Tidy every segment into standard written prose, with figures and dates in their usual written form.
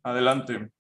Adelante.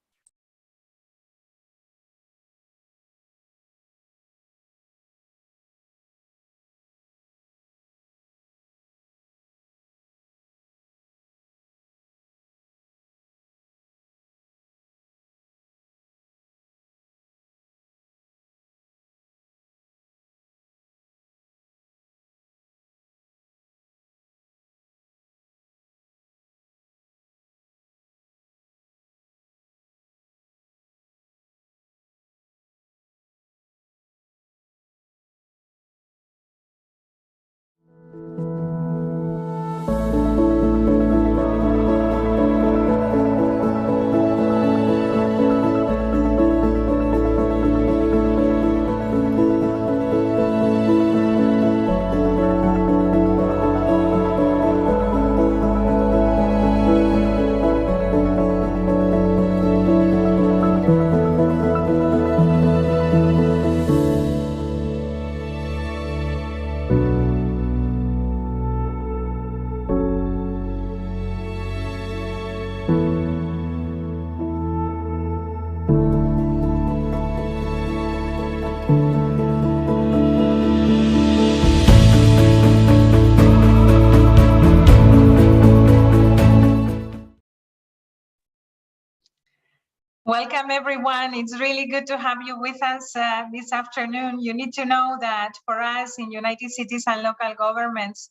Welcome, everyone. It's really good to have you with us this afternoon. You need to know that for us in United Cities and local governments,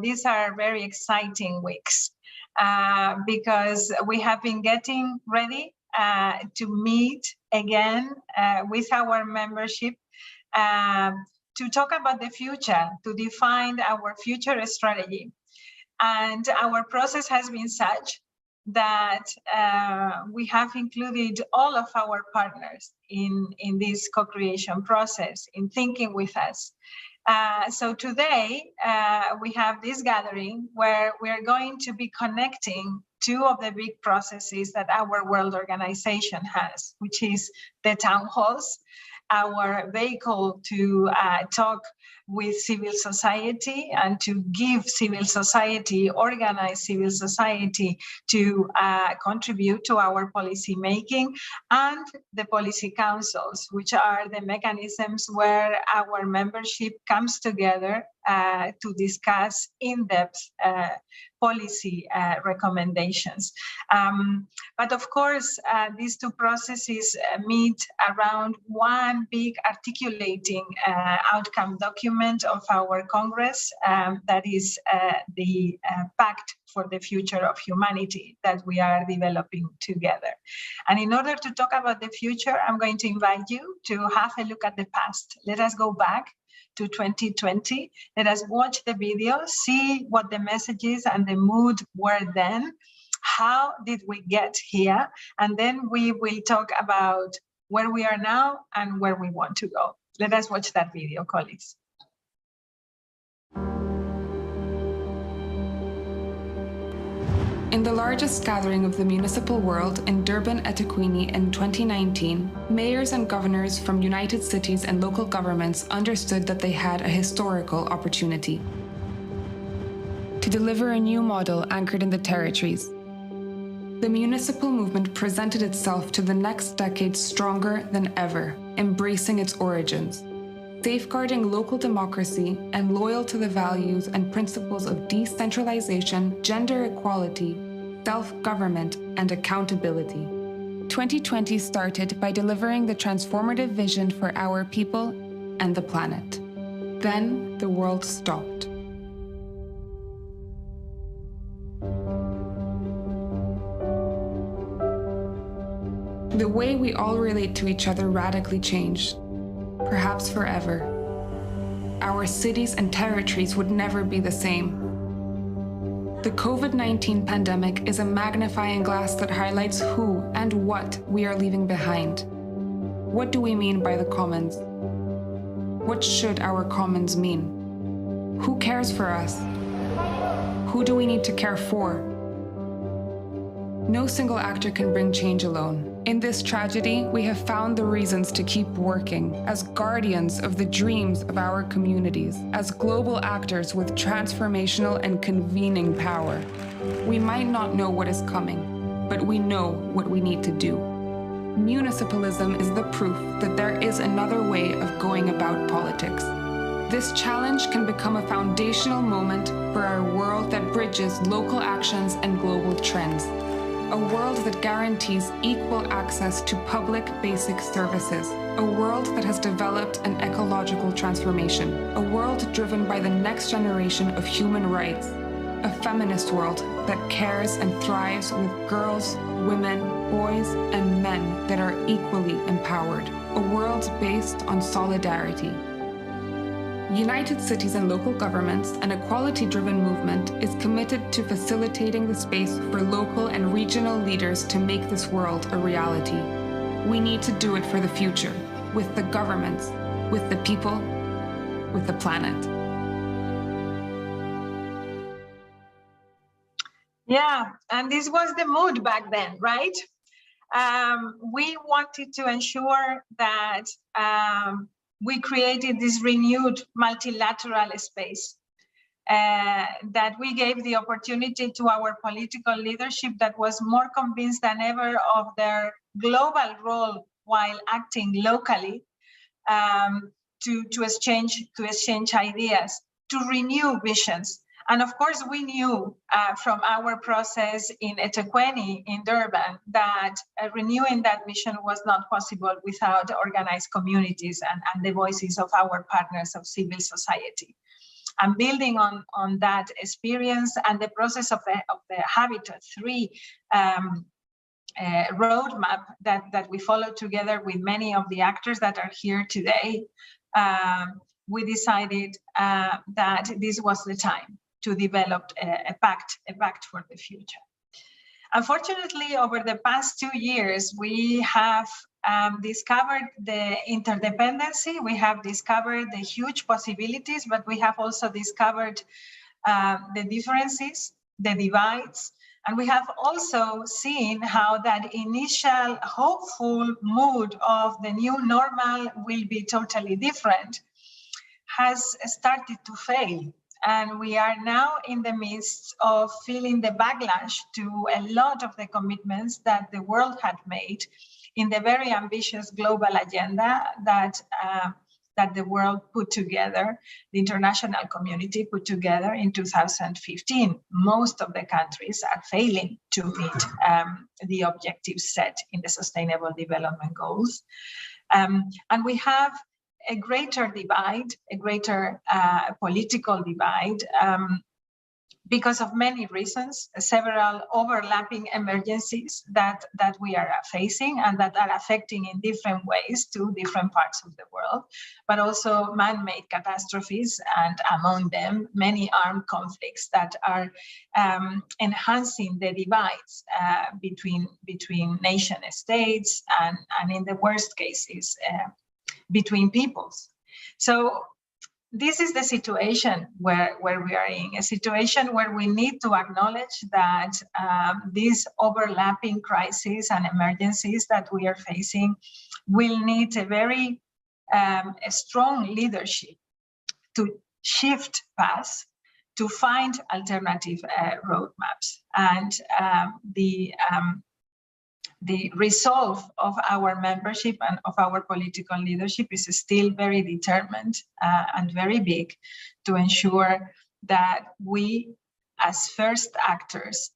these are very exciting weeks because we have been getting ready to meet again with our membership to talk about the future, to define our future strategy. And our process has been such that we have included all of our partners in this co-creation process, in thinking with us. So today we have this gathering where we're going to be connecting two of the big processes that our World Organization has, which is the town halls, our vehicle to talk with civil society and to give civil society, organize civil society to contribute to our policy making, and the policy councils, which are the mechanisms where our membership comes together to discuss in-depth policy recommendations. But of course, these two processes meet around one big articulating outcome document of our Congress, that is the Pact for the Future of Humanity that we are developing together. And in order to talk about the future, I'm going to invite you to have a look at the past. Let us go back to 2020. Let us watch the video, see what the messages and the mood were then. How did we get here? And then we will talk about where we are now and where we want to go. Let us watch that video, colleagues. In the largest gathering of the municipal world in Durban eThekwini in 2019, mayors and governors from United Cities and local governments understood that they had a historical opportunity to deliver a new model anchored in the territories. The municipal movement presented itself to the next decade stronger than ever, embracing its origins, safeguarding local democracy and loyal to the values and principles of decentralization, gender equality, self-government, and accountability. 2020 started by delivering the transformative vision for our people and the planet. Then the world stopped. The way we all relate to each other radically changed, perhaps forever. Our cities and territories would never be the same. The COVID-19 pandemic is a magnifying glass that highlights who and what we are leaving behind. What do we mean by the commons? What should our commons mean? Who cares for us? Who do we need to care for? No single actor can bring change alone. In this tragedy, we have found the reasons to keep working as guardians of the dreams of our communities, as global actors with transformational and convening power. We might not know what is coming, but we know what we need to do. Municipalism is the proof that there is another way of going about politics. This challenge can become a foundational moment for our world that bridges local actions and global trends. A world that guarantees equal access to public basic services. A world that has developed an ecological transformation. A world driven by the next generation of human rights. A feminist world that cares and thrives with girls, women, boys, and men that are equally empowered. A world based on solidarity. United Cities and Local Governments, an equality-driven movement, is committed to facilitating the space for local and regional leaders to make this world a reality. We need to do it for the future, with the governments, with the people, with the planet. Yeah, and this was the mood back then, right? We wanted to ensure that we created this renewed multilateral space, that we gave the opportunity to our political leadership that was more convinced than ever of their global role while acting locally, to exchange ideas, to renew visions. And of course, we knew from our process in eThekwini in Durban that renewing that vision was not possible without organized communities and the voices of our partners of civil society. And building on that experience and the process of the Habitat 3 roadmap that we followed together with many of the actors that are here today, we decided that this was the time to develop a pact for the future. Unfortunately, over the past 2 years, we have discovered the interdependency, we have discovered the huge possibilities, but we have also discovered the differences, the divides, and we have also seen how that initial hopeful mood of the new normal will be totally different has started to fail. And we are now in the midst of feeling the backlash to a lot of the commitments that the world had made in the very ambitious global agenda that the world put together, the international community put together in 2015. Most of the countries are failing to meet the objectives set in the Sustainable Development Goals. And we have a greater divide, a greater political divide, because of many reasons, several overlapping emergencies that we are facing and that are affecting in different ways to different parts of the world, but also man-made catastrophes, and among them, many armed conflicts that are enhancing the divides between nation states and in the worst cases, between peoples. So this is the situation where we are in, a situation where we need to acknowledge that these overlapping crises and emergencies that we are facing will need a very strong leadership to shift paths, to find alternative roadmaps. And the resolve of our membership and of our political leadership is still very determined and very big to ensure that we, as first actors,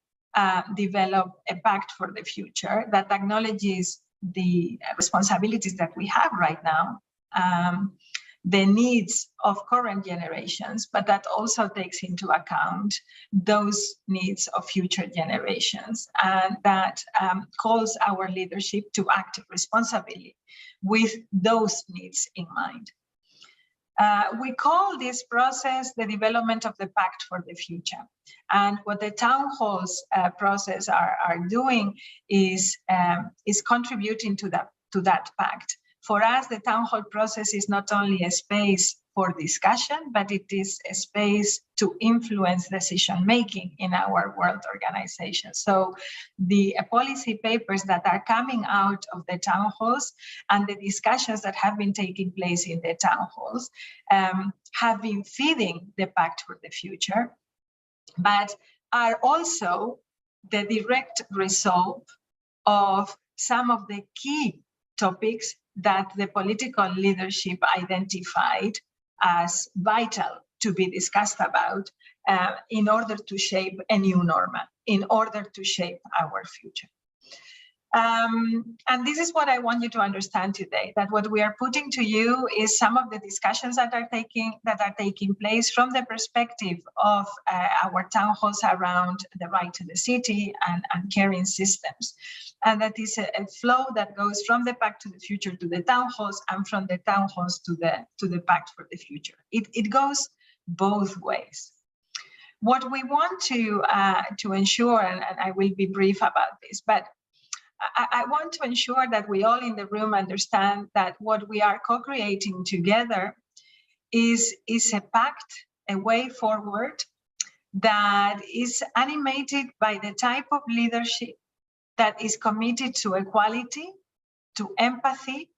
develop a pact for the future that acknowledges the responsibilities that we have right now, the needs of current generations, but that also takes into account those needs of future generations, and that calls our leadership to act responsibly with those needs in mind. We call this process the development of the Pact for the Future. And what the town halls process are doing is contributing to that pact. For us, the town hall process is not only a space for discussion, but it is a space to influence decision-making in our world organization. So the policy papers that are coming out of the town halls and the discussions that have been taking place in the town halls have been feeding the Pact for the Future, but are also the direct result of some of the key topics that the political leadership identified as vital to be discussed about in order to shape a new normal, in order to shape our future. And this is what I want you to understand today, that what we are putting to you is some of the discussions that are taking place from the perspective of our town halls around the right to the city and caring systems. And that is a flow that goes from the Pact to the Future to the town halls, and from the town halls to the Pact for the Future. It goes both ways. What we want to ensure, and I will be brief about this, but I want to ensure that we all in the room understand that what we are co-creating together is a pact, a way forward that is animated by the type of leadership that is committed to equality, to empathy,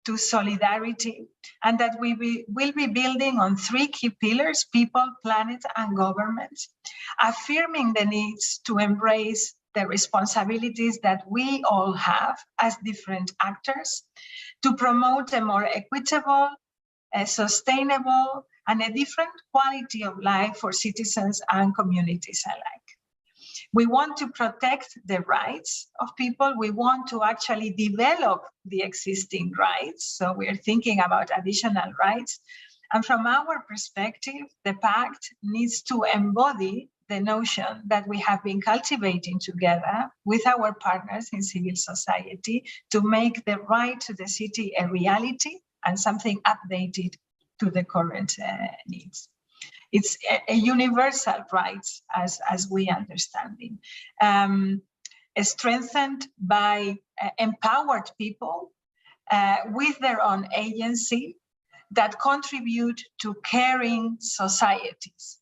to solidarity, and that we will be building on three key pillars: people, planet, and government, affirming the needs to embrace the responsibilities that we all have as different actors, to promote a more equitable, sustainable, and a different quality of life for citizens and communities alike. We want to protect the rights of people. We want to actually develop the existing rights. So we're thinking about additional rights. And from our perspective, the pact needs to embody the notion that we have been cultivating together with our partners in civil society to make the right to the city a reality and something updated to the current needs. It's a universal right as we understand it, strengthened by empowered people with their own agency that contribute to caring societies.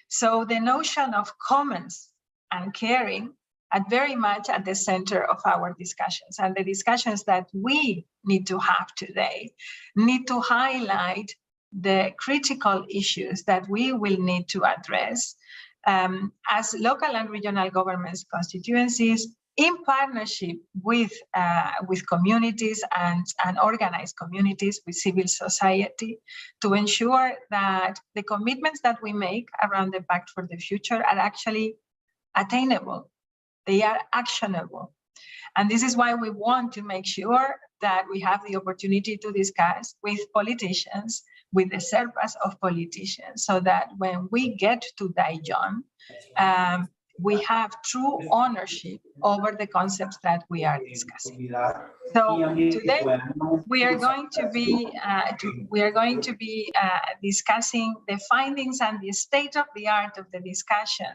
So the notion of commons and caring are very much at the center of our discussions, and the discussions that we need to have today need to highlight the critical issues that we will need to address as local and regional governments constituencies in partnership with communities and organized communities, with civil society, to ensure that the commitments that we make around the Pact for the Future are actually attainable. They are actionable. And this is why we want to make sure that we have the opportunity to discuss with politicians, with the surplus of politicians, so that when we get to Daejeon, we have true ownership over the concepts that we are discussing. So today we are going to be discussing the findings and the state of the art of the discussion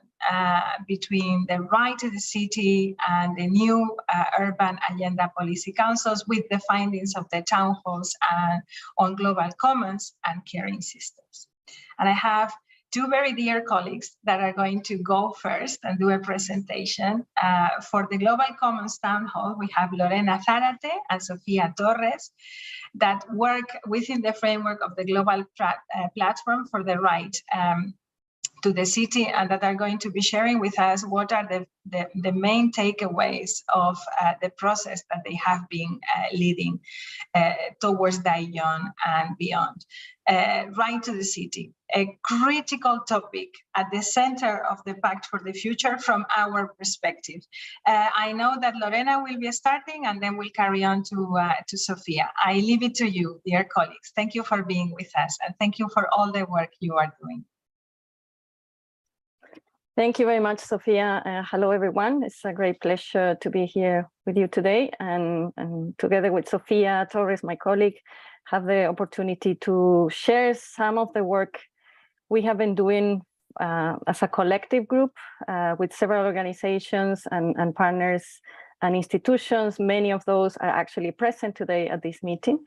between the right to the city and the new urban agenda policy councils, with the findings of the town halls on global commons and caring systems. And I have two very dear colleagues that are going to go first and do a presentation. For the Global Commons Town Hall, we have Lorena Zárate and Sofía Torres that work within the framework of the Global Platform for the Right to the City, and that are going to be sharing with us what are the main takeaways of the process that they have been leading towards Daejeon and beyond. Right to the City, a critical topic at the center of the Pact for the Future from our perspective. I know that Lorena will be starting, and then we'll carry on to Sofía. I leave it to you, dear colleagues. Thank you for being with us, and thank you for all the work you are doing. Thank you very much, Sofía. Hello, everyone. It's a great pleasure to be here with you today, and together with Sofía Torres, my colleague, have the opportunity to share some of the work we have been doing as a collective group with several organizations and partners and institutions. Many of those are actually present today at this meeting,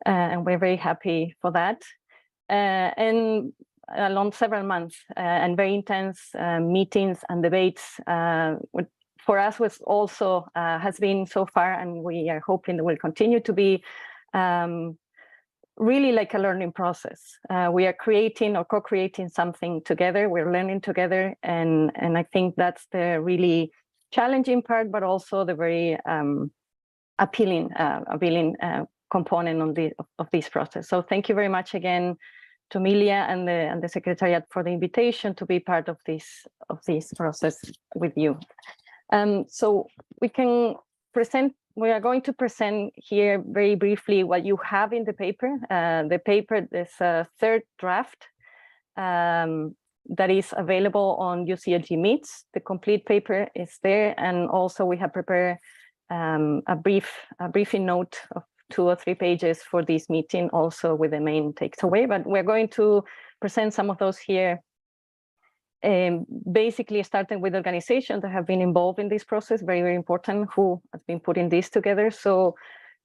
and we're very happy for that. And along several months and very intense meetings and debates, for us was also has been so far, and we are hoping it will continue to be really like a learning process. We are creating or co-creating something together. We're learning together, and I think that's the really challenging part, but also the very appealing component of this process. So thank you very much again to Emilia and the Secretariat for the invitation to be part of this process with you. So we are going to present here very briefly what you have in the paper. The paper is a third draft that is available on UCLG Meets. The complete paper is there, and also we have prepared a briefing note of 2 or 3 pages for this meeting, also with the main takeaway. But we're going to present some of those here. Basically starting with organizations that have been involved in this process, very, very important, who has been putting this together. So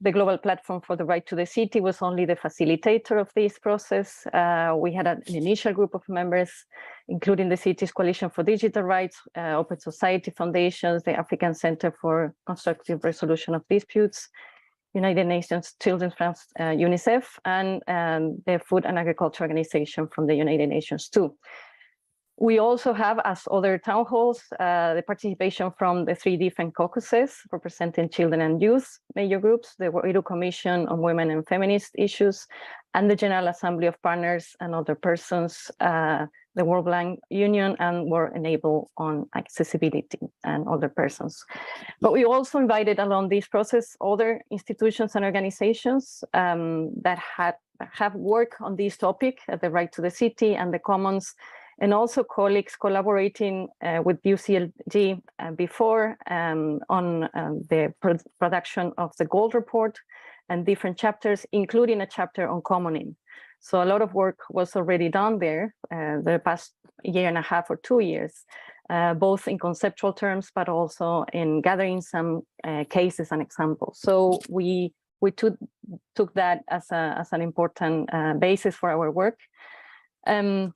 the Global Platform for the Right to the City was only the facilitator of this process. We had an initial group of members, including the Cities Coalition for Digital Rights, Open Society Foundations, the African Center for Constructive Resolution of Disputes, United Nations Children's Fund, UNICEF, and the Food and Agriculture Organization from the United Nations too. We also have, as other town halls, the participation from the 3 different caucuses representing children and youth major groups, the World Commission on Women and Feminist Issues, and the General Assembly of Partners and other persons, the World Blind Union, and World Enable on Accessibility and other persons. But we also invited along this process other institutions and organizations that have worked on this topic, the right to the city and the commons, and also colleagues collaborating with UCLG before on the production of the Gold Report and different chapters, including a chapter on commoning. So a lot of work was already done there the past 1.5 or 2 years, both in conceptual terms, but also in gathering some cases and examples. So we took that as an important basis for our work. And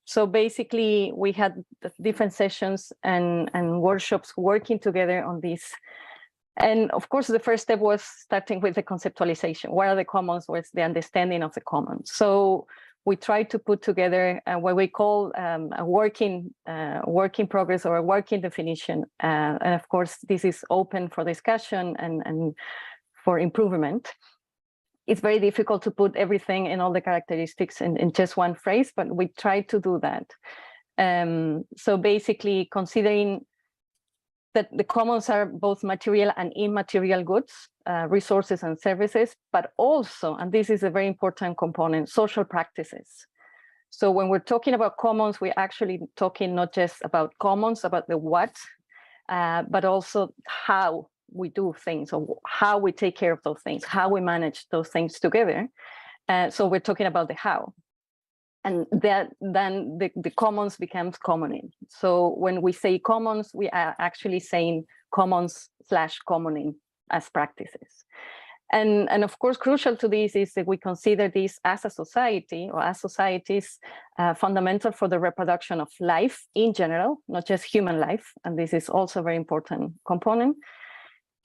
so basically we had different sessions and workshops working together on this. And of course, the first step was starting with the conceptualization. What are the commons? What's the understanding of the commons? So we tried to put together what we call a working progress or a working definition. And of course, this is open for discussion and for improvement. It's very difficult to put everything in all the characteristics in just one phrase, but we tried to do that. So basically considering that the commons are both material and immaterial goods, resources and services, but also, and this is a very important component, social practices. So when we're talking about commons, we're actually talking not just about commons, about the what, but also how we do things, or how we take care of those things, how we manage those things together. So we're talking about the how. And that then the commons becomes commoning. So when we say commons, we are actually saying commons/commoning as practices. And of course, crucial to this is that we consider this as a society or as societies fundamental for the reproduction of life in general, not just human life. And this is also a very important component.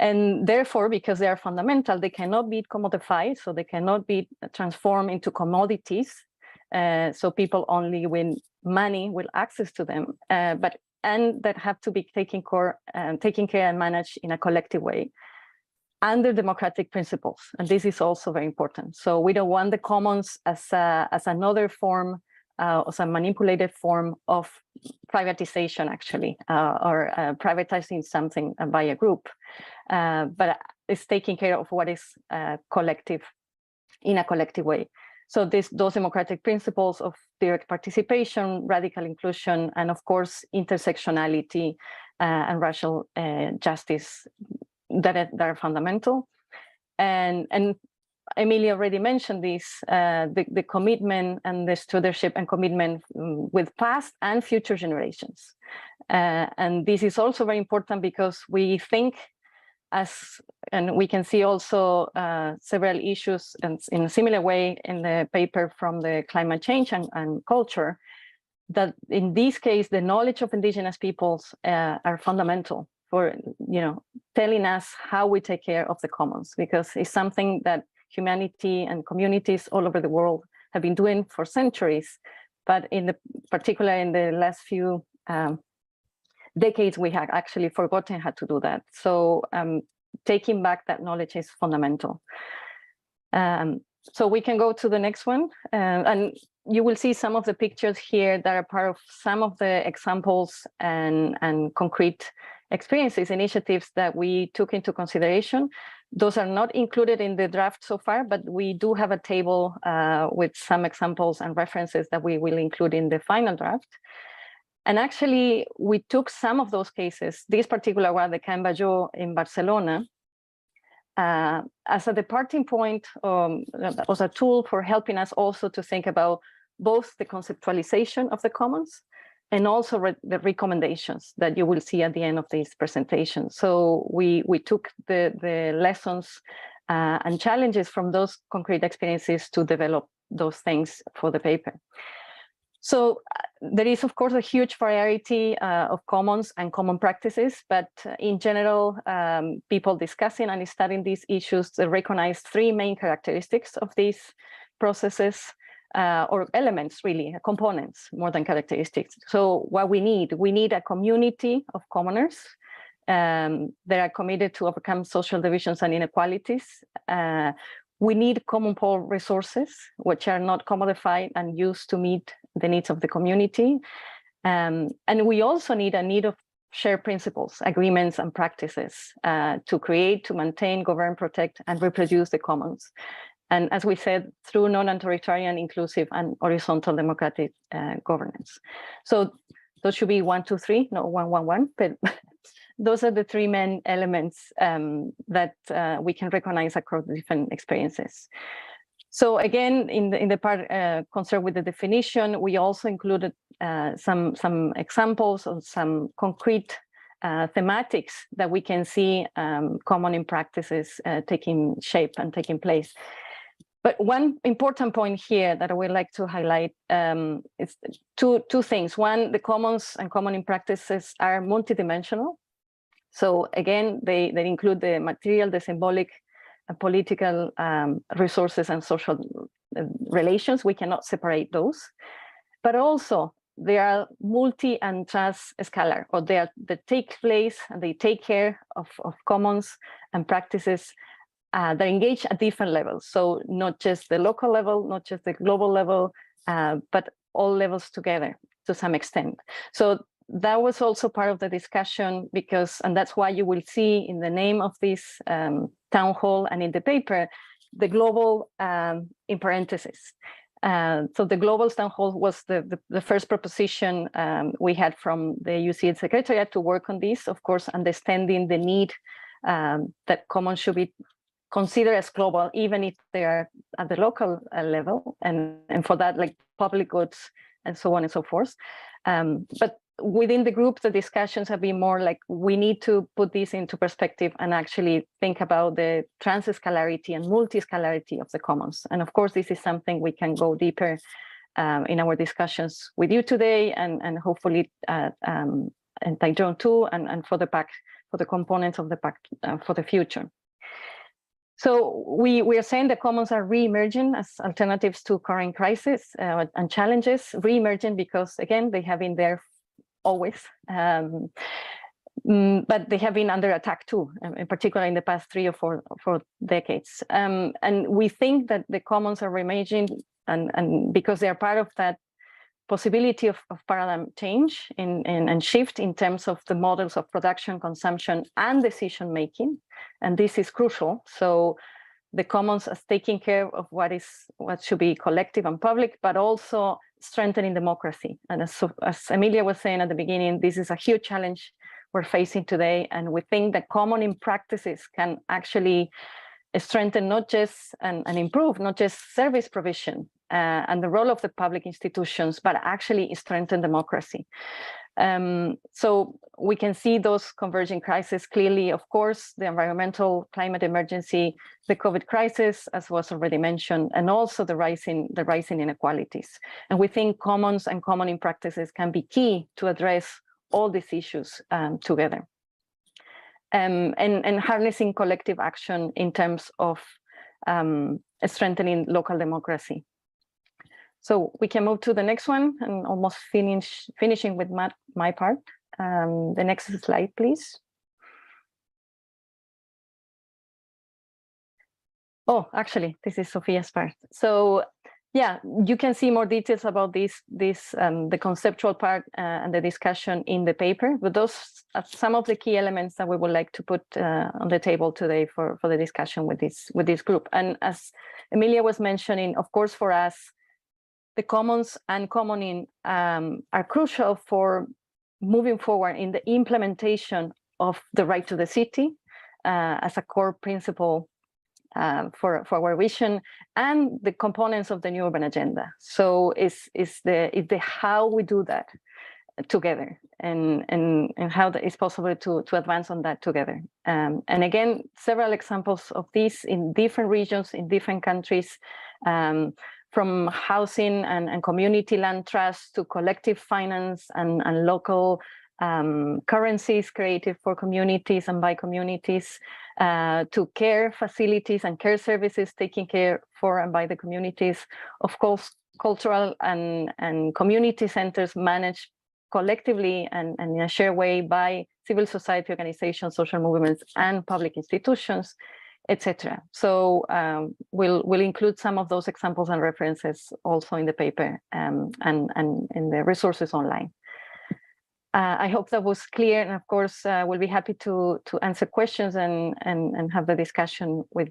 And therefore, because they are fundamental, they cannot be commodified, so they cannot be transformed into commodities. So people only with money will access to them, and that have to be taken care and managed in a collective way under democratic principles. And this is also very important. So we don't want the commons as another form, as a manipulated form of privatization, actually, or privatizing something by a group. But it's taking care of what is collective in a collective way. So those democratic principles of direct participation, radical inclusion, and of course, intersectionality and racial justice that are fundamental. And Emilia already mentioned this, the commitment and the stewardship and commitment with past and future generations. And this is also very important because we think and we can see also several issues in a similar way in the paper from the climate change and culture, that in this case, the knowledge of indigenous peoples are fundamental for, telling us how we take care of the commons, because it's something that humanity and communities all over the world have been doing for centuries, but particularly in the last few decades we had actually forgotten how to do that. So taking back that knowledge is fundamental. So we can go to the next one, and you will see some of the pictures here that are part of some of the examples and concrete experiences, initiatives that we took into consideration. Those are not included in the draft so far, but we do have a table with some examples and references that we will include in the final draft. And actually, we took some of those cases, this particular one, the Can Bajó in Barcelona, as a departing point, was a tool for helping us also to think about both the conceptualization of the commons and also the recommendations that you will see at the end of this presentation. So we took the lessons and challenges from those concrete experiences to develop those things for the paper. So there is, of course, a huge variety of commons and common practices, but in general, people discussing and studying these issues recognize three main characteristics of these processes, or elements, really, components more than characteristics. So what we need a community of commoners that are committed to overcome social divisions and inequalities. We need common pool resources, which are not commodified and used to meet the needs of the community. And we also need of shared principles, agreements, and practices to create, to maintain, govern, protect, and reproduce the commons. And as we said, through non-authoritarian, inclusive, and horizontal democratic governance. So those should be 1, 2, 3, not 1, 1, 1, but those are the three main elements that we can recognize across different experiences. So again, in the part concerned with the definition, we also included some examples of some concrete thematics that we can see common in practices taking shape and taking place. But one important point here that I would like to highlight is two things. One, the commons and common in practices are multidimensional. So again, they include the material, the symbolic, political resources and social relations. We cannot separate those. But also, they are multi and trans-scalar, or they take place and they take care of commons and practices that engage at different levels. So not just the local level, not just the global level, but all levels together to some extent. So that was also part of the discussion because, and that's why you will see in the name of this town hall and in the paper, the global in parentheses. So the global town hall was the first proposition we had from the UCLG Secretariat to work on this, of course, understanding the need that commons should be considered as global, even if they are at the local level, and for that, like public goods and so on and so forth. But within the group, the discussions have been more like we need to put this into perspective and actually think about the trans-scalarity and multi-scalarity of the commons. And of course, this is something we can go deeper in our discussions with you today, and hopefully and Taijon too, and for the pack, for the components of the pack for the future. So we are saying the commons are re-emerging as alternatives to current crises and challenges, re-emerging because, again, they have been there always, but they have been under attack too, in particular in the past 3 or 4 decades. And we think that the commons are re-emerging and because they are part of that possibility of paradigm change and shift in terms of the models of production, consumption, and decision-making. And this is crucial. So the commons as taking care of what should be collective and public, but also strengthening democracy. And as Emilia was saying at the beginning, this is a huge challenge we're facing today. And we think that common in practices can actually strengthen not just and improve not just service provision and the role of the public institutions, but actually strengthen democracy. So we can see those converging crises clearly, of course, the environmental climate emergency, the COVID crisis, as was already mentioned, and also the rising inequalities. And we think commons and common in practices can be key to address all these issues together. And harnessing collective action in terms of strengthening local democracy. So we can move to the next one and almost finishing with my part. The next slide, please. Oh, actually, this is Sofia's part. So yeah, you can see more details about the conceptual part and the discussion in the paper, but those are some of the key elements that we would like to put on the table today for the discussion with this group. And as Emilia was mentioning, of course, for us, the commons and commoning are crucial for moving forward in the implementation of the right to the city as a core principle for our vision and the components of the new urban agenda. So it's the how we do that together and how that is possible to advance on that together. And again, several examples of this in different regions, in different countries, from housing and community land trusts to collective finance and local currencies created for communities and by communities, to care facilities and care services taken care for and by the communities. Of course, cultural and community centers managed collectively and in a shared way by civil society organizations, social movements, and public institutions, etc. So we'll include some of those examples and references also in the paper and in the resources online. I hope that was clear, and of course, we'll be happy to answer questions and have the discussion with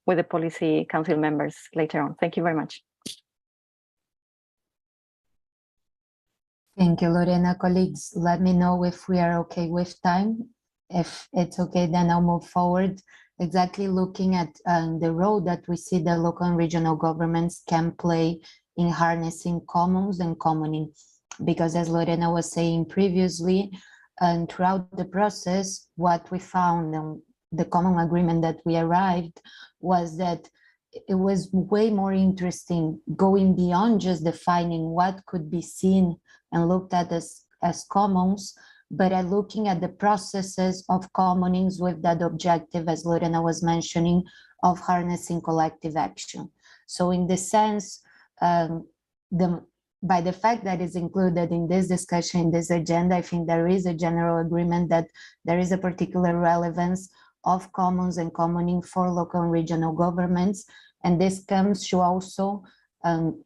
with the Policy Council members later on. Thank you very much. Thank you, Lorena. Colleagues, let me know if we are okay with time. If it's okay, then I'll move forward. Exactly looking at the role that we see the local and regional governments can play in harnessing commons and commoning. Because as Lorena was saying previously, and throughout the process, what we found and the common agreement that we arrived was that it was way more interesting going beyond just defining what could be seen and looked at as commons, but at looking at the processes of commonings with that objective, as Lorena was mentioning, of harnessing collective action. So in this sense, by the fact that is included in this discussion, in this agenda, I think there is a general agreement that there is a particular relevance of commons and commoning for local and regional governments. And this comes to also,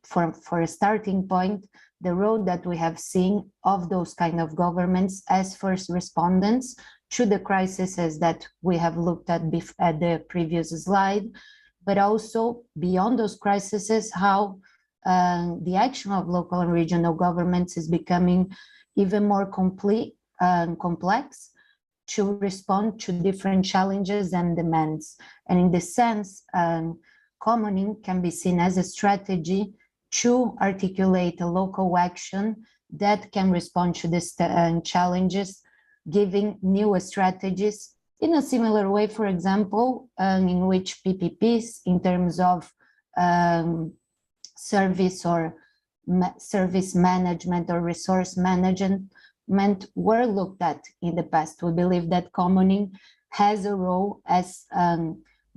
for a starting point, the role that we have seen of those kind of governments as first respondents to the crises that we have looked at the previous slide, but also beyond those crises, how the action of local and regional governments is becoming even more complete and complex to respond to different challenges and demands. And in this sense, commoning can be seen as a strategy to articulate a local action that can respond to these challenges, giving new strategies in a similar way, for example, in which PPPs, in terms of service or service management or resource management were looked at in the past. We believe that commoning has a role as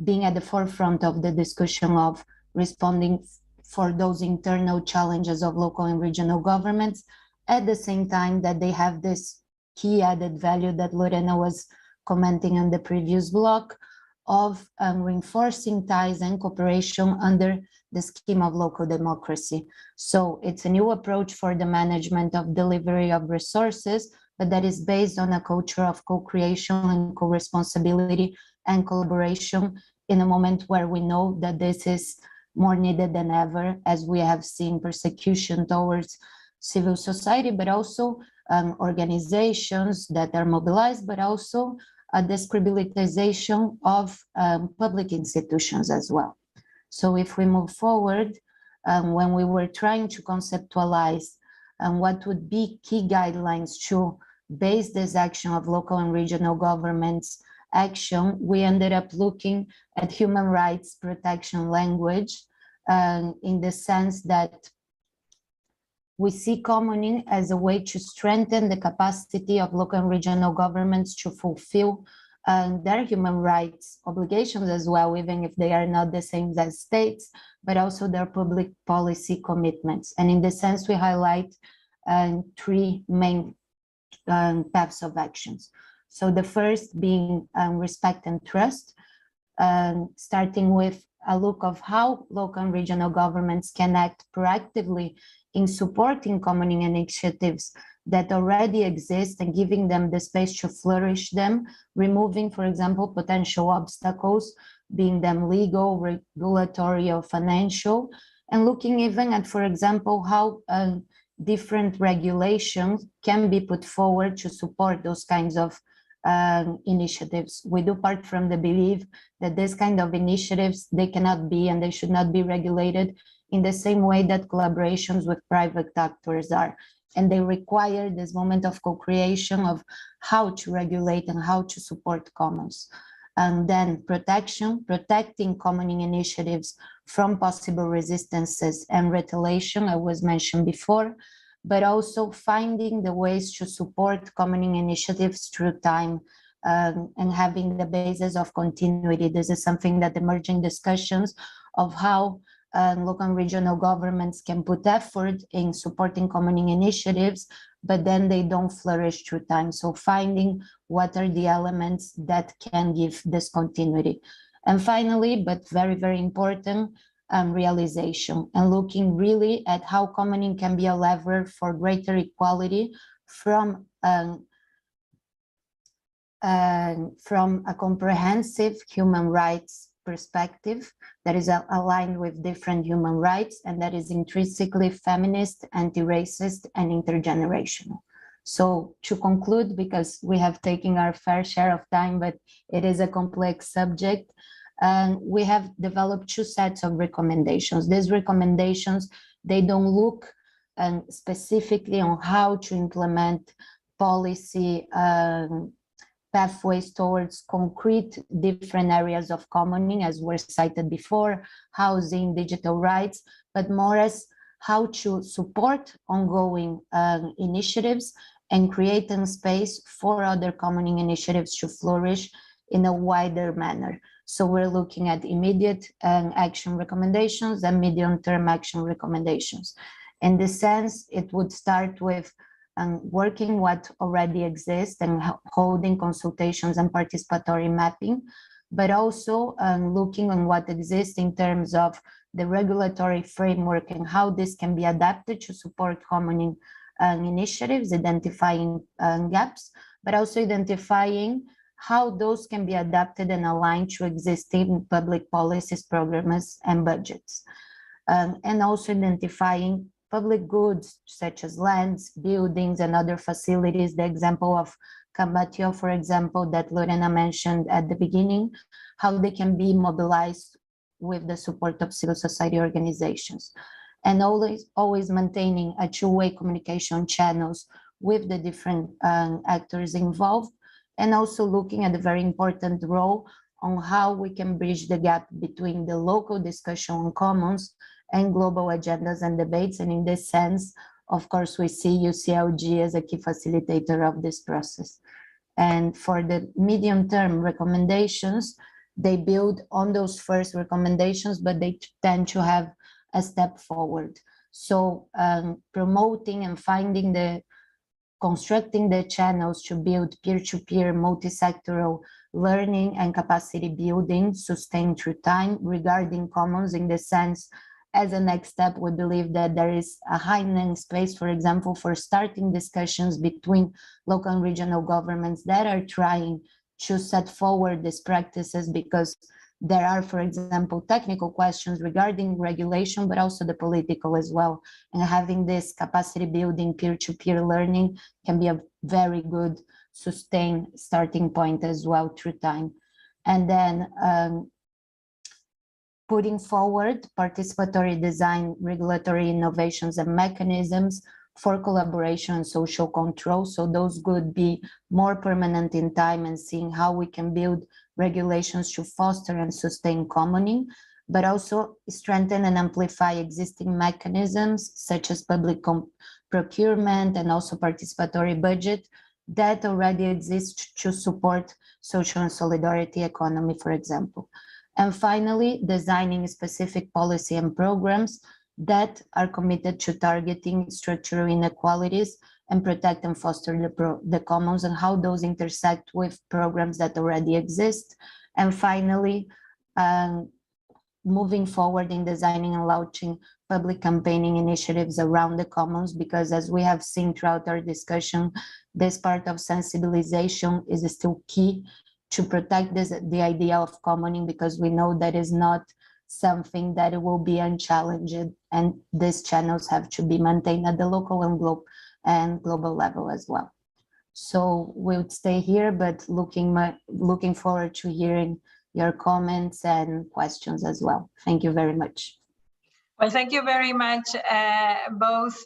being at the forefront of the discussion of responding for those internal challenges of local and regional governments, at the same time that they have this key added value that Lorena was commenting on the previous block of reinforcing ties and cooperation under the scheme of local democracy. So it's a new approach for the management of delivery of resources, but that is based on a culture of co-creation and co-responsibility and collaboration in a moment where we know that this is more needed than ever, as we have seen persecution towards civil society, but also organizations that are mobilized, but also a descriminalization of public institutions as well. So if we move forward, when we were trying to conceptualize what would be key guidelines to base this action of local and regional governments action, we ended up looking at human rights protection language in the sense that we see commoning as a way to strengthen the capacity of local and regional governments to fulfill their human rights obligations as well, even if they are not the same as states, but also their public policy commitments. And in this sense, we highlight three main paths of actions. So the first being respect and trust, starting with a look of how local and regional governments can act proactively in supporting common initiatives that already exist and giving them the space to flourish them, removing, for example, potential obstacles, being them legal, regulatory, or financial, and looking even at, for example, how different regulations can be put forward to support those kinds of initiatives. We do part from the belief that this kind of initiatives, they cannot be and they should not be regulated in the same way that collaborations with private actors are. And they require this moment of co-creation of how to regulate and how to support commons. And then protecting common initiatives from possible resistances and retaliation, I was mentioned before, but also finding the ways to support common initiatives through time and having the basis of continuity. This is something that emerging discussions of how local and regional governments can put effort in supporting common initiatives, but then they don't flourish through time. So finding what are the elements that can give this continuity. And finally, but very, very important, realization and looking really at how commoning can be a lever for greater equality from a comprehensive human rights perspective that is aligned with different human rights and that is intrinsically feminist, anti-racist, and intergenerational. So to conclude, because we have taken our fair share of time, but it is a complex subject, we have developed two sets of recommendations. These recommendations, they don't look specifically on how to implement policy pathways towards concrete different areas of commoning, as were cited before, housing, digital rights, but more as how to support ongoing initiatives and creating space for other commoning initiatives to flourish in a wider manner. So we're looking at immediate action recommendations and medium-term action recommendations. In this sense, it would start with working what already exists and holding consultations and participatory mapping, but also looking on what exists in terms of the regulatory framework and how this can be adapted to support common initiatives, identifying gaps, but also identifying how those can be adapted and aligned to existing public policies, programs, and budgets. And also identifying public goods such as lands, buildings, and other facilities. The example of Cambatio, for example, that Lorena mentioned at the beginning, how they can be mobilized with the support of civil society organizations. And always maintaining a two-way communication channels with the different actors involved, and also looking at the very important role on how we can bridge the gap between the local discussion on commons and global agendas and debates. And in this sense, of course, we see UCLG as a key facilitator of this process. And for the medium-term recommendations, they build on those first recommendations, but they tend to have a step forward. So promoting and constructing the channels to build peer-to-peer, multi-sectoral learning and capacity building sustained through time regarding commons. In the sense, as a next step, we believe that there is a heightened space, for example, for starting discussions between local and regional governments that are trying to set forward these practices, because there are, for example, technical questions regarding regulation, but also the political as well. And having this capacity building, peer-to-peer learning can be a very good sustained starting point as well through time. And then putting forward participatory design, regulatory innovations and mechanisms for collaboration and social control. So those could be more permanent in time, and seeing how we can build regulations to foster and sustain commoning, but also strengthen and amplify existing mechanisms such as public procurement and also participatory budget that already exist to support social and solidarity economy, for example. And finally, designing specific policy and programs that are committed to targeting structural inequalities and protect and foster the commons, and how those intersect with programs that already exist. And finally, moving forward in designing and launching public campaigning initiatives around the commons, because as we have seen throughout our discussion, this part of sensibilization is still key to protect the idea of commoning, because we know that is not something that will be unchallenged, and these channels have to be maintained at the local and global level as well. So we'll stay here, but looking forward to hearing your comments and questions as well. Thank you very much. Well, thank you very much, both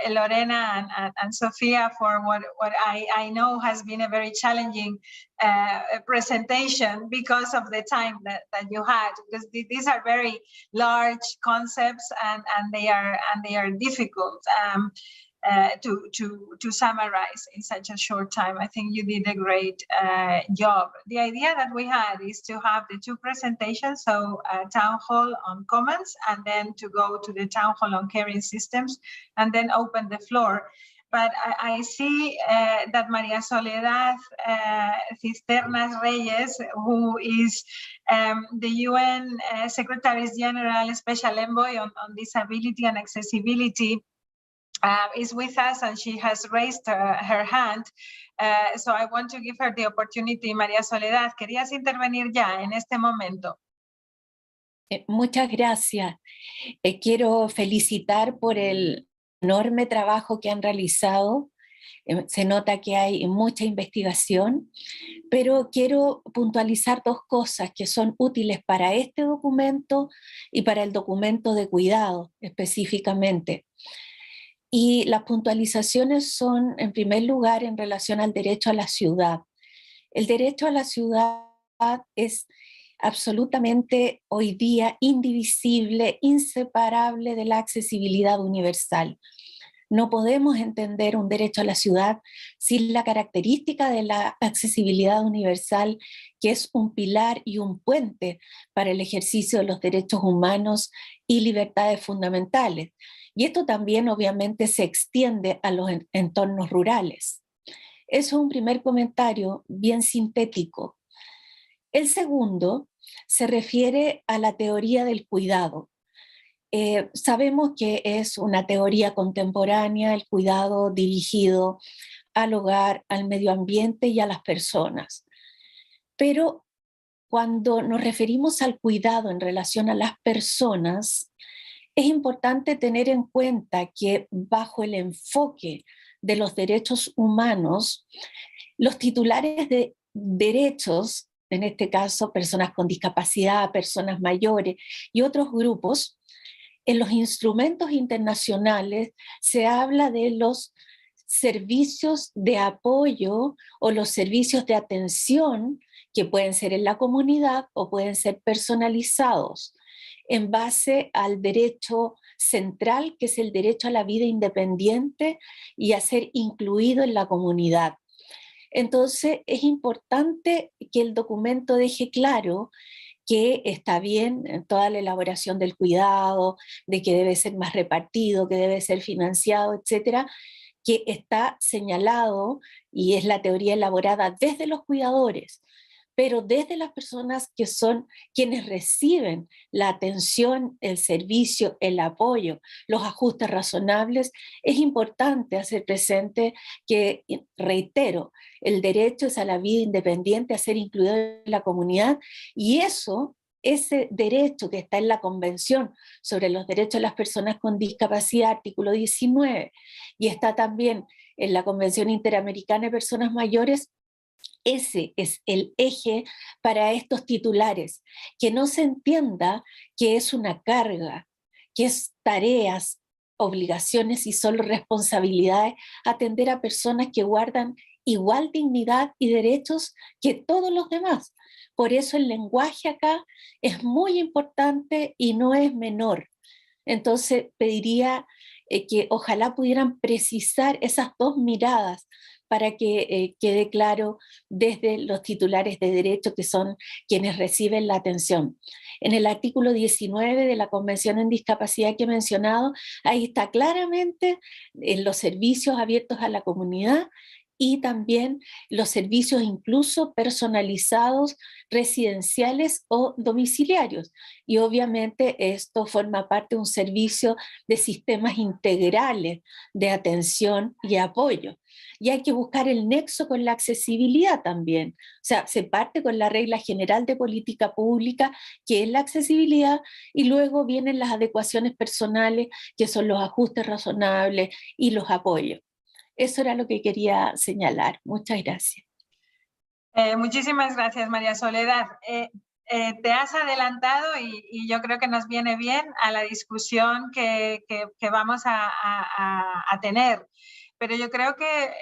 Lorena and Sofia, for what I know has been a very challenging presentation because of the time that you had, because these are very large concepts and they are difficult to summarize in such a short time. I think you did a great job. The idea that we had is to have the two presentations, so a town hall on commons, and then to go to the town hall on caring systems, and then open the floor. But I see that María Soledad Cisternas Reyes, who is the UN Secretary General Special Envoy on Disability and Accessibility, is with us, and she has raised her hand. So I want to give her the opportunity. María Soledad, ¿querías intervenir ya en este momento? Muchas gracias. Quiero felicitar por el enorme trabajo que han realizado. Se nota que hay mucha investigación, pero quiero puntualizar dos cosas que son útiles para este documento y para el documento de cuidado específicamente. Y las puntualizaciones son, en primer lugar, en relación al derecho a la ciudad. El derecho a la ciudad es absolutamente hoy día indivisible, inseparable de la accesibilidad universal. No podemos entender un derecho a la ciudad sin la característica de la accesibilidad universal, que es un pilar y un puente para el ejercicio de los derechos humanos y libertades fundamentales. Y esto también obviamente se extiende a los entornos rurales. Eso es un primer comentario bien sintético. El segundo se refiere a la teoría del cuidado. Sabemos que es una teoría contemporánea, el cuidado dirigido al hogar, al medio ambiente y a las personas. Pero cuando nos referimos al cuidado en relación a las personas, es importante tener en cuenta que bajo el enfoque de los derechos humanos, los titulares de derechos, en este caso personas con discapacidad, personas mayores y otros grupos, en los instrumentos internacionales se habla de los servicios de apoyo o los servicios de atención que pueden ser en la comunidad o pueden ser personalizados en base al derecho central, que es el derecho a la vida independiente y a ser incluido en la comunidad. Entonces es importante que el documento deje claro que está bien en toda la elaboración del cuidado, de que debe ser más repartido, que debe ser financiado, etcétera, que está señalado y es la teoría elaborada desde los cuidadores, pero desde las personas que son quienes reciben la atención, el servicio, el apoyo, los ajustes razonables, es importante hacer presente que, reitero, el derecho es a la vida independiente, a ser incluido en la comunidad, y ese derecho que está en la Convención sobre los Derechos de las Personas con Discapacidad, artículo 19, y está también en la Convención Interamericana de Personas Mayores. Ese es el eje para estos titulares, que no se entienda que es una carga, que es tareas, obligaciones y solo responsabilidades atender a personas que guardan igual dignidad y derechos que todos los demás. Por eso el lenguaje acá es muy importante y no es menor. Entonces pediría que ojalá pudieran precisar esas dos miradas, para que quede claro desde los titulares de derecho, que son quienes reciben la atención. En el artículo 19 de la Convención en Discapacidad que he mencionado, ahí está claramente en los servicios abiertos a la comunidad y también los servicios incluso personalizados, residenciales o domiciliarios. Y obviamente esto forma parte de un servicio de sistemas integrales de atención y apoyo. Y hay que buscar el nexo con la accesibilidad también. O sea, se parte con la regla general de política pública, que es la accesibilidad, y luego vienen las adecuaciones personales, que son los ajustes razonables y los apoyos. Eso era lo que quería señalar. Muchas gracias. Muchísimas gracias, María Soledad. Te has adelantado y yo creo que nos viene bien a la discusión que vamos a tener. Pero yo creo que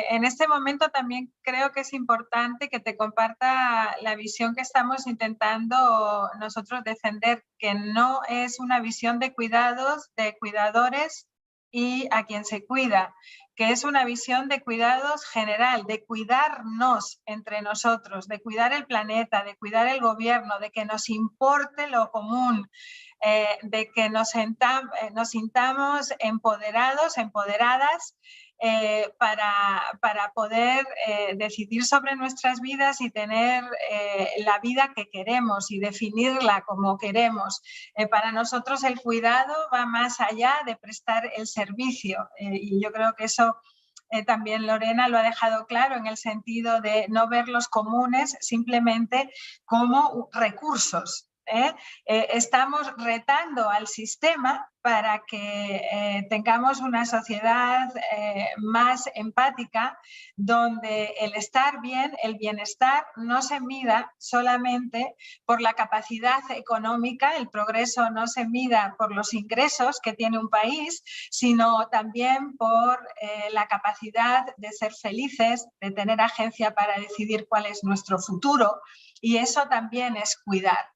en este momento también creo que es importante que te comparta la visión que estamos intentando nosotros defender, que no es una visión de cuidados, de cuidadores y a quien se cuida, que es una visión de cuidados general, de cuidarnos entre nosotros, de cuidar el planeta, de cuidar el gobierno, de que nos importe lo común, de que nos sintamos empoderados, empoderadas, para poder decidir sobre nuestras vidas y tener la vida que queremos y definirla como queremos. Para nosotros el cuidado va más allá de prestar el servicio y yo creo que eso también Lorena lo ha dejado claro en el sentido de no ver los comunes simplemente como recursos. Estamos retando al sistema para que tengamos una sociedad más empática, donde el estar bien, el bienestar, no se mida solamente por la capacidad económica, el progreso no se mida por los ingresos que tiene un país, sino también por la capacidad de ser felices, de tener agencia para decidir cuál es nuestro futuro, y eso también es cuidar.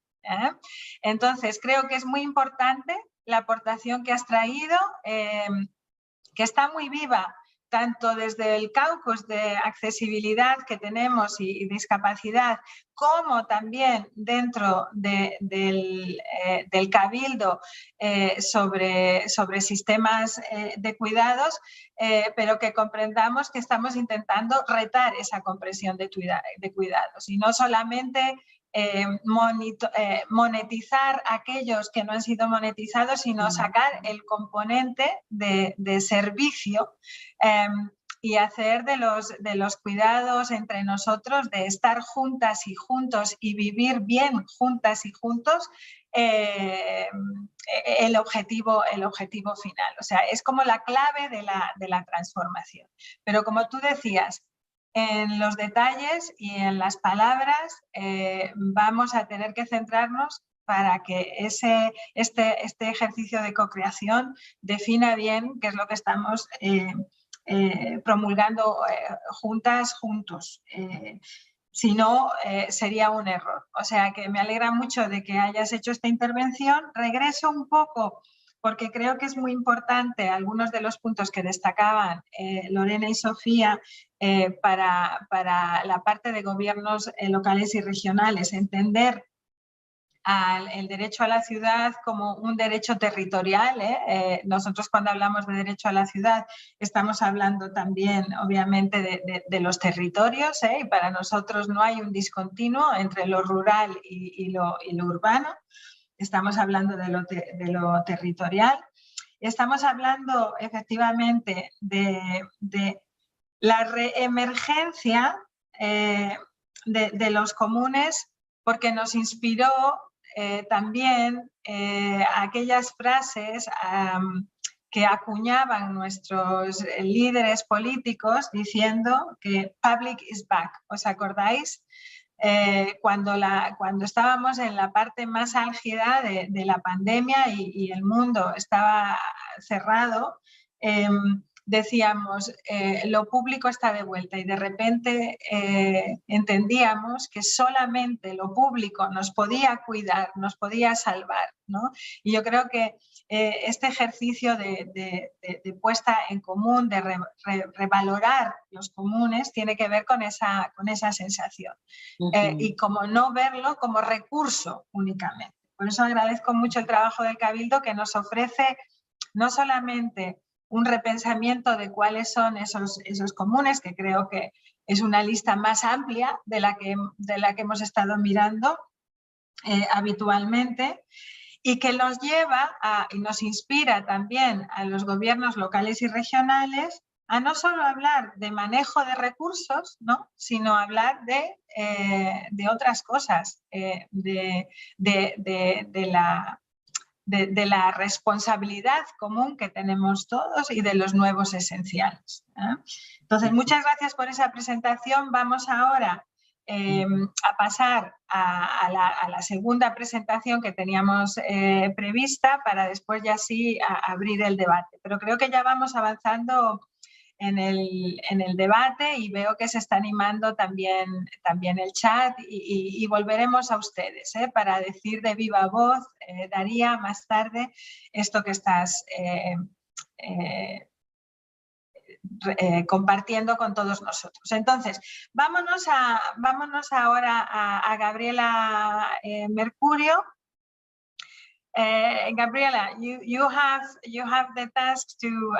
Entonces, creo que es muy importante la aportación que has traído, que está muy viva, tanto desde el caucus de accesibilidad que tenemos y discapacidad, como también dentro del cabildo sobre sistemas de cuidados, pero que comprendamos que estamos intentando retar esa comprensión de cuidados y no solamente monetizar aquellos que no han sido monetizados, sino sacar el componente de servicio y hacer de los cuidados entre nosotros, de estar juntas y juntos y vivir bien juntas y juntos, el objetivo final. O sea, es como la clave de la transformación. Pero como tú decías, en los detalles y en las palabras vamos a tener que centrarnos para que este ejercicio de cocreación defina bien qué es lo que estamos promulgando juntas, juntos. Si no, sería un error. O sea que me alegra mucho de que hayas hecho esta intervención. Regreso un poco porque creo que es muy importante algunos de los puntos que destacaban Lorena y Sofía para la parte de gobiernos locales y regionales, entender el derecho a la ciudad como un derecho territorial. Nosotros cuando hablamos de derecho a la ciudad estamos hablando también obviamente de los territorios, y para nosotros no hay un discontinuo entre lo rural y lo urbano. Estamos hablando de lo territorial. Estamos hablando efectivamente de la reemergencia de los comunes, porque nos inspiró también aquellas frases que acuñaban nuestros líderes políticos diciendo que public is back. ¿Os acordáis? Cuando estábamos en la parte más álgida de la pandemia y el mundo estaba cerrado, decíamos, lo público está de vuelta y de repente entendíamos que solamente lo público nos podía cuidar, nos podía salvar, ¿no? Y yo creo que este ejercicio de puesta en común, de revalorar los comunes, tiene que ver con esa sensación. Y como no verlo como recurso únicamente. Por eso agradezco mucho el trabajo del Cabildo, que nos ofrece no solamente un repensamiento de cuáles son esos comunes, que creo que es una lista más amplia de la que hemos estado mirando habitualmente, y que nos lleva y nos inspira también a los gobiernos locales y regionales a no solo hablar de manejo de recursos, ¿no?, sino hablar de otras cosas, de la responsabilidad común que tenemos todos y de los nuevos esenciales. Entonces, muchas gracias por esa presentación. Vamos ahora a pasar a la segunda presentación que teníamos prevista, para después ya sí abrir el debate. Pero creo que ya vamos avanzando en el debate y veo que se está animando también el chat, y volveremos a ustedes para decir de viva voz, Daría, más tarde, esto que estás compartiendo con todos nosotros. Entonces, vámonos ahora a Gabriela Mercurio. Gabriela, you have the task to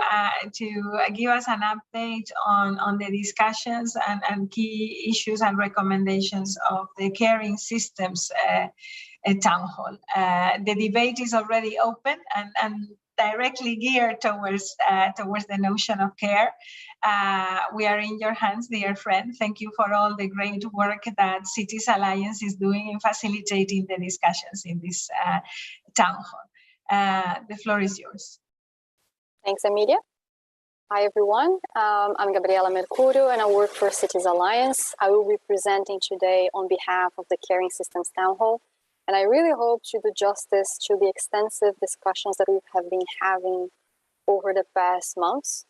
give us an update on the discussions and key issues and recommendations of the caring systems town hall. The debate is already open and directly geared towards the notion of care. We are in your hands, dear friend. Thank you for all the great work that Cities Alliance is doing in facilitating the discussions in this town hall. The floor is yours. Thanks, Emilia. Hi, everyone. I'm Gabriela Mercurio, and I work for Cities Alliance. I will be presenting today on behalf of the Caring Systems Town Hall. And I really hope to do justice to the extensive discussions that we have been having over the past months.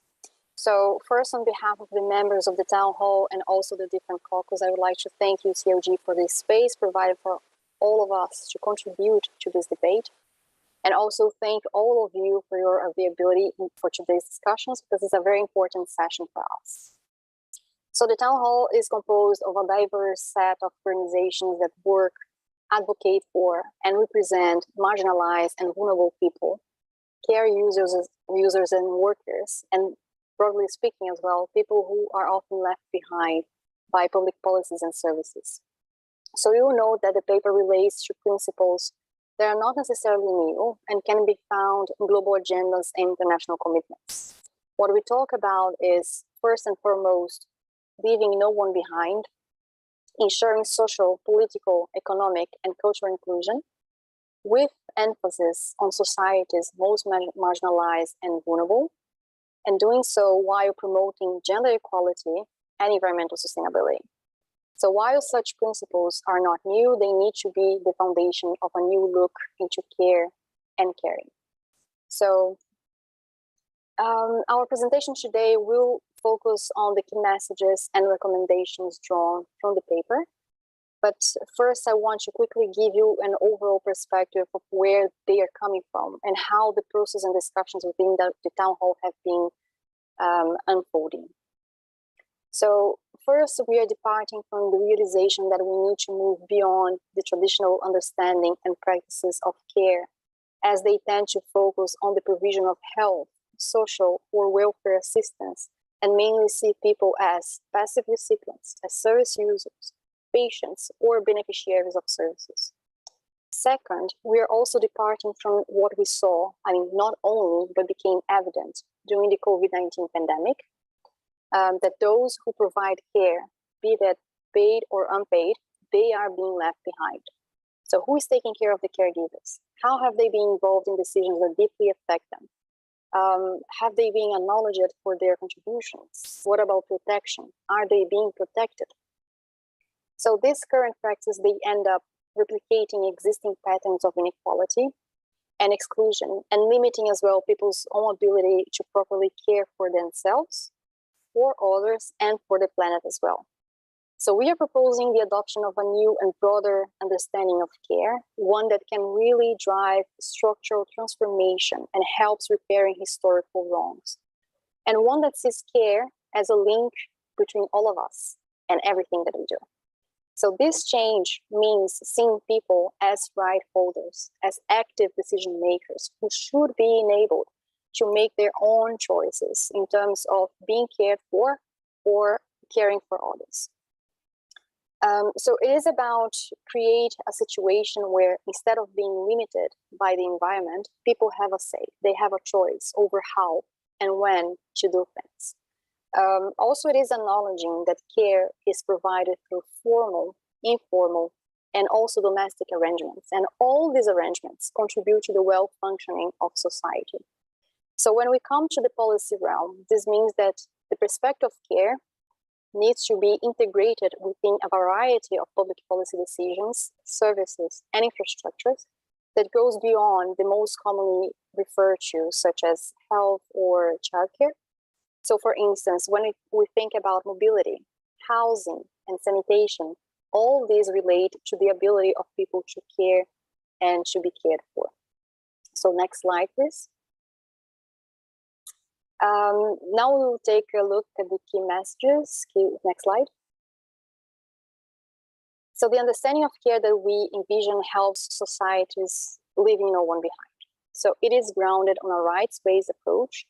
So first, on behalf of the members of the Town Hall and also the different caucus, I would like to thank UCLG for this space provided for all of us to contribute to this debate. And also thank all of you for your availability for today's discussions, because it's a very important session for us. So the Town Hall is composed of a diverse set of organizations that work, advocate for, and represent marginalized and vulnerable people, care users and workers, and broadly speaking as well, people who are often left behind by public policies and services. So you will note that the paper relates to principles that are not necessarily new and can be found in global agendas and international commitments. What we talk about is, first and foremost, leaving no one behind, ensuring social, political, economic, and cultural inclusion, with emphasis on societies most marginalized and vulnerable, and doing so while promoting gender equality and environmental sustainability. So while such principles are not new, they need to be the foundation of a new look into care and caring. So our presentation today will focus on the key messages and recommendations drawn from the paper. But first, I want to quickly give you an overall perspective of where they are coming from and how the process and discussions within the town hall have been unfolding. So first, we are departing from the realization that we need to move beyond the traditional understanding and practices of care, as they tend to focus on the provision of health, social, or welfare assistance, and mainly see people as passive recipients, as service users, patients, or beneficiaries of services. Second, we are also departing from what we saw, not only, but became evident during the COVID-19 pandemic, that those who provide care, be that paid or unpaid, they are being left behind. So who is taking care of the caregivers? How have they been involved in decisions that deeply affect them? Have they been acknowledged for their contributions? What about protection? Are they being protected? So this current practice, they end up replicating existing patterns of inequality and exclusion, and limiting as well people's own ability to properly care for themselves, for others, and for the planet as well. So we are proposing the adoption of a new and broader understanding of care, one that can really drive structural transformation and helps repairing historical wrongs, and one that sees care as a link between all of us and everything that we do. So this change means seeing people as right holders, as active decision makers who should be enabled to make their own choices in terms of being cared for or caring for others. So it is about create a situation where instead of being limited by the environment, people have a say, they have a choice over how and when to do things. Also, it is acknowledging that care is provided through formal, informal, and also domestic arrangements. And all these arrangements contribute to the well-functioning of society. So when we come to the policy realm, this means that the perspective of care needs to be integrated within a variety of public policy decisions, services, and infrastructures that goes beyond the most commonly referred to, such as health or childcare. So for instance, when we think about mobility, housing, and sanitation, all these relate to the ability of people to care and to be cared for. So next slide, please. Now we will take a look at the key messages. Next slide. So the understanding of care that we envision helps societies leaving no one behind. So it is grounded on a rights-based approach.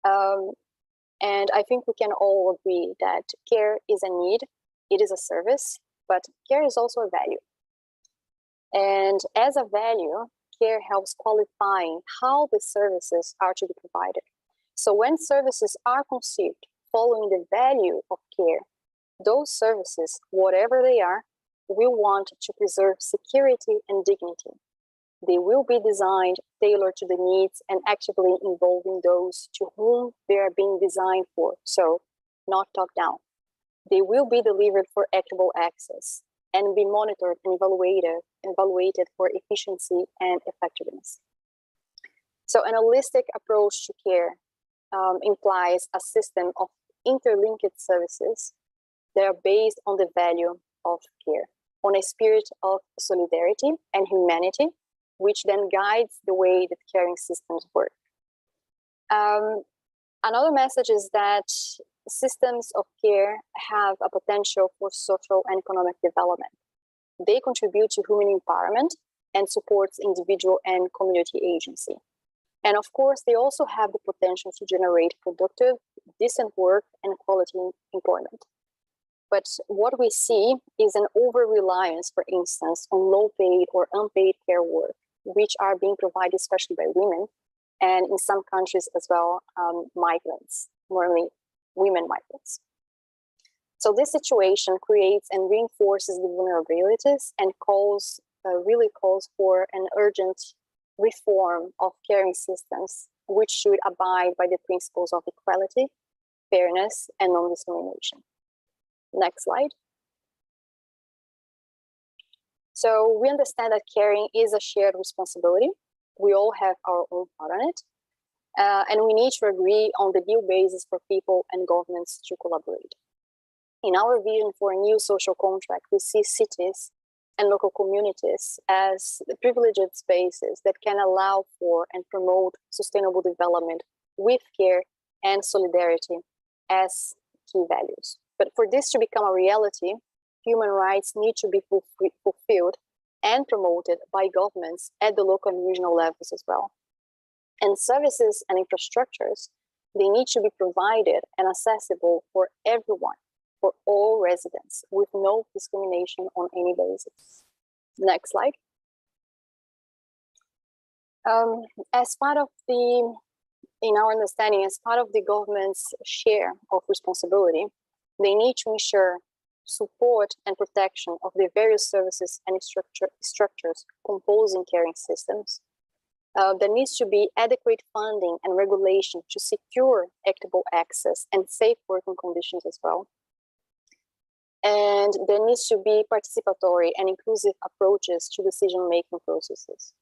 And I think we can all agree that care is a need, it is a service, but care is also a value. And as a value, care helps qualifying how the services are to be provided. So when services are conceived following the value of care, those services, whatever they are, will want to preserve security and dignity. They will be designed tailored to the needs and actively involving those to whom they are being designed for, so not top down. They will be delivered for equitable access and be monitored and evaluated for efficiency and effectiveness. So an holistic approach to care implies a system of interlinked services that are based on the value of care, on a spirit of solidarity and humanity, which then guides the way that caring systems work. Another message is that systems of care have a potential for social and economic development. They contribute to human empowerment and supports individual and community agency. And of course, they also have the potential to generate productive, decent work and quality employment. But what we see is an over-reliance, for instance, on low-paid or unpaid care work, which are being provided especially by women, and in some countries as well, migrants, normally women migrants. So this situation creates and reinforces the vulnerabilities and really calls for an urgent reform of caring systems, which should abide by the principles of equality, fairness, and non-discrimination. Next slide. So we understand that caring is a shared responsibility. We all have our own part on it. And we need to agree on the new basis for people and governments to collaborate. In our vision for a new social contract, we see cities and local communities as the privileged spaces that can allow for and promote sustainable development with care and solidarity as key values. But for this to become a reality, human rights need to be fulfilled and promoted by governments at the local and regional levels as well. And services and infrastructures, they need to be provided and accessible for everyone, for all residents, with no discrimination on any basis. Next slide. As part of in our understanding, as part of the government's share of responsibility, they need to ensure support and protection of the various services and structures composing caring systems. There needs to be adequate funding and regulation to secure equitable access and safe working conditions as well. And there needs to be participatory and inclusive approaches to decision-making processes.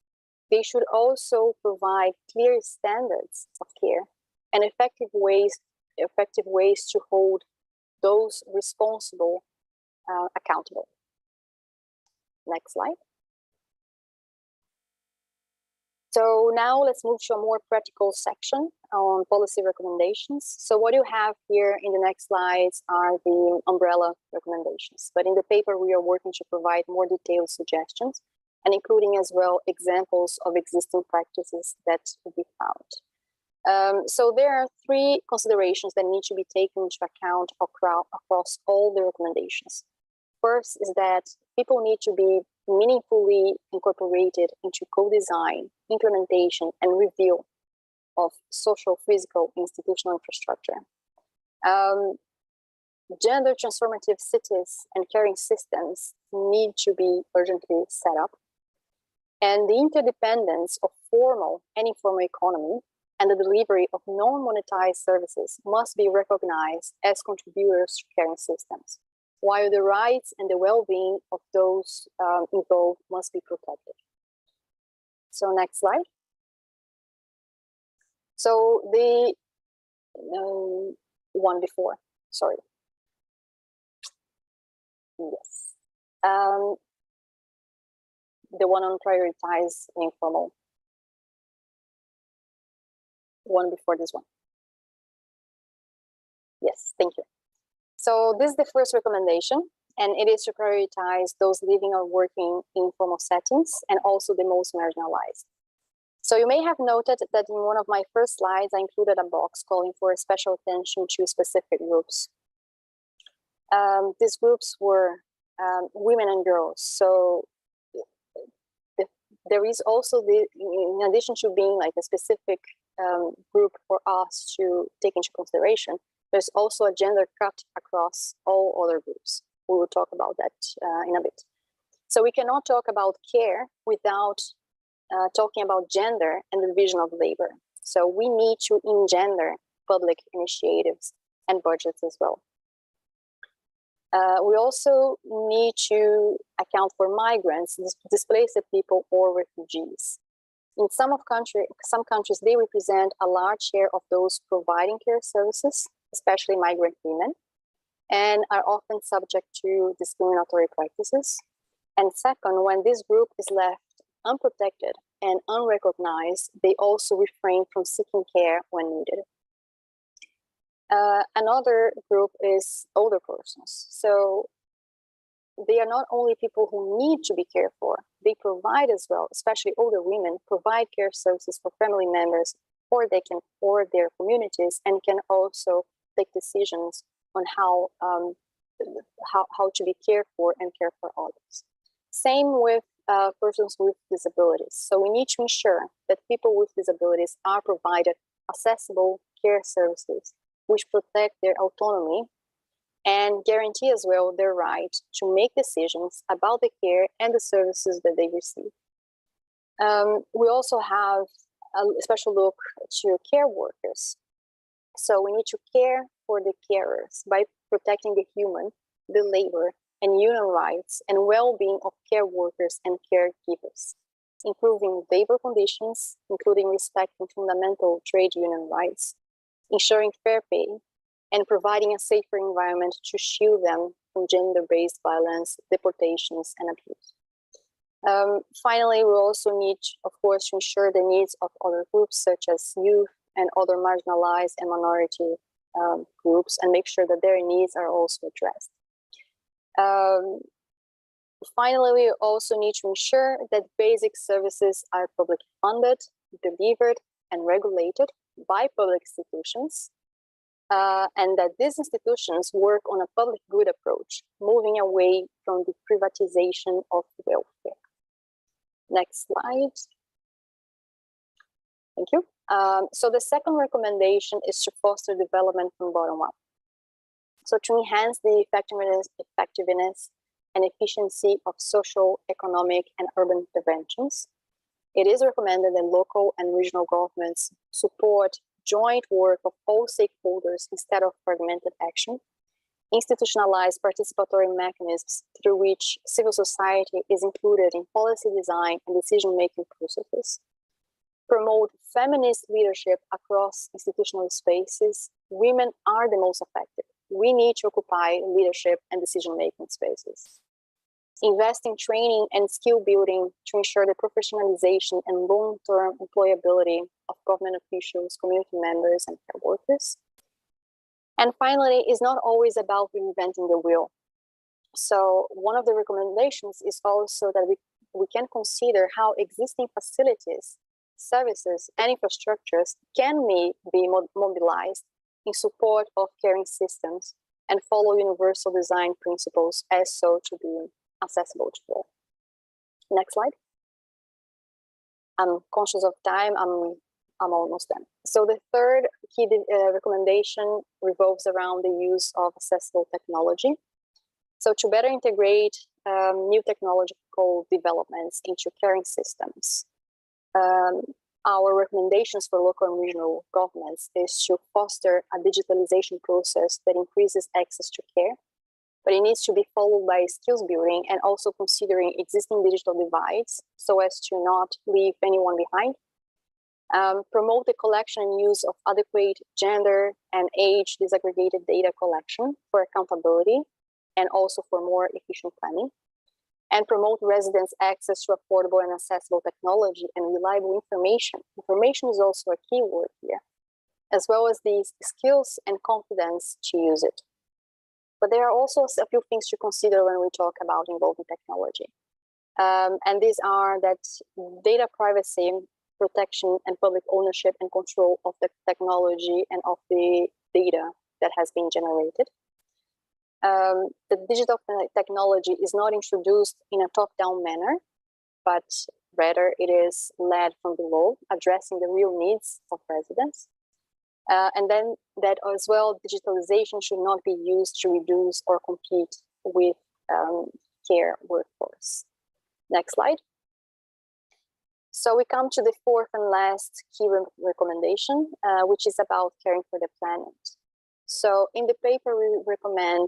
they should also provide clear standards of care and effective ways to hold those responsible accountable. Next slide. So now let's move to a more practical section on policy recommendations. So what you have here in the next slides are the umbrella recommendations, but in the paper we are working to provide more detailed suggestions and including as well examples of existing practices that will be found. So there are three considerations that need to be taken into account across all the recommendations. First is that people need to be meaningfully incorporated into co-design, implementation, and review of social, physical, institutional infrastructure. Gender transformative cities and caring systems need to be urgently set up. And the interdependence of formal and informal economy and the delivery of non-monetized services must be recognized as contributors to caring systems, while the rights and the well-being of those involved must be protected. So next slide. So the one before, sorry. Yes. The one on prioritize informal. One before this one. Yes, thank you. So this is the first recommendation, and it is to prioritize those living or working in informal settings and also the most marginalized. So you may have noted that in one of my first slides, I included a box calling for special attention to specific groups. These groups were women and girls. So there is also, in addition to being like a specific group for us to take into consideration, there's also a gender cut across all other groups. We will talk about that in a bit. So we cannot talk about care without talking about gender and the division of labor. So we need to engender public initiatives and budgets as well. We also need to account for migrants, displaced people, or refugees. In some countries, they represent a large share of those providing care services, especially migrant women, and are often subject to discriminatory practices. And second, when this group is left unprotected and unrecognized, they also refrain from seeking care when needed. Another group is older persons. So they are not only people who need to be cared for, they provide as well, especially older women, provide care services for family members or their communities, and can also take decisions on how to be cared for and care for others. Same with persons with disabilities. So we need to ensure that people with disabilities are provided accessible care services which protect their autonomy and guarantee as well their right to make decisions about the care and the services that they receive. We also have a special look to care workers. So we need to care for the carers by protecting the human, the labor, and human rights and well-being of care workers and caregivers, improving labor conditions, including respecting fundamental trade union rights, ensuring fair pay, and providing a safer environment to shield them from gender-based violence, deportations, and abuse. Finally, we also need, of course, to ensure the needs of other groups such as youth and other marginalized and minority groups, and make sure that their needs are also addressed. Finally, we also need to ensure that basic services are publicly funded, delivered, and regulated by public institutions, and that these institutions work on a public good approach, moving away from the privatization of welfare. Next slide. Thank you. So the second recommendation is to foster development from bottom up. So to enhance the effectiveness and efficiency of social, economic, and urban interventions, it is recommended that local and regional governments support joint work of all stakeholders instead of fragmented action, institutionalize participatory mechanisms through which civil society is included in policy design and decision-making processes, promote feminist leadership across institutional spaces. Women are the most affected. We need to occupy leadership and decision-making spaces. Invest in training and skill building to ensure the professionalization and long-term employability of government officials, community members, and care workers. And finally, it's not always about reinventing the wheel. So one of the recommendations is also that we can consider how existing facilities, services, and infrastructures can be mobilized in support of caring systems and follow universal design principles as so to be accessible to all. Next slide. I'm conscious of time. I'm almost done. So the third key recommendation revolves around the use of accessible technology. So to better integrate new technological developments into caring systems, our recommendations for local and regional governments is to foster a digitalization process that increases access to care, but it needs to be followed by skills building and also considering existing digital divides so as to not leave anyone behind. Promote the collection and use of adequate gender and age disaggregated data collection for accountability and also for more efficient planning. And promote residents' access to affordable and accessible technology and reliable information. Information is also a key word here, as well as the skills and confidence to use it. But there are also a few things to consider when we talk about involving technology. And these are that data privacy, protection, and public ownership and control of the technology and of the data that has been generated. The digital technology is not introduced in a top-down manner, but rather it is led from below, addressing the real needs of residents. And then that as well, digitalization should not be used to reduce or compete with care workforce. Next slide. So we come to the fourth and last key recommendation, which is about caring for the planet. So in the paper, we recommend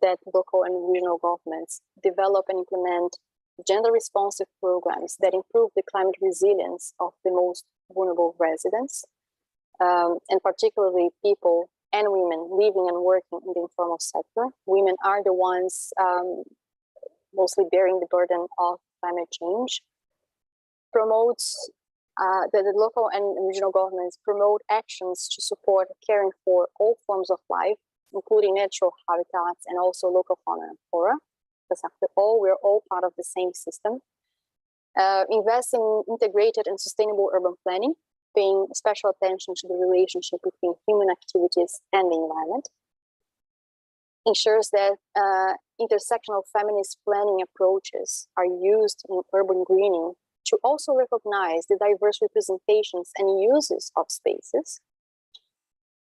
that local and regional governments develop and implement gender-responsive programs that improve the climate resilience of the most vulnerable residents, and particularly people and women living and working in the informal sector. Women are the ones mostly bearing the burden of climate change. Promotes the local and regional governments promote actions to support caring for all forms of life, including natural habitats and also local fauna and flora, because after all, we're all part of the same system. Invest in integrated and sustainable urban planning, paying special attention to the relationship between human activities and the environment. Ensures that intersectional feminist planning approaches are used in urban greening to also recognize the diverse representations and uses of spaces,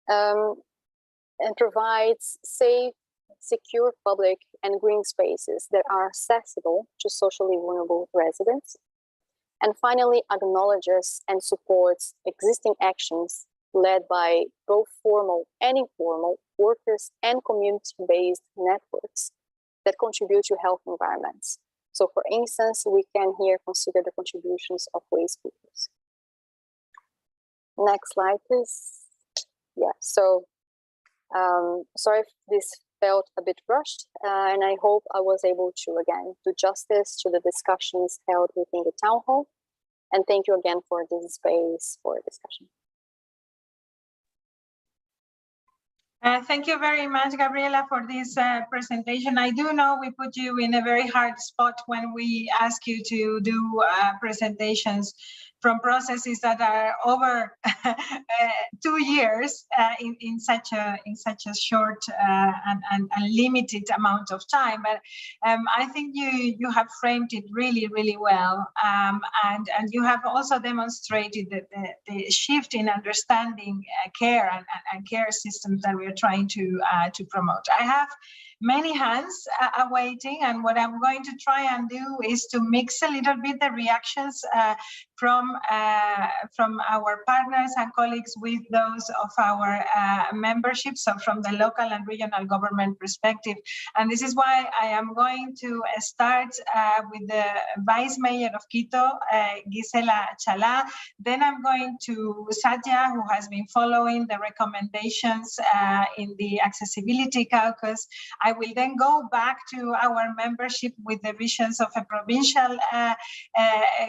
and provides safe, secure public and green spaces that are accessible to socially vulnerable residents. And finally, acknowledges and supports existing actions led by both formal and informal workers and community-based networks that contribute to health environments. So for instance, we can here consider the contributions of waste pickers. Next slide, please. Yeah, so sorry if this felt a bit rushed, and I hope I was able to, again, do justice to the discussions held within the town hall. And thank you again for this space for discussion. Thank you very much, Gabriela, for this presentation. I do know we put you in a very hard spot when we ask you to do presentations from processes that are over 2 years in such a short and limited amount of time. But I think you have framed it really well, and you have also demonstrated the shift in understanding care and care systems that we are trying to promote. I have many hands awaiting, and what I'm going to try and do is to mix a little bit the reactions from our partners and colleagues with those of our membership, so from the local and regional government perspective. And this is why I am going to start with the Vice Mayor of Quito, Gisela Chalá. Then I'm going to Satya, who has been following the recommendations in the Accessibility Caucus. I will then go back to our membership with the visions of a provincial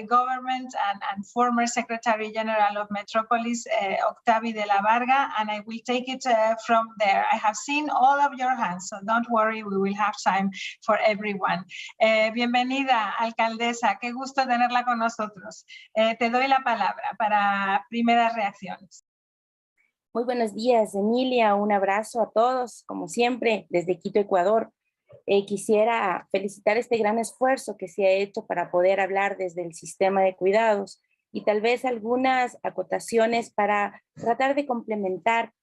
government and former Secretary General of Metropolis, Octavi de la Varga, and I will take it from there. I have seen all of your hands, so don't worry, we will have time for everyone. Bienvenida, alcaldesa, qué gusto tenerla con nosotros. Te doy la palabra para primeras reacciones. Muy buenos días, Emilia. Un abrazo a todos, como siempre, desde Quito, Ecuador. Quisiera felicitar este gran esfuerzo que se ha hecho para poder hablar desde el sistema de cuidados y tal vez algunas acotaciones para tratar de complementar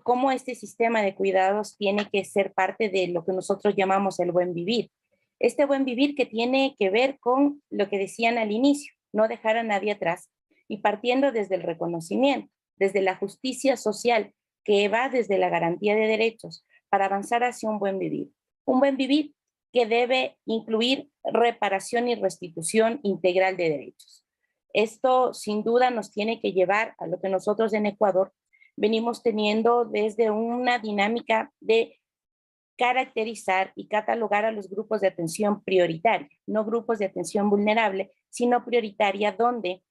cómo este sistema de cuidados tiene que ser parte de lo que nosotros llamamos el buen vivir. Este buen vivir que tiene que ver con lo que decían al inicio, no dejar a nadie atrás y partiendo desde el reconocimiento, desde la justicia social que va desde la garantía de derechos para avanzar hacia un buen vivir. Un buen vivir que debe incluir reparación y restitución integral de derechos. Esto sin duda nos tiene que llevar a lo que nosotros en Ecuador venimos teniendo desde una dinámica de caracterizar y catalogar a los grupos de atención prioritaria, no grupos de atención vulnerable, sino prioritaria, donde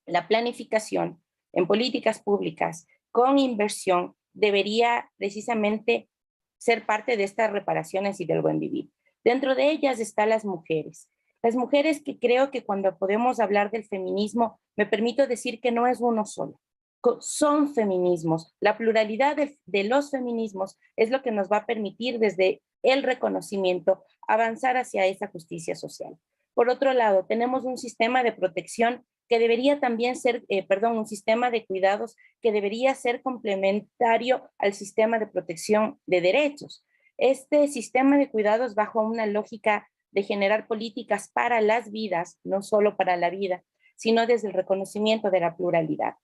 la planificación en políticas públicas con inversión debería precisamente ser parte de estas reparaciones y del buen vivir. Dentro de ellas están las mujeres que creo que cuando podemos hablar del feminismo, me permito decir que no es uno solo, son feminismos. La pluralidad de los feminismos es lo que nos va a permitir desde el reconocimiento avanzar hacia esa justicia social. Por otro lado, tenemos un sistema de protección que debería también ser, un sistema de cuidados que debería ser complementario al sistema de protección de derechos. Este sistema de cuidados bajo una lógica de generar políticas para las vidas, no solo para la vida, sino desde el reconocimiento de la pluralidad.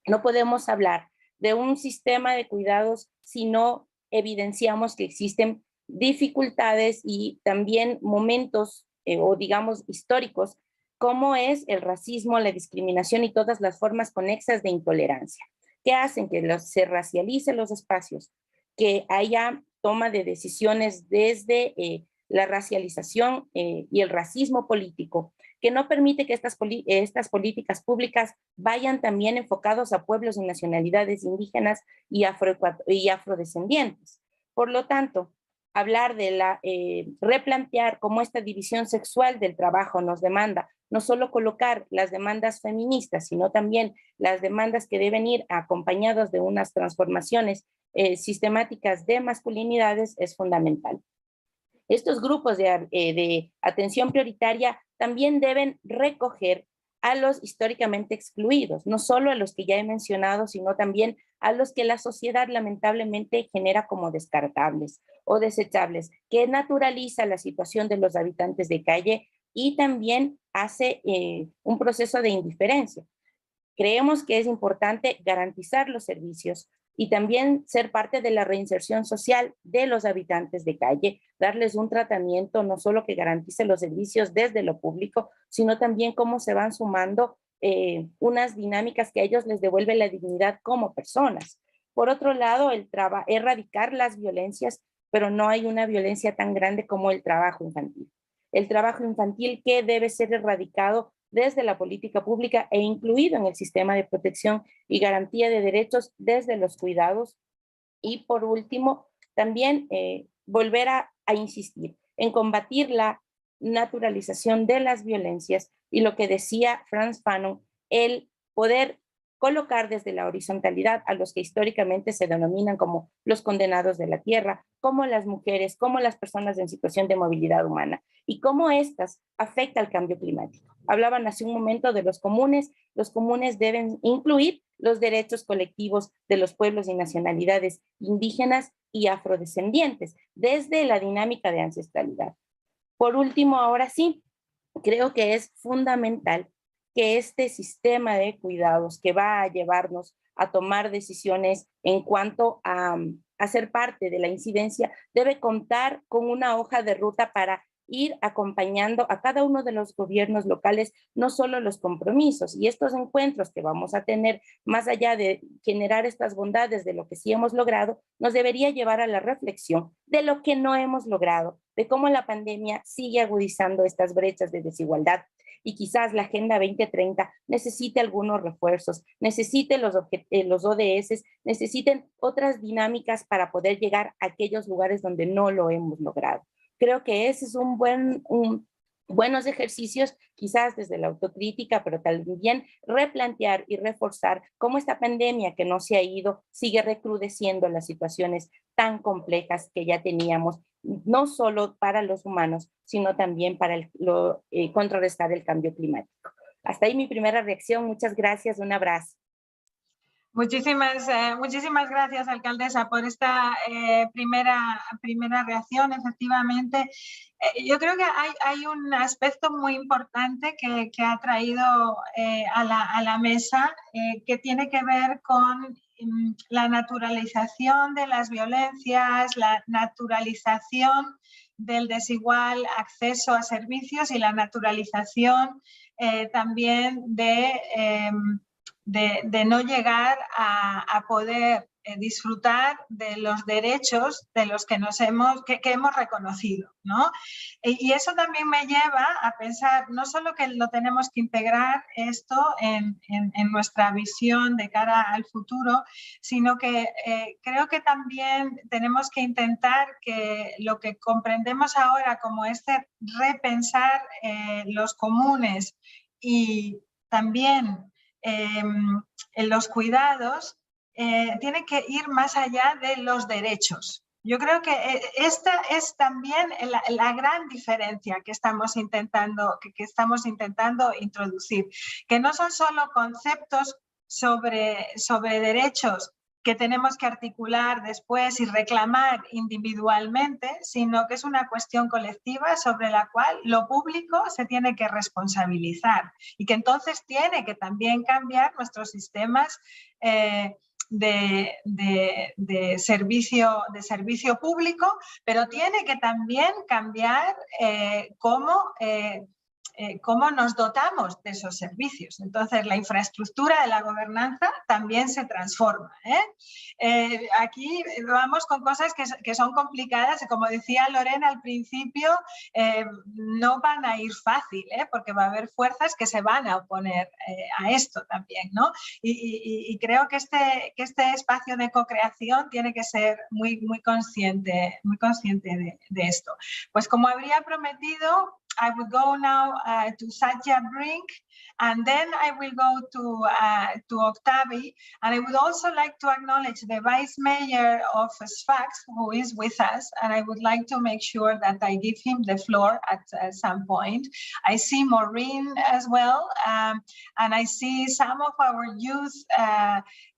No podemos hablar de un sistema de cuidados si no evidenciamos que existen dificultades y también momentos o digamos históricos como es el racismo, la discriminación y todas las formas conexas de intolerancia, que hacen que se racialicen los espacios, que haya toma de decisiones desde la racialización y el racismo político, que no permite que estas políticas públicas vayan también enfocados a pueblos y nacionalidades indígenas y afrodescendientes. Por lo tanto, hablar de replantear cómo esta división sexual del trabajo nos demanda no solo colocar las demandas feministas, sino también las demandas que deben ir acompañadas de unas transformaciones sistemáticas de masculinidades es fundamental. Estos grupos de atención prioritaria también deben recoger a los históricamente excluidos, no solo a los que ya he mencionado, sino también a los que la sociedad lamentablemente genera como descartables o desechables, que naturaliza la situación de los habitantes de calle y también hace un proceso de indiferencia. Creemos que es importante garantizar los servicios y también ser parte de la reinserción social de los habitantes de calle, darles un tratamiento no solo que garantice los servicios desde lo público, sino también cómo se van sumando unas dinámicas que a ellos les devuelven la dignidad como personas. Por otro lado, erradicar las violencias, pero no hay una violencia tan grande como el trabajo infantil. El trabajo infantil que debe ser erradicado desde la política pública e incluido en el sistema de protección y garantía de derechos desde los cuidados. Y por último, también volver a insistir en combatir la naturalización de las violencias y lo que decía Frantz Fanon, el poder colocar desde la horizontalidad a los que históricamente se denominan como los condenados de la tierra, como las mujeres, como las personas en situación de movilidad humana, y cómo estas afectan al cambio climático. Hablaban hace un momento de los comunes deben incluir los derechos colectivos de los pueblos y nacionalidades indígenas y afrodescendientes, desde la dinámica de ancestralidad. Por último, ahora sí, creo que es fundamental que este sistema de cuidados que va a llevarnos a tomar decisiones en cuanto a ser parte de la incidencia debe contar con una hoja de ruta para ir acompañando a cada uno de los gobiernos locales, no solo los compromisos y estos encuentros que vamos a tener, más allá de generar estas bondades de lo que sí hemos logrado, nos debería llevar a la reflexión de lo que no hemos logrado, de cómo la pandemia sigue agudizando estas brechas de desigualdad. Y quizás la Agenda 2030 necesite algunos refuerzos, necesite los ODS, necesiten otras dinámicas para poder llegar a aquellos lugares donde no lo hemos logrado. Creo que ese es buenos ejercicios, quizás desde la autocrítica, pero también replantear y reforzar cómo esta pandemia que no se ha ido sigue recrudeciendo las situaciones tan complejas que ya teníamos, no solo para los humanos, sino también para contrarrestar el cambio climático. Hasta ahí mi primera reacción. Muchas gracias. Un abrazo. Muchísimas gracias, alcaldesa, por esta primera reacción. Efectivamente, yo creo que hay un aspecto muy importante que ha traído a la mesa, que tiene que ver con la naturalización de las violencias, la naturalización del desigual acceso a servicios y la naturalización también de no llegar a poder disfrutar de los derechos de los que hemos reconocido, ¿no? Y eso también me lleva a pensar no solo que lo tenemos que integrar esto en nuestra visión de cara al futuro, sino que creo que también tenemos que intentar que lo que comprendemos ahora como repensar los comunes y también en los cuidados, tiene que ir más allá de los derechos. Yo creo que esta es también la gran diferencia que estamos intentando introducir, que no son solo conceptos sobre derechos que tenemos que articular después y reclamar individualmente, sino que es una cuestión colectiva sobre la cual lo público se tiene que responsabilizar y que entonces tiene que también cambiar nuestros sistemas de servicio público, pero tiene que también cambiar cómo nos dotamos de esos servicios. Entonces, la infraestructura de la gobernanza también se transforma. Aquí vamos con cosas que son complicadas y, como decía Lorena al principio, no van a ir fácil, porque va a haber fuerzas que se van a oponer a esto también, ¿no? Y creo que este espacio de co-creación tiene que ser muy consciente de esto. Pues como habría prometido, I will go now to Satya Brink, and then I will go to Octavi. And I would also like to acknowledge the Vice Mayor of Sfax, who is with us, and I would like to make sure that I give him the floor at some point. I see Maureen as well, and I see some of our youth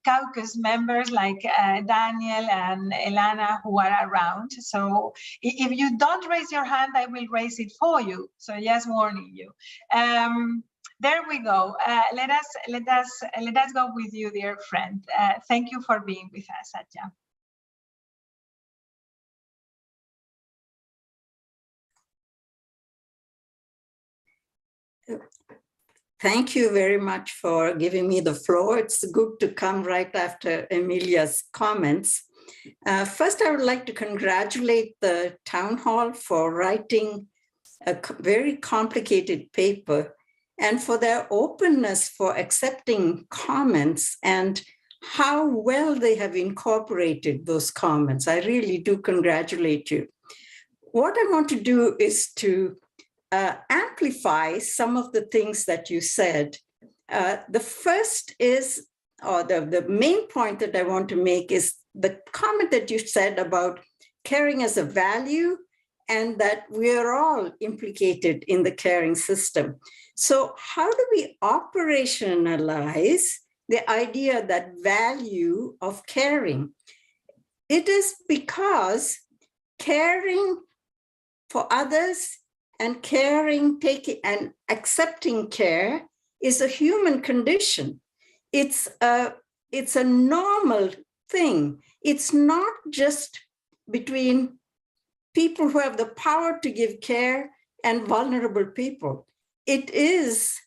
caucus members like Daniel and Elana who are around. So if you don't raise your hand, I will raise it for you. So just warning you. There we go. Let us go with you, dear friend. Thank you for being with us, Satya. Thank you very much for giving me the floor. It's good to come right after Emilia's comments. First, I would like to congratulate the town hall for writing a very complicated paper and for their openness for accepting comments and how well they have incorporated those comments. I really do congratulate you. What I want to do is to amplify some of the things that you said. The first is or the main point that I want to make is the comment that you said about caring as a value, and that we are all implicated in the caring system. So how do we operationalize the idea, that value of caring? It is because caring for others and caring, taking and accepting care is a human condition. It's a normal thing. It's not just between people who have the power to give care and vulnerable people. It is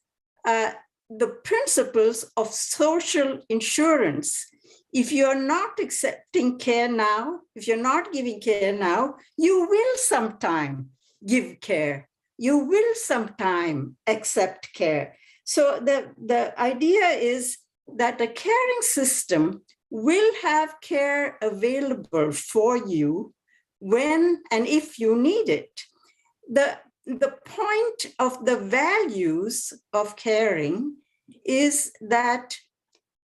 the principles of social insurance. If you're not accepting care now, if you're not giving care now, you will sometime give care. You will sometime accept care. So the idea is that the caring system will have care available for you when and if you need it. The point of the values of caring is that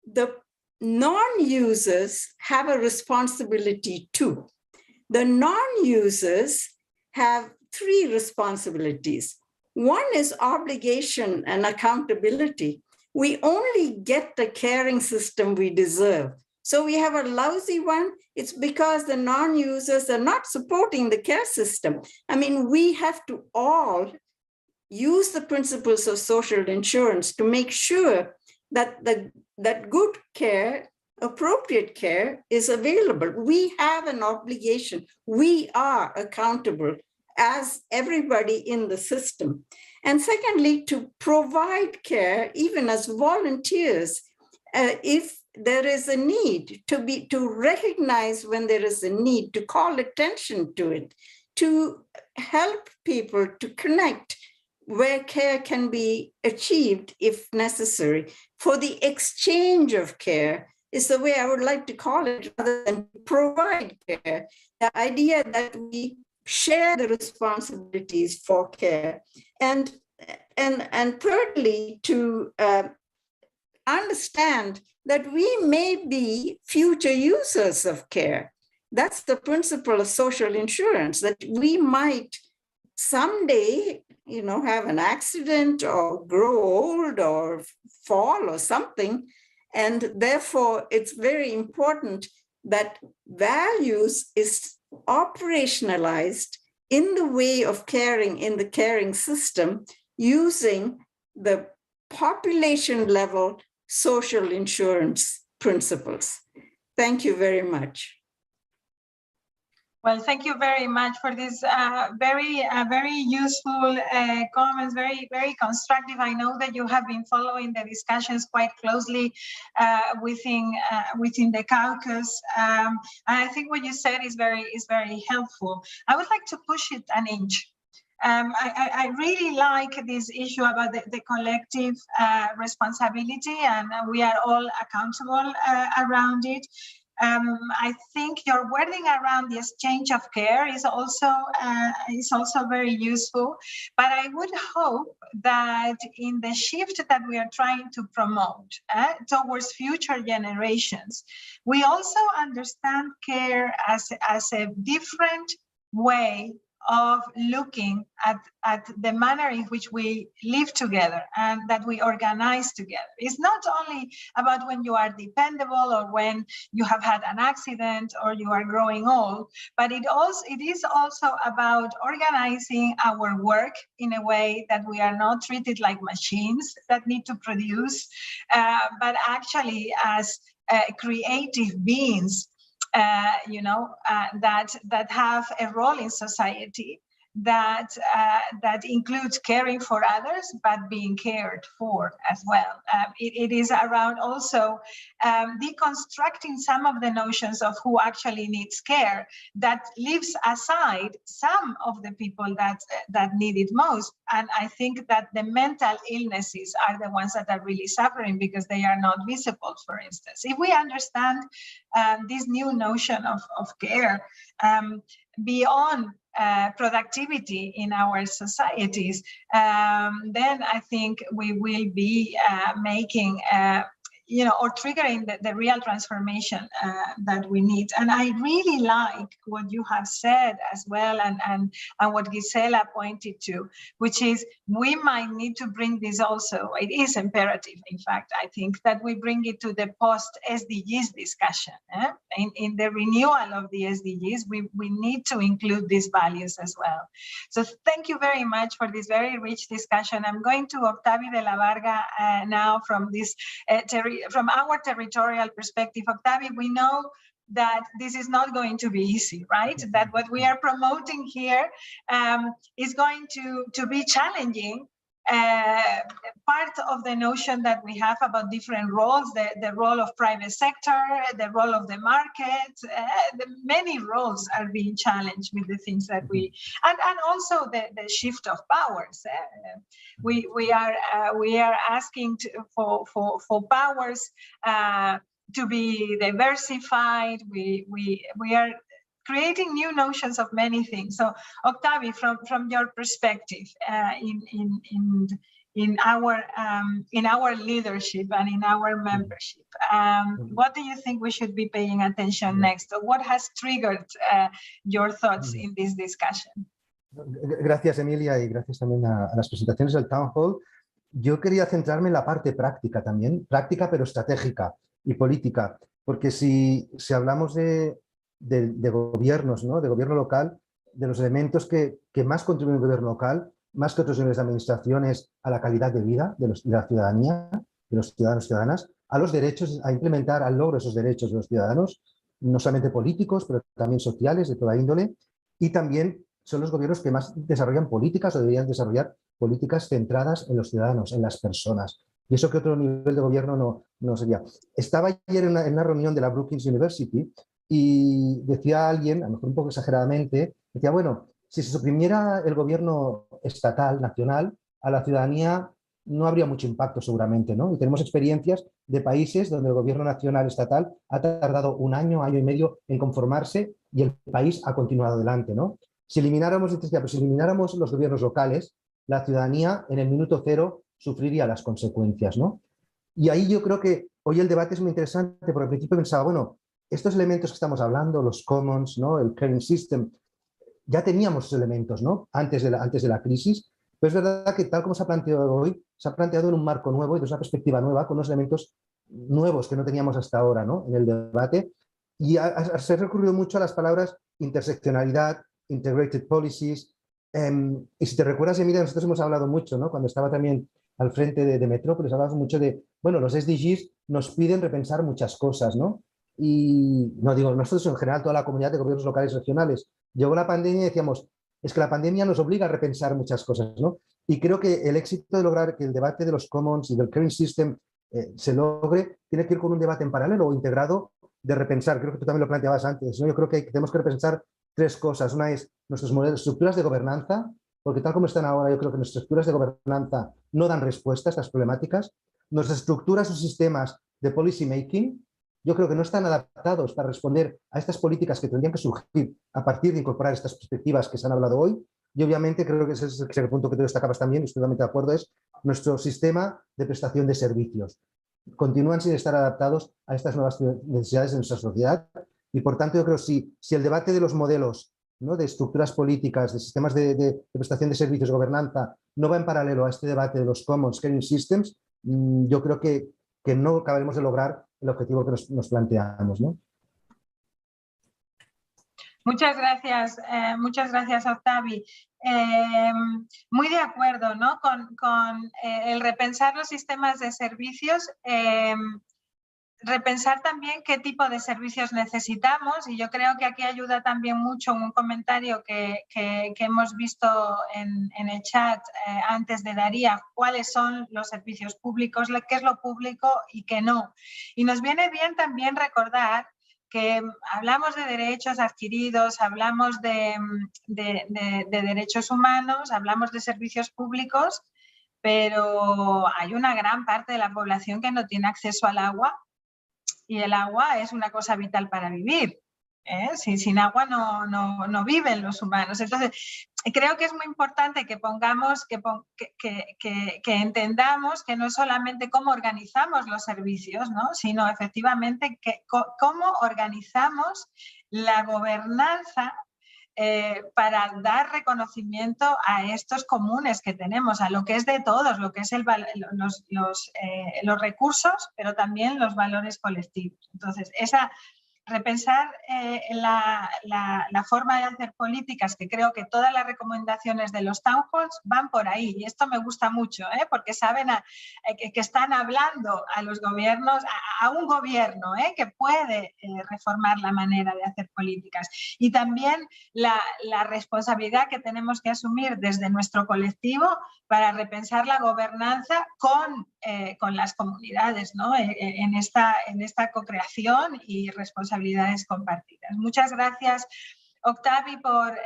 the non-users have a responsibility too. The non-users have three responsibilities. One is obligation and accountability. We only get the caring system we deserve. So we have a lousy one. It's because the non-users are not supporting the care system. I mean, we have to all use the principles of social insurance to make sure that that good care, appropriate care is available. We have an obligation. We are accountable as everybody in the system. And secondly, to provide care, even as volunteers, if there is a need, to recognize when there is a need, to call attention to it, to help people to connect where care can be achieved if necessary. For the exchange of care is the way I would like to call it, rather than provide care. The idea that we share the responsibilities for care. And thirdly, to understand that we may be future users of care. That's the principle of social insurance, that we might someday, have an accident or grow old or fall or something. And therefore, it's very important that values is operationalized in the way of caring in the caring system using the population level social insurance principles. Thank you very much. Well, thank you very much for this very useful comments, very, very constructive. I know that you have been following the discussions quite closely within the caucus. And I think what you said is very helpful. I would like to push it an inch. I really like this issue about the collective responsibility, and we are all accountable around it. I think your wording around the exchange of care is also very useful, but I would hope that in the shift that we are trying to promote towards future generations, we also understand care as a different way of looking at the manner in which we live together and that we organize together. It's not only about when you are dependable or when you have had an accident or you are growing old, but it is also about organizing our work in a way that we are not treated like machines that need to produce, but actually as creative beings that have a role in society that includes caring for others, but being cared for as well. It is around also deconstructing some of the notions of who actually needs care that leaves aside some of the people that need it most. And I think that the mental illnesses are the ones that are really suffering because they are not visible, for instance. If we understand this new notion of care beyond productivity in our societies, then I think we will be making or triggering the real transformation that we need. And I really like what you have said as well, and what Gisela pointed to, which is we might need to bring this also. It is imperative, in fact, I think, that we bring it to the post-SDGs discussion. In the renewal of the SDGs, we need to include these values as well. So thank you very much for this very rich discussion. I'm going to Octavio de la Varga now from this from our territorial perspective. Octavio, we know that this is not going to be easy, right? That what we are promoting here is going to be challenging. Part of the notion that we have about different roles, the role of private sector, the role of the market, the many roles are being challenged with the things that we, and also the shift of powers. We are asking for powers to be diversified. We are creating new notions of many things. So, Octavio, from your perspective, in our leadership and in our membership, what do you think we should be paying attention next? Or what has triggered your thoughts in this discussion? Gracias, Emilia, y gracias también a las presentaciones del Town Hall. Yo quería centrarme en la parte práctica también, práctica pero estratégica y política, porque si hablamos de gobiernos, ¿no? De gobierno local, de los elementos que más contribuyen al gobierno local, más que otros niveles de administración, es a la calidad de vida de la ciudadanía, de los ciudadanos y ciudadanas, a los derechos, a implementar al logro esos derechos de los ciudadanos, no solamente políticos, pero también sociales, de toda índole, y también son los gobiernos que más desarrollan políticas o deberían desarrollar políticas centradas en los ciudadanos, en las personas. Y eso que otro nivel de gobierno no sería. Estaba ayer en una reunión de la Brookings University y decía alguien, a lo mejor un poco exageradamente, decía, bueno, si se suprimiera el gobierno estatal, nacional, a la ciudadanía no habría mucho impacto seguramente, ¿no? Y tenemos experiencias de países donde el gobierno nacional estatal ha tardado un año, año y medio en conformarse y el país ha continuado adelante, ¿no? Si elimináramos los gobiernos locales, la ciudadanía en el minuto cero sufriría las consecuencias, ¿no? Y ahí yo creo que hoy el debate es muy interesante, porque al principio pensaba, bueno, estos elementos que estamos hablando, los commons, ¿no? El caring system, ya teníamos esos elementos, ¿no? Antes de la crisis, pero es verdad que tal como se ha planteado hoy, se ha planteado en un marco nuevo y desde una perspectiva nueva, con unos elementos nuevos que no teníamos hasta ahora, ¿no? En el debate, y se ha recurrido mucho a las palabras interseccionalidad, integrated policies, y si te recuerdas, Emilia, nosotros hemos hablado mucho, ¿no? Cuando estaba también al frente de Metrópolis, hablamos mucho de, bueno, los SDGs nos piden repensar muchas cosas, ¿no? Y no digo nosotros, en general toda la comunidad de gobiernos locales y regionales. Llegó la pandemia y decíamos, es que la pandemia nos obliga a repensar muchas cosas, ¿no? Y creo que el éxito de lograr que el debate de los commons y del caring system se logre, tiene que ir con un debate en paralelo o integrado de repensar. Creo que tú también lo planteabas antes, ¿no? Yo creo que tenemos que repensar tres cosas. Una es nuestros modelos, estructuras de gobernanza, porque tal como están ahora, yo creo que nuestras estructuras de gobernanza no dan respuesta a estas problemáticas. Nuestras estructuras o sistemas de policy making, yo creo que no están adaptados para responder a estas políticas que tendrían que surgir a partir de incorporar estas perspectivas que se han hablado hoy. Y obviamente creo que ese es el punto que tú destacabas también, y estoy totalmente de acuerdo, es nuestro sistema de prestación de servicios. Continúan sin estar adaptados a estas nuevas necesidades de nuestra sociedad y por tanto yo creo que si el debate de los modelos, ¿no? De estructuras políticas, de sistemas de prestación de servicios, gobernanza, no va en paralelo a este debate de los commons caring systems, yo creo que no acabaremos de lograr el objetivo que nos planteamos, ¿no? Muchas gracias, Octavi. Muy de acuerdo, ¿no? Con el repensar los sistemas de servicios, repensar también qué tipo de servicios necesitamos, y yo creo que aquí ayuda también mucho un comentario que hemos visto en el chat antes de Daría, cuáles son los servicios públicos, qué es lo público y qué no. Y nos viene bien también recordar que hablamos de derechos adquiridos, hablamos de derechos humanos, hablamos de servicios públicos, pero hay una gran parte de la población que no tiene acceso al agua, y el agua es una cosa vital para vivir. Sin agua no viven los humanos. Entonces, creo que es muy importante que pongamos, que entendamos que no es solamente cómo organizamos los servicios, ¿no? Sino efectivamente cómo organizamos la gobernanza para dar reconocimiento a estos comunes que tenemos, a lo que es de todos, lo que es los recursos, pero también los valores colectivos. Entonces, repensar la forma de hacer políticas, que creo que todas las recomendaciones de los town halls van por ahí, y esto me gusta mucho, porque saben que están hablando a los gobiernos, a un gobierno que puede reformar la manera de hacer políticas, y también la responsabilidad que tenemos que asumir desde nuestro colectivo para repensar la gobernanza con las comunidades, ¿no? en esta co-creación y responsabilidades compartidas. Muchas gracias, Octavi, por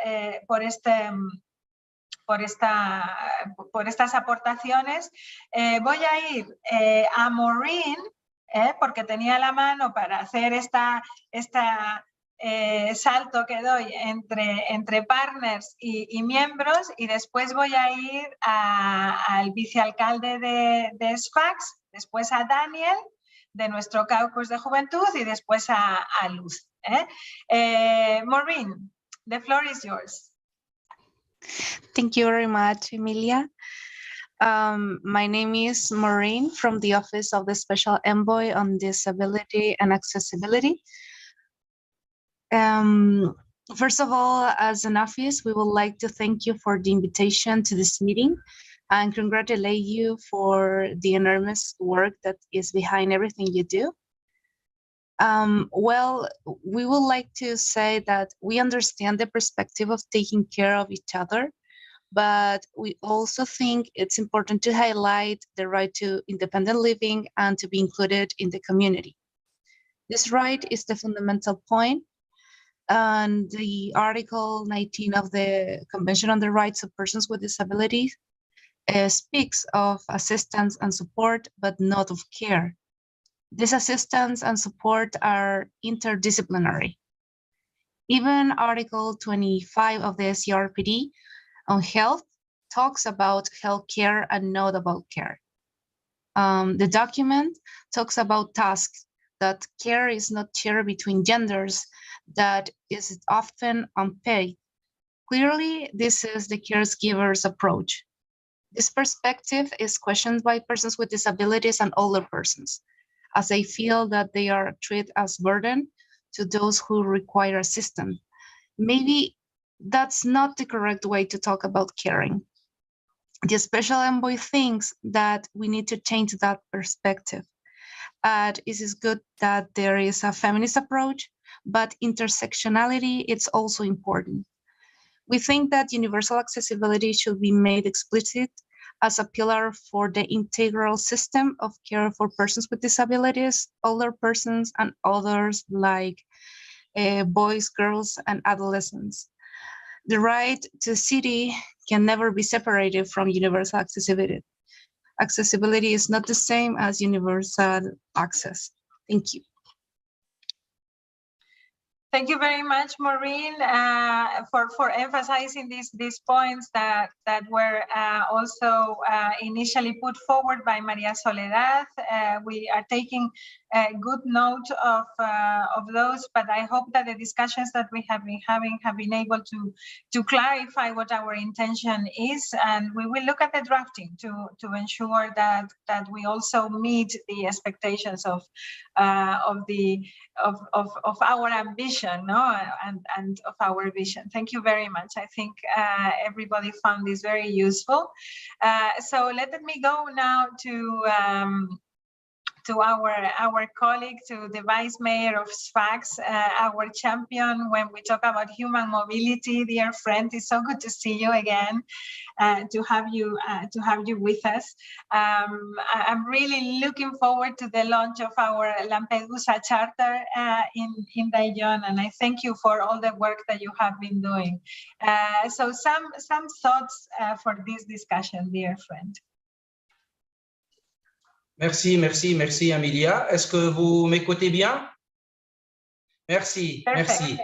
estas aportaciones. Voy a ir a Maureen, porque tenía la mano para hacer salto que doy entre partners y miembros, y después voy a ir al vicealcalde de Sfax, después a Daniel, de nuestro caucus de juventud, y después a Luz. Maureen, the floor is yours. Thank you very much, Emilia. My name is Maureen from the Office of the Special Envoy on Disability and Accessibility. First of all, as an office, we would like to thank you for the invitation to this meeting and congratulate you for the enormous work that is behind everything you do. Well, we would like to say that we understand the perspective of taking care of each other, but we also think it's important to highlight the right to independent living and to be included in the community. This right is the fundamental point, and the Article 19 of the Convention on the Rights of Persons with Disabilities speaks of assistance and support, but not of care. This assistance and support are interdisciplinary. Even Article 25 of the CRPD on health talks about health care and not about care. The document talks about tasks, that care is not shared between genders, that is often unpaid. Clearly, this is the caregiver's approach. This perspective is questioned by persons with disabilities and older persons, as they feel that they are treated as burden to those who require assistance. Maybe that's not the correct way to talk about caring. The Special Envoy thinks that we need to change that perspective. It is good that there is a feminist approach, but intersectionality is also important. We think that universal accessibility should be made explicit as a pillar for the integral system of care for persons with disabilities, older persons, and others like boys, girls, and adolescents. The right to city can never be separated from universal accessibility. Accessibility is not the same as universal access. Thank you. Thank you very much, Maureen, for emphasizing these points that were also initially put forward by Maria Soledad. We are taking good note of those, but I hope that the discussions that we have been having have been able to clarify what our intention is, and we will look at the drafting to ensure that we also meet the expectations of our ambition, and of our vision. Thank you very much. I think everybody found this very useful. So let me go now to our colleague, to the Vice Mayor of Sfax, our champion when we talk about human mobility. Dear friend, it's so good to see you again, to have you with us. I'm really looking forward to the launch of our Lampedusa Charter in Daejeon, and I thank you for all the work that you have been doing. So some thoughts for this discussion, dear friend. Merci, Amelia. Est-ce que vous m'écoutez bien? Merci, Perfect. merci.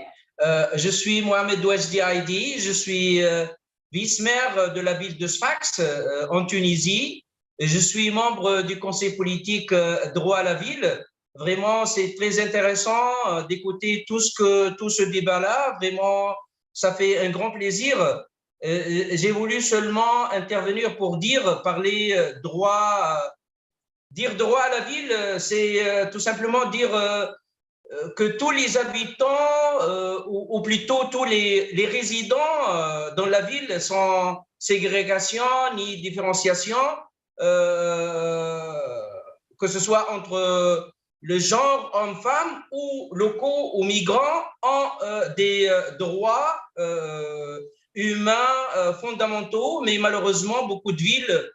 Je suis Mohamed Ouajdi Aidi, je suis vice-maire de la ville de Sfax en Tunisie. Je suis membre du conseil politique droit à la ville. Vraiment, c'est très intéressant d'écouter tout ce débat-là. Vraiment, ça fait un grand plaisir. J'ai voulu seulement intervenir pour parler droit. Dire droit à la ville, c'est tout simplement dire que tous les habitants, ou plutôt tous les résidents dans la ville, sans ségrégation ni différenciation, que ce soit entre le genre homme-femme ou locaux ou migrants, ont des droits humains fondamentaux, mais malheureusement, beaucoup de villes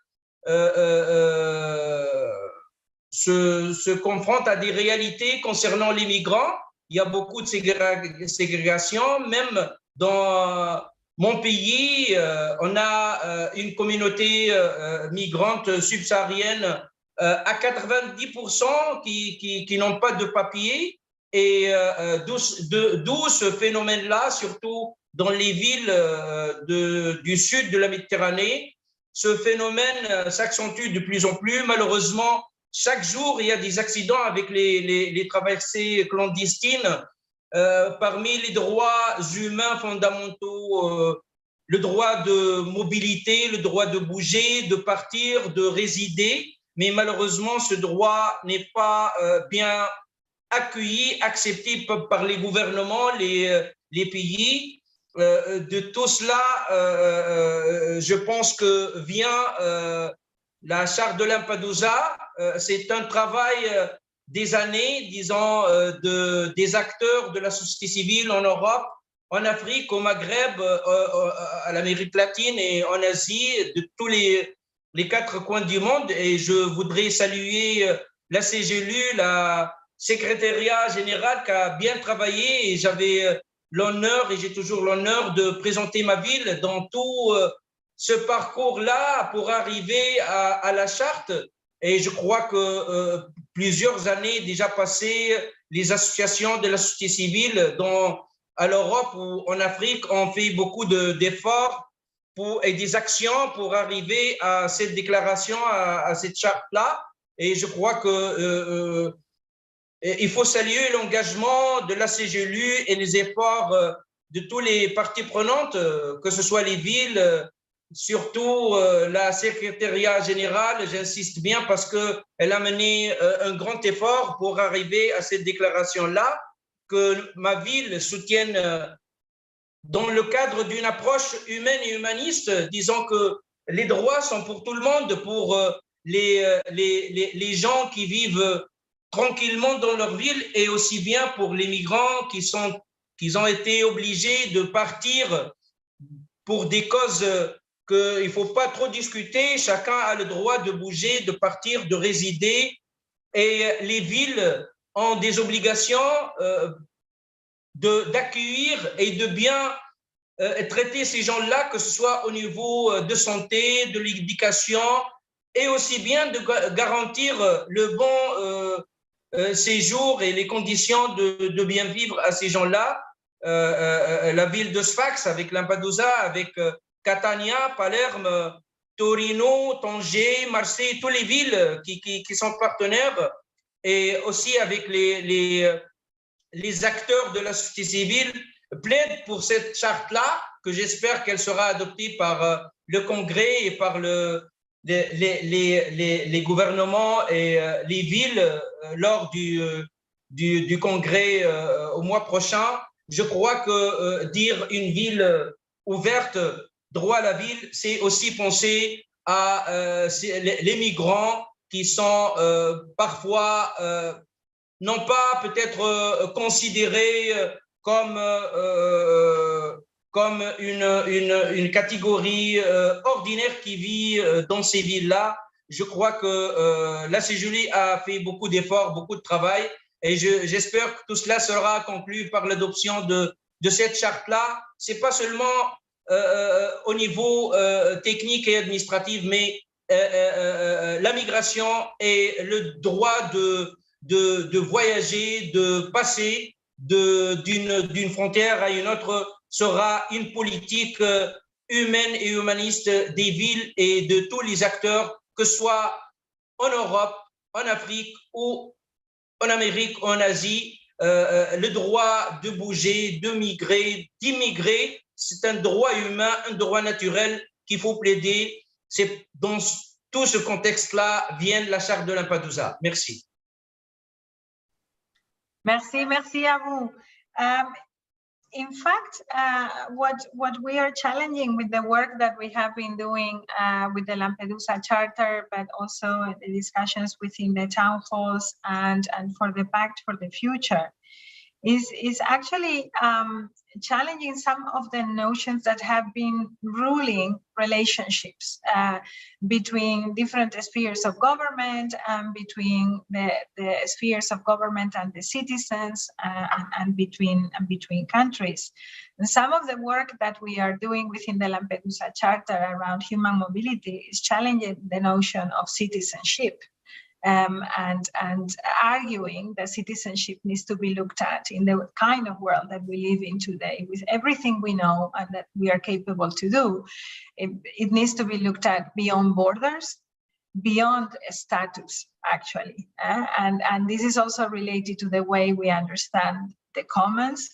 se confrontent à des réalités concernant les migrants. Il y a beaucoup de ségrégation, même dans mon pays, on a une communauté migrante subsaharienne à 90% qui n'ont pas de papier, et d'où ce phénomène-là, surtout dans les villes du sud de la Méditerranée. Ce phénomène s'accentue de plus en plus. Malheureusement, chaque jour, il y a des accidents avec les traversées clandestines. Parmi les droits humains fondamentaux, le droit de mobilité, le droit de bouger, de partir, de résider. Mais malheureusement, ce droit n'est pas bien accueilli, accepté par les gouvernements, les pays. De tout cela, je pense que vient la charte de Lampedusa. C'est un travail des années, disons, des acteurs de la société civile en Europe, en Afrique, au Maghreb, à l'Amérique latine et en Asie, de tous les 4 coins du monde. Et je voudrais saluer la CGLU, la secrétariat général qui a bien travaillé, et j'avais l'honneur, et j'ai toujours l'honneur, de présenter ma ville dans tout ce parcours-là pour arriver à la charte. Et je crois que plusieurs années déjà passées, les associations de la société civile à l'Europe ou en Afrique ont fait beaucoup d'efforts et des actions pour arriver à cette déclaration, à cette charte-là. Et je crois que il faut saluer l'engagement de la CGLU et les efforts de tous les parties prenantes, que ce soit les villes, surtout la secrétariat générale, j'insiste bien, parce qu'elle a mené un grand effort pour arriver à cette déclaration-là, que ma ville soutienne dans le cadre d'une approche humaine et humaniste, disant que les droits sont pour tout le monde, pour les gens qui vivent tranquillement dans leur ville, et aussi bien pour les migrants qui ont été obligés de partir pour des causes qu'il ne faut pas trop discuter. Chacun a le droit de bouger, de partir, de résider, et les villes ont des obligations d'accueillir et de bien traiter ces gens-là, que ce soit au niveau de santé, de l'éducation, et aussi bien de garantir le bon séjour et les conditions de bien vivre à ces gens-là. La ville de Sfax, avec Lampedusa, avec Catania, Palerme, Torino, Tanger, Marseille, toutes les villes qui sont partenaires, et aussi avec les acteurs de la société civile, plaident pour cette charte-là, que j'espère qu'elle sera adoptée par le Congrès et par les gouvernements et les villes lors du Congrès au mois prochain. Je crois que dire une ville ouverte, droit à la ville, c'est aussi penser à les migrants qui sont parfois non pas peut-être considérés comme une catégorie ordinaire qui vit dans ces villes-là. Je crois que la CGLU a fait beaucoup d'efforts, beaucoup de travail, et j'espère que tout cela sera conclu par l'adoption de cette charte-là. Ce n'est pas seulement au niveau technique et administratif, mais la migration et le droit de voyager, de passer d'une frontière à une autre sera une politique humaine et humaniste des villes et de tous les acteurs, que ce soit en Europe, en Afrique ou en Amérique, en Asie. Le droit de bouger, de migrer, d'immigrer, c'est un droit humain, un droit naturel qu'il faut plaider. C'est dans tout ce contexte-là vient la charte de Lampedusa. Merci. Merci, merci à vous. In fact, what we are challenging with the work that we have been doing with the Lampedusa Charter, but also the discussions within the town halls and for the Pact for the Future, is actually challenging some of the notions that have been ruling relationships between different spheres of government and between the spheres of government and the citizens and between countries. And some of the work that we are doing within the Lampedusa Charter around human mobility is challenging the notion of citizenship. And arguing that citizenship needs to be looked at in the kind of world that we live in today, with everything we know and that we are capable to do. It needs to be looked at beyond borders, beyond status, actually. And this is also related to the way we understand the commons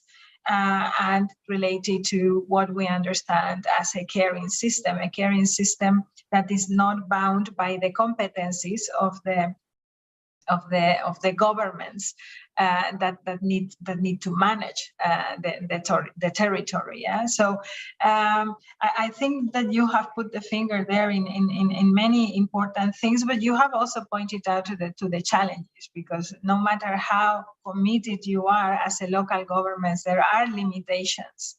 and related to what we understand as a caring system that is not bound by the competencies of the governments that need to manage the territory. Yeah? So I think that you have put the finger there in many important things, but you have also pointed out to the challenges, because no matter how committed you are as a local government, there are limitations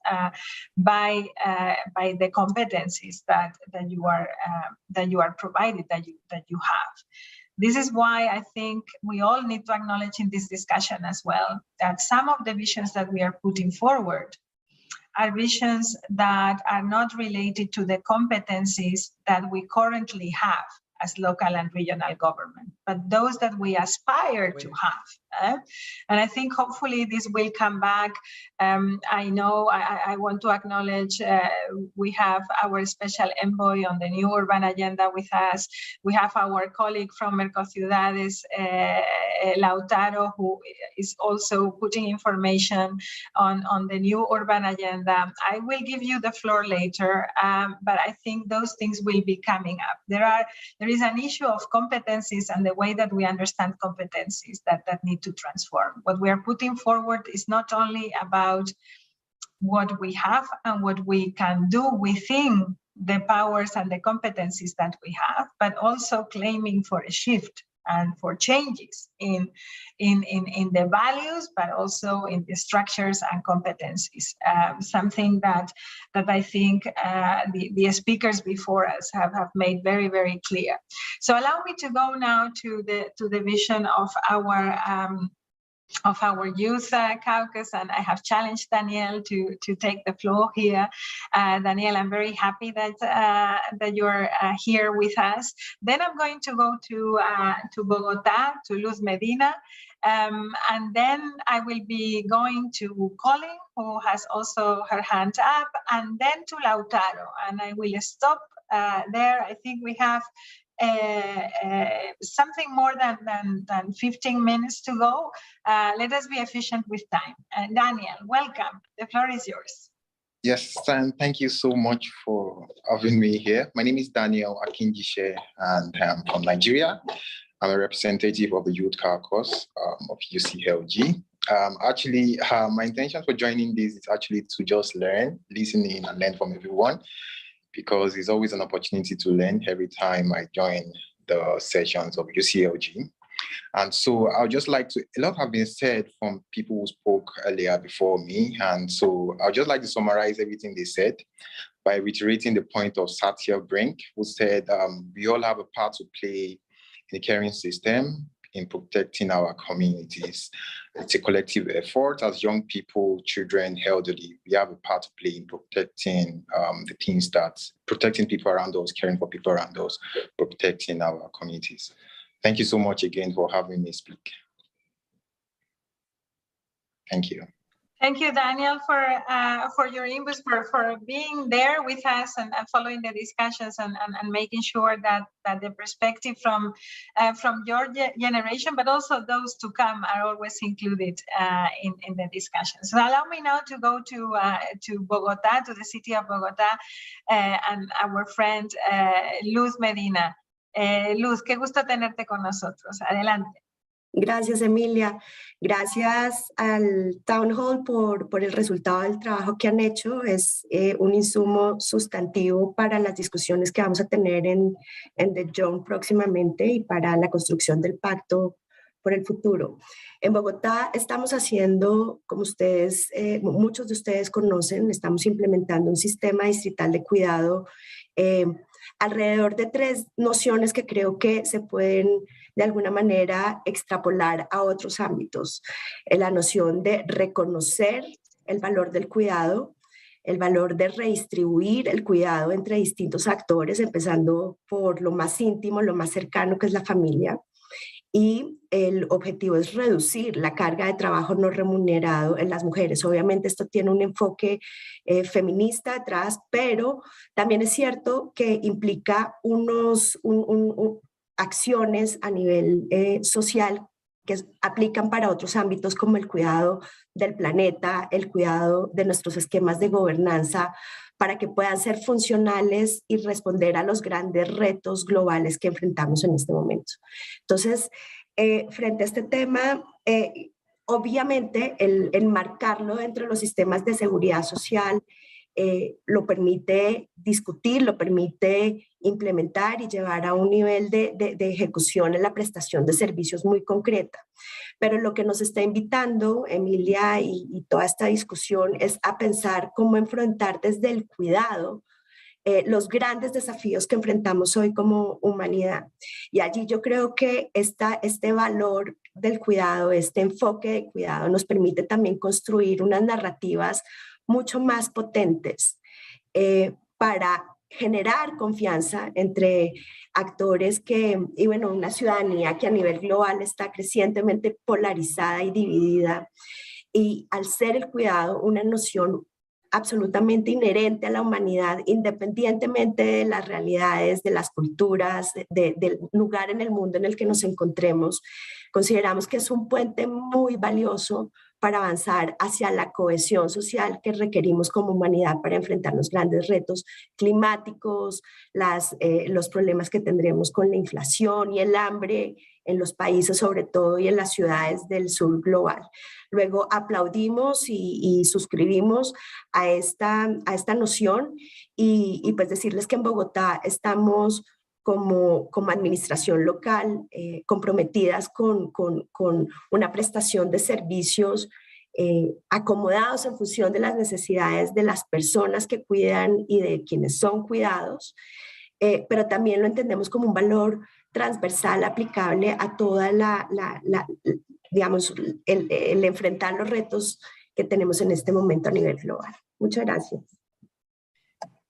by the competencies that you are provided, that you have. This is why I think we all need to acknowledge in this discussion as well that some of the visions that we are putting forward are visions that are not related to the competencies that we currently have as local and regional government, but those that we aspire to have. And I think hopefully this will come back. I know I want to acknowledge we have our special envoy on the new urban agenda with us. We have our colleague from Mercociudades, Lautaro, who is also putting information on the new urban agenda. I will give you the floor later, but I think those things will be coming up. There is an issue of competencies and the way that we understand competencies that need to transform. What we are putting forward is not only about what we have and what we can do within the powers and the competencies that we have, but also claiming for a shift and for changes in the values, but also in the structures and competencies. Something that I think the speakers before us have made very, very clear. So allow me to go now to the vision of our youth caucus, and I have challenged Daniel to take the floor here. Daniel, I'm very happy that you're here with us. Then I'm going to go to Bogota, to Luz Medina, and then I will be going to Colin, who has also her hand up, and then to Lautaro, and I will stop there. I think we have something more than 15 minutes to go. Let us be efficient with time. Daniel, welcome. The floor is yours. Yes, and thank you so much for having me here. My name is Daniel Akinjishe, and I'm from Nigeria. I'm a representative of the Youth Caucus of UCLG. Actually, my intention for joining this is actually to just learn, listen in, and learn from everyone, because it's always an opportunity to learn every time I join the sessions of UCLG. And so I'd just like to, a lot have been said from people who spoke earlier before me. And so I'd just like to summarize everything they said by reiterating the point of Satya Brink, who said, we all have a part to play in the caring system, in protecting our communities. It's a collective effort. As young people, children, elderly, we have a part to play in protecting the things that, protecting people around us, caring for people around us, protecting our communities. Thank you so much again for having me speak. Thank you. Thank you, Daniel, for your input, for being there with us and following the discussions and making sure that the perspective from your generation, but also those to come, are always included in the discussions. So allow me now to go to Bogotá, to the city of Bogotá, and our friend Luz Medina. Luz, qué gusto tenerte con nosotros. Adelante. Gracias, Emilia. Gracias al Town Hall por el resultado del trabajo que han hecho. Es un insumo sustantivo para las discusiones que vamos a tener en The Zone próximamente y para la construcción del pacto por el futuro. En Bogotá estamos haciendo, como ustedes, muchos de ustedes conocen, estamos implementando un sistema distrital de cuidado alrededor de 3 nociones que creo que se pueden de alguna manera extrapolar a otros ámbitos. La noción de reconocer el valor del cuidado, el valor de redistribuir el cuidado entre distintos actores, empezando por lo más íntimo, lo más cercano, que es la familia. Y el objetivo es reducir la carga de trabajo no remunerado en las mujeres. Obviamente esto tiene un enfoque feminista atrás, pero también es cierto que implica acciones a nivel social que aplican para otros ámbitos como el cuidado del planeta, el cuidado de nuestros esquemas de gobernanza, para que puedan ser funcionales y responder a los grandes retos globales que enfrentamos en este momento. Entonces, frente a este tema, obviamente el enmarcarlo dentro de los sistemas de seguridad social lo permite discutir, lo permite implementar y llevar a un nivel de ejecución en la prestación de servicios muy concreta. Pero lo que nos está invitando, Emilia, y toda esta discusión es a pensar cómo enfrentar desde el cuidado los grandes desafíos que enfrentamos hoy como humanidad. Y allí yo creo que este valor del cuidado, este enfoque de cuidado nos permite también construir unas narrativas mucho más potentes para generar confianza entre actores y bueno, una ciudadanía que a nivel global está crecientemente polarizada y dividida. Y al ser el cuidado una noción absolutamente inherente a la humanidad, independientemente de las realidades, de las culturas, del lugar en el mundo en el que nos encontremos, consideramos que es un puente muy valioso para avanzar hacia la cohesión social que requerimos como humanidad para enfrentar los grandes retos climáticos, los problemas que tendremos con la inflación y el hambre en los países sobre todo y en las ciudades del sur global. Luego aplaudimos y suscribimos a esta noción y pues decirles que en Bogotá estamos como administración local comprometidas con una prestación de servicios acomodados en función de las necesidades de las personas que cuidan y de quienes son cuidados, pero también lo entendemos como un valor transversal aplicable a toda digamos, el enfrentar los retos que tenemos en este momento a nivel global. Muchas gracias.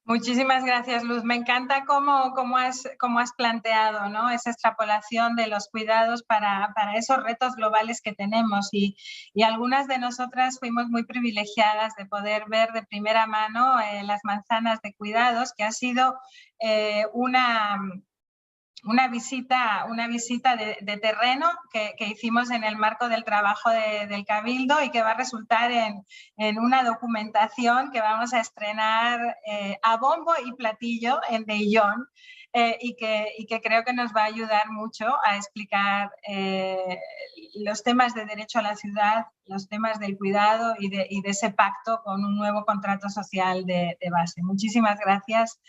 Muchísimas gracias, Luz. Me encanta cómo has planteado, ¿no?, esa extrapolación de los cuidados para esos retos globales que tenemos. Y algunas de nosotras fuimos muy privilegiadas de poder ver de primera mano las manzanas de cuidados, que ha sido una visita de terreno que hicimos en el marco del trabajo del Cabildo y que va a resultar en una documentación que vamos a estrenar a bombo y platillo en Dijon y que creo que nos va a ayudar mucho a explicar los temas de derecho a la ciudad, los temas del cuidado y de ese pacto con un nuevo contrato social de base. Muchísimas gracias,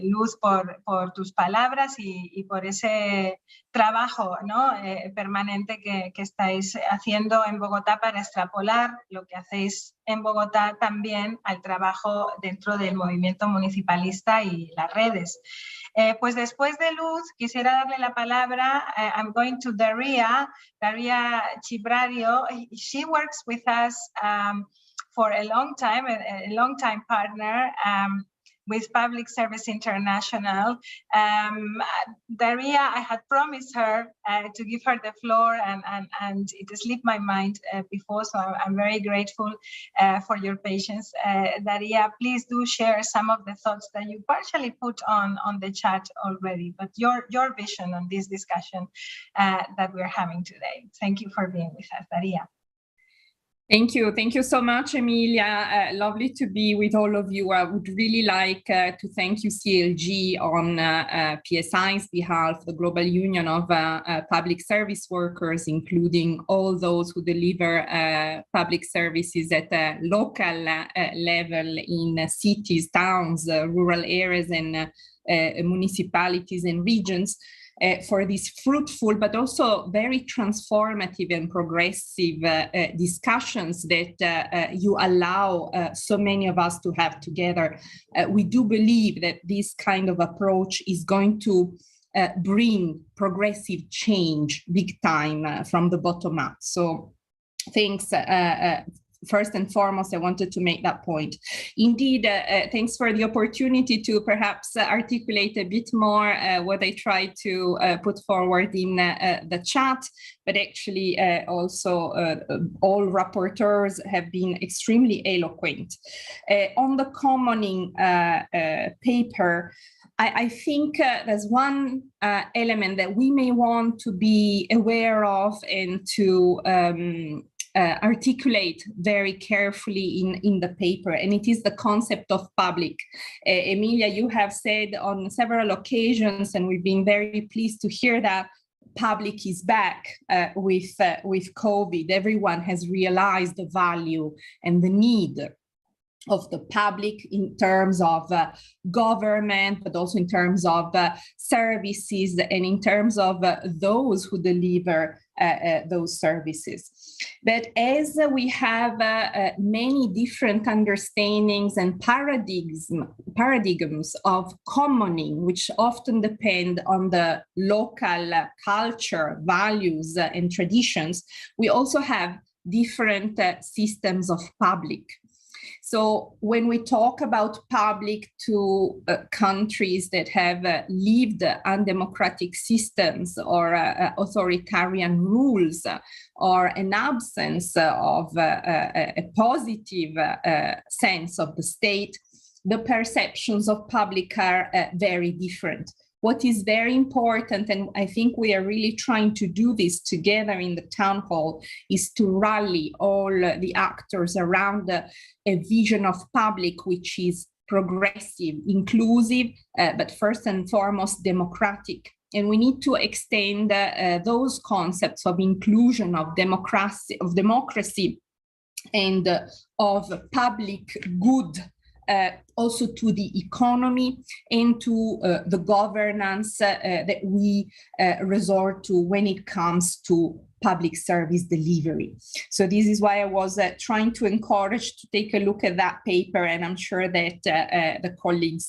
Luz, por tus palabras y por ese trabajo, ¿no?, permanente que estáis haciendo en Bogotá para extrapolar lo que hacéis en Bogotá también al trabajo dentro del movimiento municipalista y las redes. Pues después de Luz, quisiera darle la palabra. I'm going to Daria Chibrario. She works with us for a long time partner. with Public Service International. Daria, I had promised her to give her the floor, and it slipped my mind before, so I'm very grateful for your patience. Daria, please do share some of the thoughts that you partially put on the chat already, but your vision on this discussion that we're having today. Thank you for being with us, Daria. Thank you so much, Emilia. Lovely to be with all of you. I would really like to thank UCLG on PSI's behalf, the Global Union of Public Service Workers, including all those who deliver public services at a local level in cities, towns, rural areas, and municipalities and regions. For these fruitful but also very transformative and progressive discussions that you allow so many of us to have together. We do believe that this kind of approach is going to bring progressive change big time from the bottom up. So thanks. First and foremost, I wanted to make that point. Indeed, thanks for the opportunity to perhaps articulate a bit more what I tried to put forward in the chat, but actually also all rapporteurs have been extremely eloquent. On the commoning paper, I think there's one element that we may want to be aware of and to articulate very carefully in the paper, and it is the concept of public. Emilia, you have said on several occasions, and we've been very pleased to hear that public is back with COVID. Everyone has realized the value and the need of the public in terms of government, but also in terms of services and in terms of those who deliver those services. But as we have many different understandings and paradigms of commoning, which often depend on the local culture, values, and traditions, we also have different systems of public. So when we talk about public to countries that have lived undemocratic systems or authoritarian rules or an absence of a positive sense of the state, the perceptions of public are very different. What is very important, and I think we are really trying to do this together in the town hall, is to rally all the actors around a vision of public which is progressive, inclusive, but first and foremost democratic. And we need to extend those concepts of inclusion, of democracy, and of public good also to the economy and to the governance that we resort to when it comes to public service delivery. So this is why I was trying to encourage to take a look at that paper, and I'm sure that the colleagues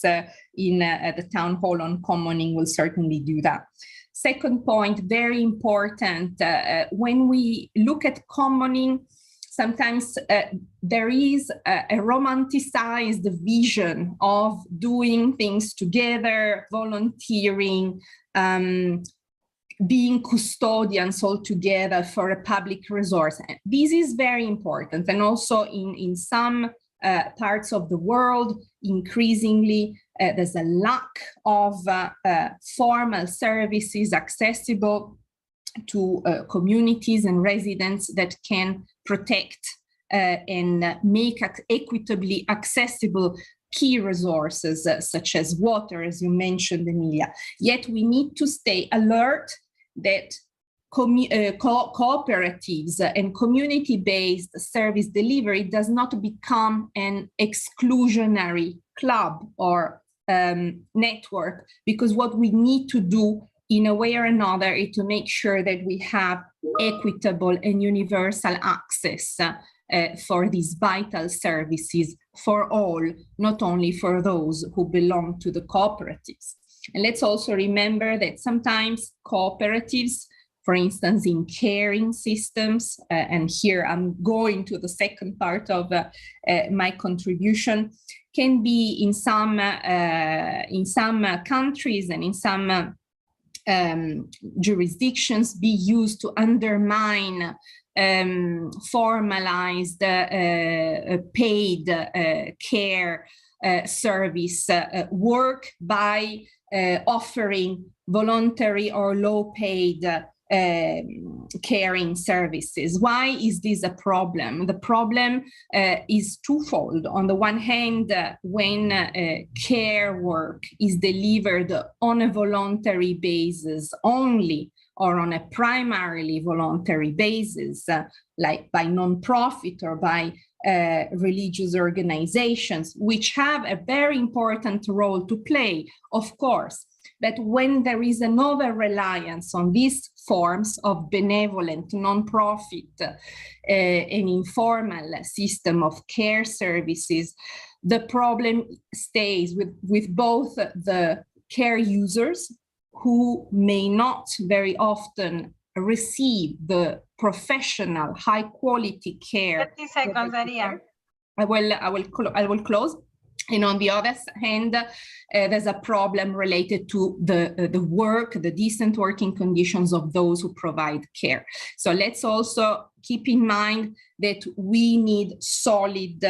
in the town hall on commoning will certainly do that. Second point, very important, when we look at commoning, sometimes there is a romanticized vision of doing things together, volunteering, being custodians all together for a public resource. This is very important. And also in some parts of the world, increasingly, there's a lack of formal services accessible to communities and residents that can protect and make equitably accessible key resources such as water, as you mentioned, Emilia. Yet we need to stay alert that cooperatives and community-based service delivery does not become an exclusionary club or network, because what we need to do in a way or another is to make sure that we have equitable and universal access for these vital services for all, not only for those who belong to the cooperatives. And let's also remember that sometimes cooperatives for instance, in caring systems. And here I'm going to the second part of my contribution, can be in some countries and in some jurisdictions be used to undermine formalized paid care service work by offering voluntary or low-paid caring services. Why is this a problem? The problem is twofold. On the one hand, when care work is delivered on a voluntary basis only, or on a primarily voluntary basis, like by non-profit or by religious organizations, which have a very important role to play, of course. But when there is an over-reliance on these forms of benevolent, non-profit and informal system of care services, the problem stays with both the care users, who may not very often receive the professional, high-quality care. 30 seconds, Daria. I will close. And on the other hand, there's a problem related to the work, the decent working conditions of those who provide care. So let's also keep in mind that we need solid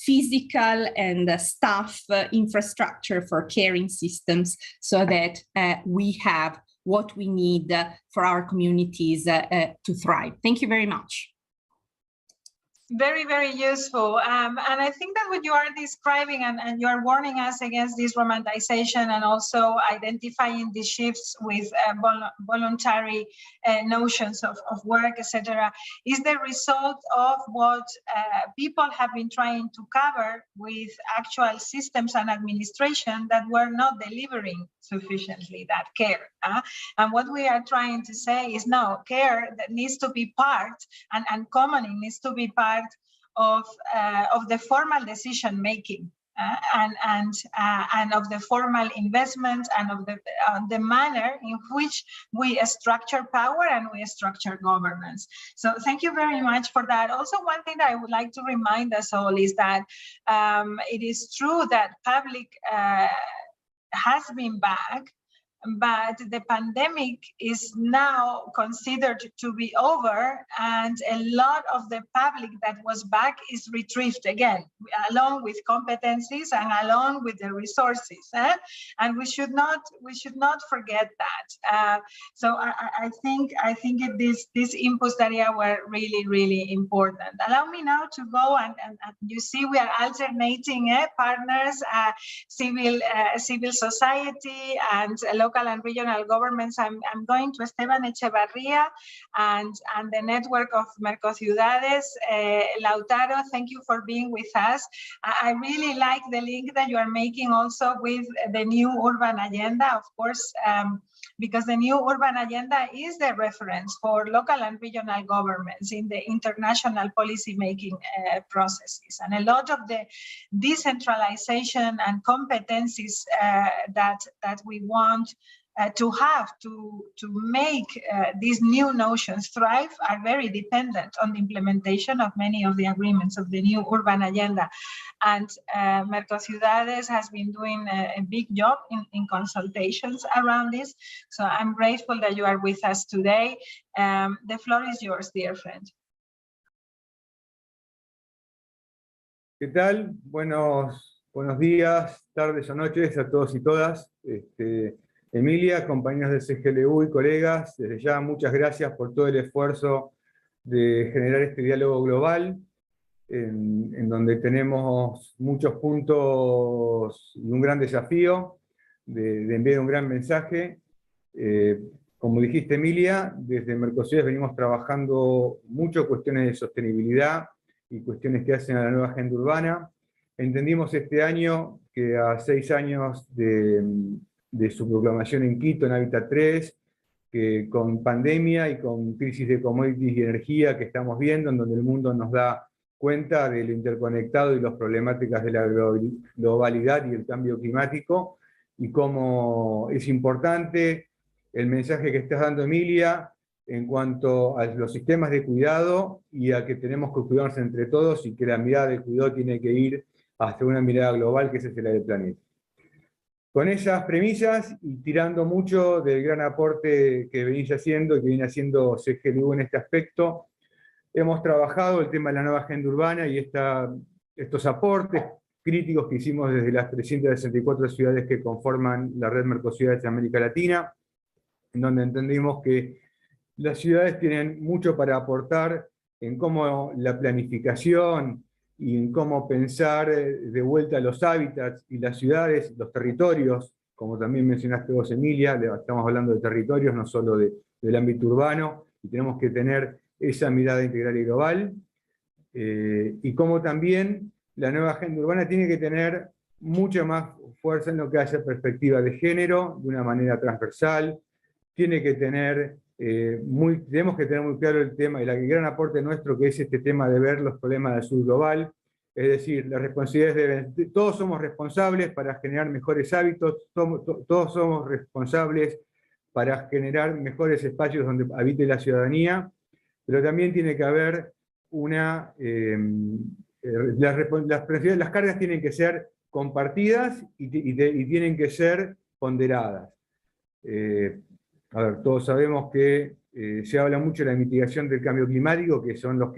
physical and staff infrastructure for caring systems so that we have what we need for our communities to thrive. Thank you very much. Very, very useful. And I think that what you are describing and you are warning us against this romanticization and also identifying the shifts with voluntary notions of work, etc., is the result of what people have been trying to cover with actual systems and administration that were not delivering sufficiently that care. And what we are trying to say is no, care that needs to be part and commoning needs to be part of the formal decision making and of the formal investment and of the manner in which we structure power and we structure governance. So thank you very much for that. Also, one thing that I would like to remind us all is that it is true that public has been back, but the pandemic is now considered to be over, and a lot of the public that was back is retrieved again, along with competencies and along with the resources. And we should not forget that. So I think these inputs that were really, really important. Allow me now to go and you see we are alternating partners, civil society and local and regional governments. I'm going to Esteban Echevarria and the network of Mercociudades. Lautaro, thank you for being with us. I really like the link that you are making also with the new urban agenda, of course, because the new urban agenda is the reference for local and regional governments in the international policy-making processes. And a lot of the decentralization and competencies that we want to have to make these new notions thrive are very dependent on the implementation of many of the agreements of the new urban agenda. And Mercociudades has been doing a big job in consultations around this. So I'm grateful that you are with us today. The floor is yours, dear friend. ¿Qué tal? Buenos días, tardes o noches a todos y todas. Emilia, compañeros del CGLU y colegas, desde ya muchas gracias por todo el esfuerzo de generar este diálogo global, en donde tenemos muchos puntos y un gran desafío de enviar un gran mensaje. Como dijiste, Emilia, desde Mercosur venimos trabajando mucho cuestiones de sostenibilidad y cuestiones que hacen a la nueva agenda urbana. Entendimos este año que a 6 años de su proclamación en Quito, en Hábitat 3, que con pandemia y con crisis de commodities y energía que estamos viendo, en donde el mundo nos da cuenta de lo interconectado y las problemáticas de la globalidad y el cambio climático, y cómo es importante el mensaje que estás dando, Emilia, en cuanto a los sistemas de cuidado y a que tenemos que cuidarnos entre todos y que la mirada de cuidado tiene que ir hacia una mirada global, que ese es el del planeta. Con esas premisas y tirando mucho del gran aporte que venís haciendo y que viene haciendo CGLU en este aspecto, hemos trabajado el tema de la nueva agenda urbana y estos aportes críticos que hicimos desde las 364 ciudades que conforman la red Mercociudades de América Latina, en donde entendimos que las ciudades tienen mucho para aportar en cómo la planificación y en cómo pensar de vuelta los hábitats y las ciudades, los territorios, como también mencionaste vos, Emilia, estamos hablando de territorios, no solo del ámbito urbano, y tenemos que tener esa mirada integral y global, y cómo también la nueva agenda urbana tiene que tener mucha más fuerza en lo que hace perspectiva de género, de una manera transversal, tiene que tener tenemos que tener muy claro el tema, y el gran aporte nuestro, que es este tema de ver los problemas del sur global, es decir, las responsabilidades todos somos responsables para generar mejores hábitos, todos somos responsables para generar mejores espacios donde habite la ciudadanía, pero también tiene que haber las cargas tienen que ser compartidas y tienen que ser ponderadas. A ver, todos sabemos que se habla mucho de la mitigación del cambio climático, que son las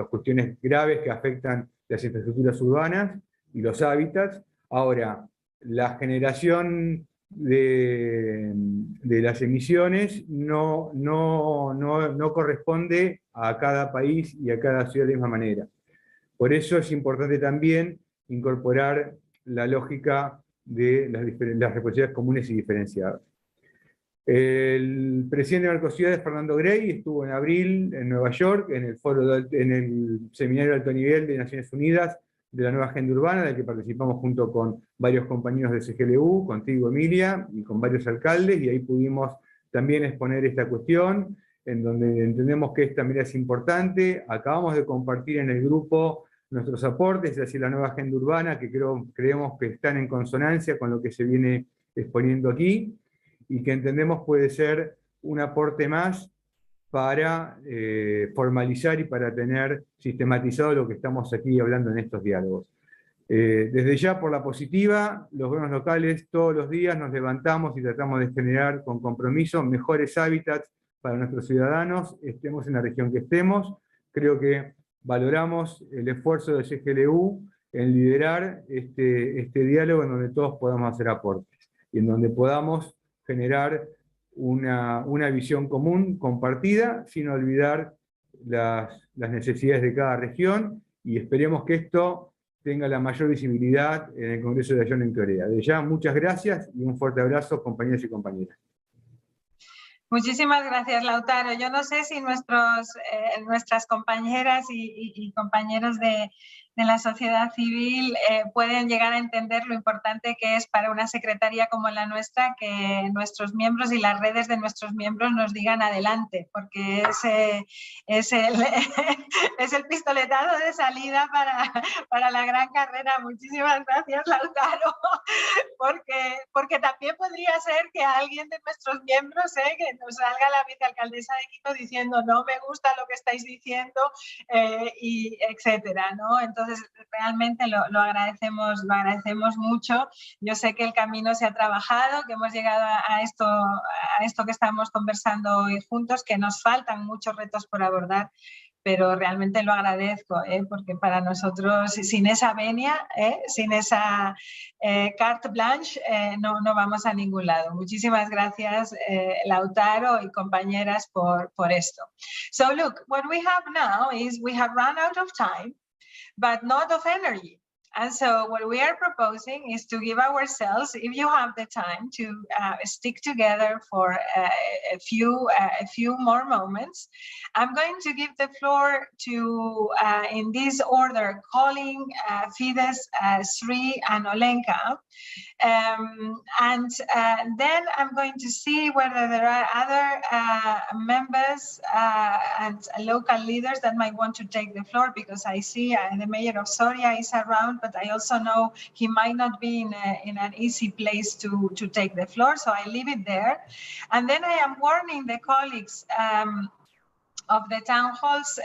cuestiones graves que afectan las infraestructuras urbanas y los hábitats. Ahora, la generación de las emisiones no corresponde a cada país y a cada ciudad de la misma manera. Por eso es importante también incorporar la lógica de las responsabilidades comunes y diferenciadas. El presidente de Mercociudades, Fernando Grey, estuvo en abril en Nueva York, en el seminario de alto nivel de Naciones Unidas de la nueva agenda urbana, del que participamos junto con varios compañeros de CGLU, contigo, Emilia, y con varios alcaldes, y ahí pudimos también exponer esta cuestión, en donde entendemos que esta mirada es importante. Acabamos de compartir en el grupo nuestros aportes hacia la nueva agenda urbana, que creemos que están en consonancia con lo que se viene exponiendo aquí, y que entendemos puede ser un aporte más para formalizar y para tener sistematizado lo que estamos aquí hablando en estos diálogos. Desde ya, por la positiva, los gobiernos locales todos los días nos levantamos y tratamos de generar con compromiso mejores hábitats para nuestros ciudadanos, estemos en la región que estemos. Creo que valoramos el esfuerzo de CGLU en liderar este diálogo en donde todos podamos hacer aportes y en donde podamos generar una visión común, compartida, sin olvidar las necesidades de cada región, y esperemos que esto tenga la mayor visibilidad en el Congreso de Ayón en Corea. De ya, muchas gracias y un fuerte abrazo, compañeros y compañeras. Muchísimas gracias, Lautaro. Yo no sé si nuestras compañeras y compañeros de la sociedad civil pueden llegar a entender lo importante que es para una secretaría como la nuestra que nuestros miembros y las redes de nuestros miembros nos digan adelante, porque es el pistoletazo de salida para la gran carrera. Muchísimas gracias, Lautaro, porque también podría ser que alguien de nuestros miembros, que nos salga la vicealcaldesa de Quito diciendo no me gusta lo que estáis diciendo, y etcétera, ¿no? Entonces, realmente lo agradecemos mucho. Yo sé que el camino se ha trabajado, que hemos llegado a esto que estamos conversando hoy juntos, que nos faltan muchos retos por abordar, pero realmente lo agradezco, porque para nosotros, sin esa venia, sin esa carte blanche, no vamos a ningún lado. Muchísimas gracias, Lautaro y compañeras, por esto. So look, what we have now is we have run out of time, but not of energy. And so what we are proposing is to give ourselves, if you have the time, to stick together for a few more moments. I'm going to give the floor to, in this order, calling Fides, Sri, and Olenka. And then I'm going to see whether there are other members and local leaders that might want to take the floor, because I see the mayor of Soria is around, but I also know he might not be in an easy place to take the floor, so I leave it there. And then I am warning the colleagues the town halls,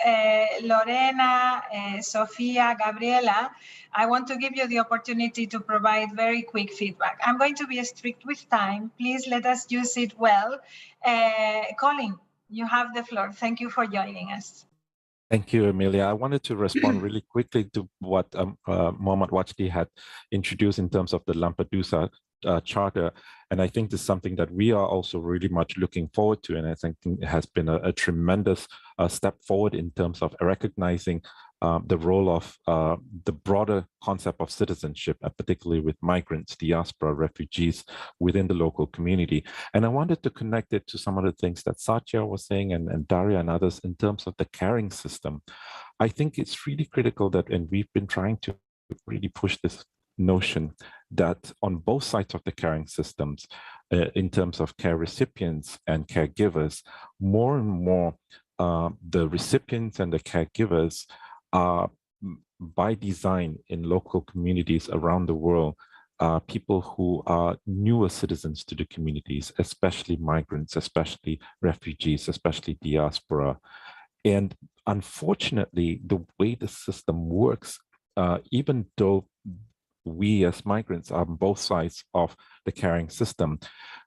Lorena, Sofia, Gabriela, I want to give you the opportunity to provide very quick feedback. I'm going to be strict with time. Please let us use it well. Colin, you have the floor. Thank you for joining us. Thank you, Emilia. I wanted to respond really quickly to what Mohammad Wajdi had introduced in terms of the Lampedusa Charter. And I think this is something that we are also really much looking forward to. And I think it has been a tremendous step forward in terms of recognizing the role of the broader concept of citizenship, particularly with migrants, diaspora, refugees within the local community. And I wanted to connect it to some of the things that Satya was saying and Daria and others in terms of the caring system. I think it's really critical that, and we've been trying to really push this notion that on both sides of the caring systems, in terms of care recipients and caregivers, more and more the recipients and the caregivers are by design in local communities around the world, people who are newer citizens to the communities, especially migrants, especially refugees, especially diaspora. And unfortunately, the way the system works, even though we as migrants are on both sides of the caring system,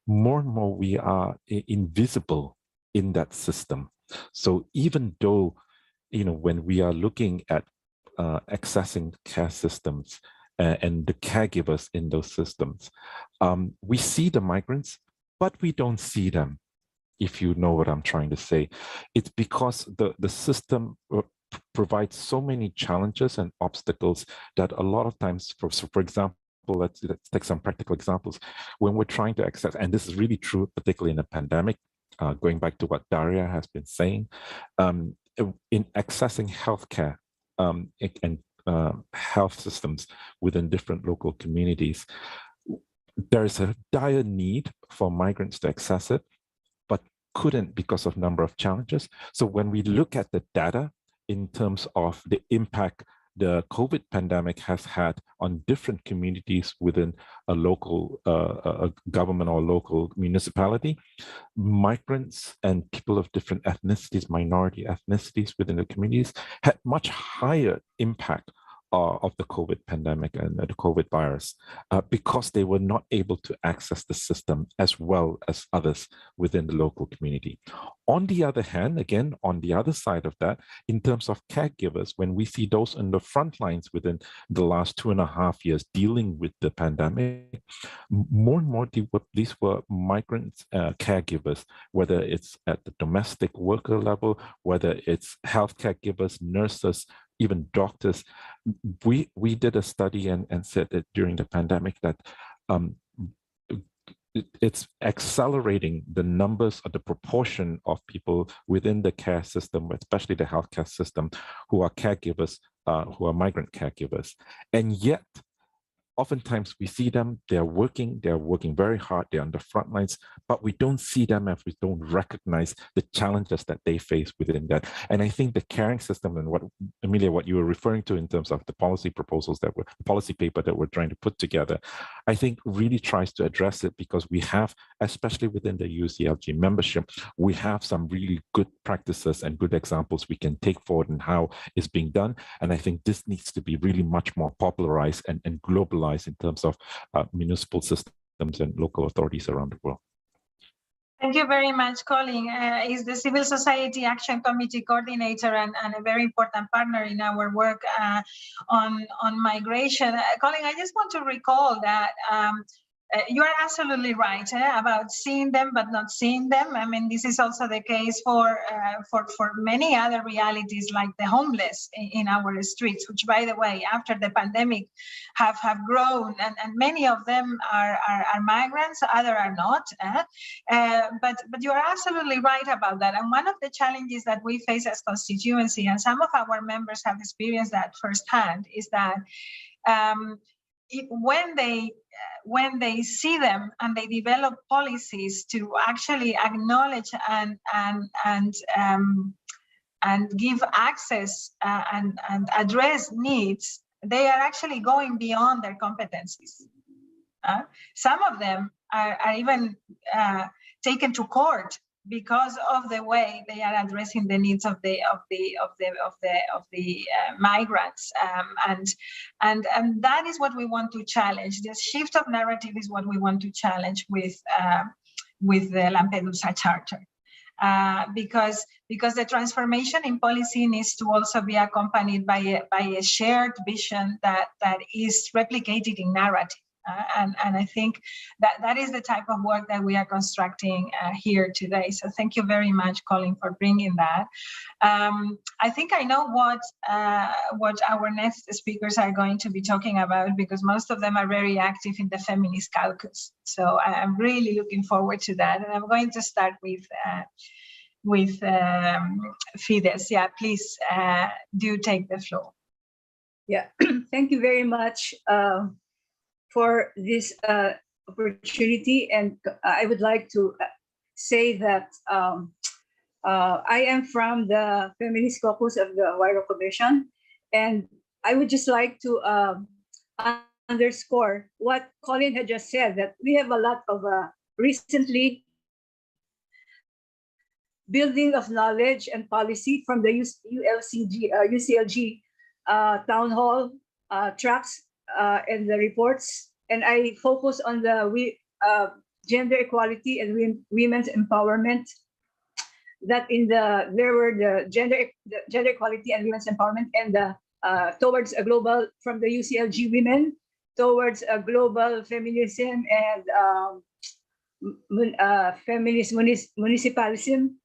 more and more we are invisible in that system. So even though, when we are looking at accessing care systems and the caregivers in those systems, we see the migrants, but we don't see them, if you know what I'm trying to say. It's because the system provides so many challenges and obstacles that a lot of times, for example, let's take some practical examples. When we're trying to access, and this is really true, particularly in a pandemic, going back to what Daria has been saying, in accessing healthcare and health systems within different local communities, there is a dire need for migrants to access it, but couldn't because of number of challenges. So when we look at the data in terms of the impact the COVID pandemic has had on different communities within a local government or local municipality, migrants and people of different ethnicities, minority ethnicities within the communities had much higher impact of the COVID pandemic and the COVID virus because they were not able to access the system as well as others within the local community. On the other hand, again, on the other side of that, in terms of caregivers, when we see those in the front lines within the last 2.5 years dealing with the pandemic, more and more these were migrant caregivers, whether it's at the domestic worker level, whether it's health caregivers, nurses, even doctors. We did a study and said that during the pandemic that it's accelerating the numbers or the proportion of people within the care system, especially the healthcare system, who are caregivers, who are migrant caregivers. And yet, oftentimes we see them, they're working very hard, they're on the front lines, but we don't see them if we don't recognize the challenges that they face within that. And I think the caring system and what, Emilia, what you were referring to in terms of the policy proposals that were, the policy paper that we're trying to put together, I think really tries to address it because we have, especially within the UCLG membership, we have some really good practices and good examples we can take forward in how it's being done. And I think this needs to be really much more popularized and globalized in terms of municipal systems and local authorities around the world. Thank you very much, Colin. Is the Civil Society Action Committee coordinator and a very important partner in our work on migration. Colin, I just want to recall that you are absolutely right about seeing them but not seeing them. I mean, this is also the case for many other realities like the homeless in our streets, which, by the way, after the pandemic have grown, and many of them are migrants, others are not. But you are absolutely right about that. And one of the challenges that we face as constituency, and some of our members have experienced that firsthand, is that when they see them and they develop policies to actually acknowledge and give access and address needs, they are actually going beyond their competencies. Some of them are even taken to court because of the way they are addressing the needs of the migrants, and that is what we want to challenge. This shift of narrative is what we want to challenge with the Lampedusa Charter. Because the transformation in policy needs to also be accompanied by a shared vision that is replicated in narrative. And I think that is the type of work that we are constructing here today. So thank you very much, Colin, for bringing that. I think I know what our next speakers are going to be talking about, because most of them are very active in the feminist caucus. So I'm really looking forward to that. And I'm going to start with Fides. Yeah, please do take the floor. Yeah, thank you very much for this opportunity. And I would like to say that I am from the Feminist Caucus of the Huayra Commission, and I would just like to underscore what Colin had just said, that we have a lot of recently building of knowledge and policy from the UCLG town hall tracks and the reports, and I focus on the gender equality and women's empowerment. That there were the gender equality and women's empowerment, and towards a global, from the UCLG women towards a global feminism and feminist municipalism.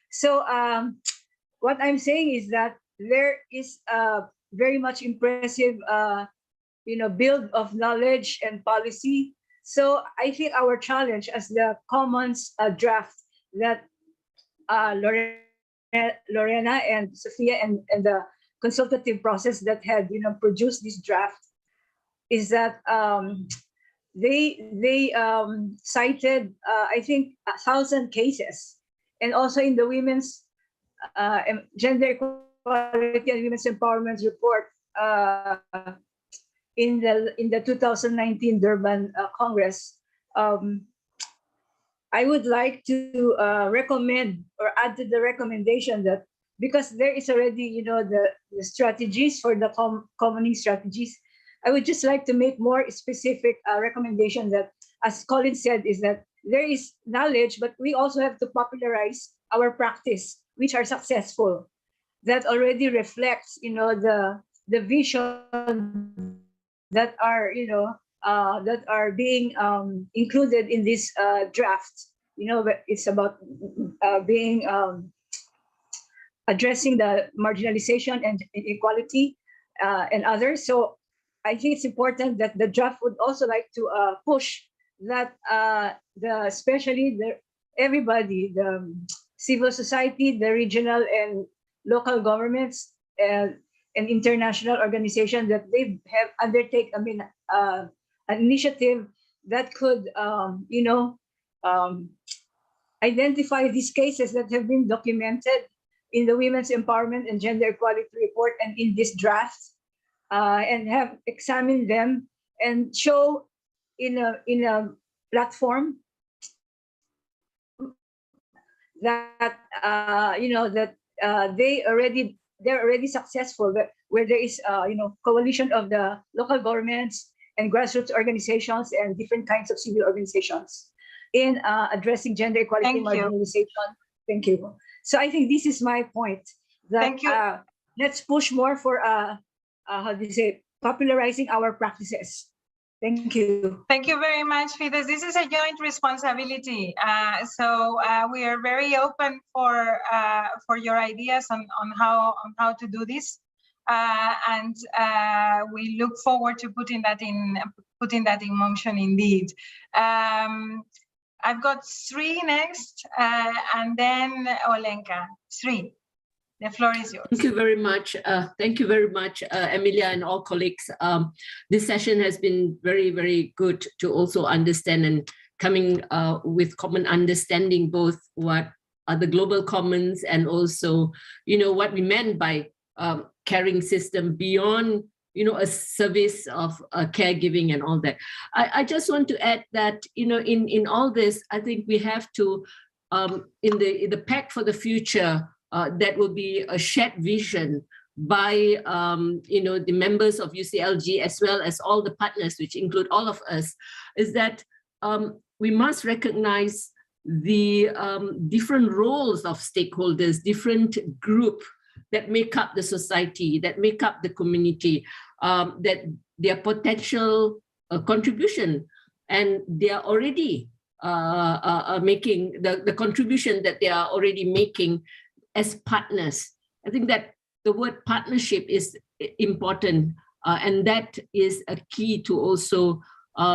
So what I'm saying is that there is a very much impressive build of knowledge and policy. So I think our challenge as the Commons draft that Lorena and Sophia and the consultative process that had produced this draft is that they cited I think 1,000 cases, and also in the women's gender equality and women's empowerment report in the 2019 Durban Congress. I would like to recommend or add to the recommendation that, because there is already the strategies for the commoning strategies, I would just like to make more specific recommendation that, as Colin said, is that there is knowledge, but we also have to popularize our practice, which are successful, that already reflects the vision that are that are being included in this draft. It's about being addressing the marginalization and inequality and others. So I think it's important that the draft would also like to push that especially everybody, the civil society, the regional and local governments, and international organizations, that they have undertaken an initiative that could identify these cases that have been documented in the Women's Empowerment and Gender Equality Report and in this draft, and have examined them and show in a platform that they're already successful, where there is coalition of the local governments and grassroots organizations and different kinds of civil organizations in addressing gender equality and marginalization. Thank you. So I think this is my point. That, thank you. Let's push more for popularizing our practices. Thank you. Thank you very much, Fides. This is a joint responsibility. So we are very open for your ideas on how to do this, and we look forward to putting that in motion. Indeed. I've got three next, and then Olenka. Three. The floor is yours. Thank you very much. Thank you very much, Emilia and all colleagues. This session has been very, very good to also understand and coming with common understanding, both what are the global commons and also, what we meant by caring system beyond, a service of caregiving and all that. I just want to add that, in all this, I think we have to, in the Pact for the Future, that will be a shared vision by, the members of UCLG as well as all the partners, which include all of us, is that we must recognize the different roles of stakeholders, different groups that make up the society, that make up the community, that their potential contribution, and they are already making the contribution that they are already making as partners. I think that the word partnership is important, and that is a key to also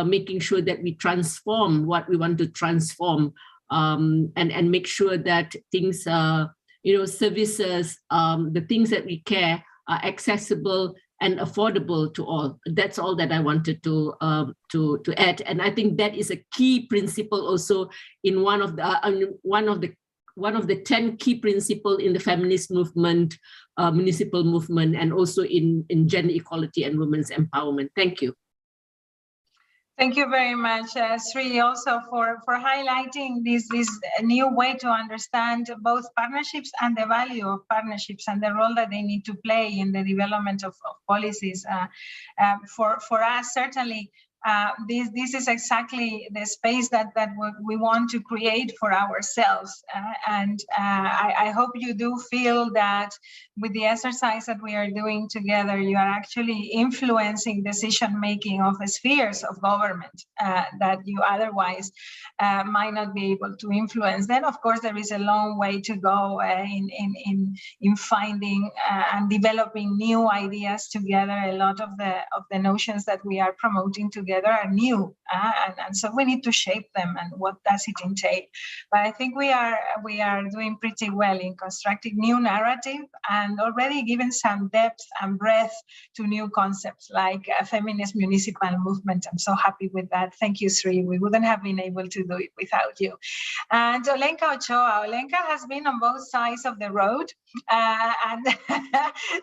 making sure that we transform what we want to transform, and make sure that things, services, the things that we care are accessible and affordable to all. That's all that I wanted to add, and I think that is a key principle also in one of the 10 key principles in the feminist movement, municipal movement, and also in gender equality and women's empowerment. Thank you. Thank you very much, Sri, also for highlighting this new way to understand both partnerships and the value of partnerships and the role that they need to play in the development of policies. For us, certainly, this is exactly the space that we want to create for ourselves. And I hope you do feel that with the exercise that we are doing together, you are actually influencing decision-making of spheres of government that you otherwise might not be able to influence. Then, of course, there is a long way to go in finding and developing new ideas together. A lot of the notions that we are promoting together are new, and so we need to shape them, and what does it entail? But I think we are doing pretty well in constructing new narrative and already given some depth and breadth to new concepts like a feminist municipal movement. I'm so happy with that. Thank you, Sri. We wouldn't have been able to do it without you. And Olenka Ochoa. Olenka has been on both sides of the road, and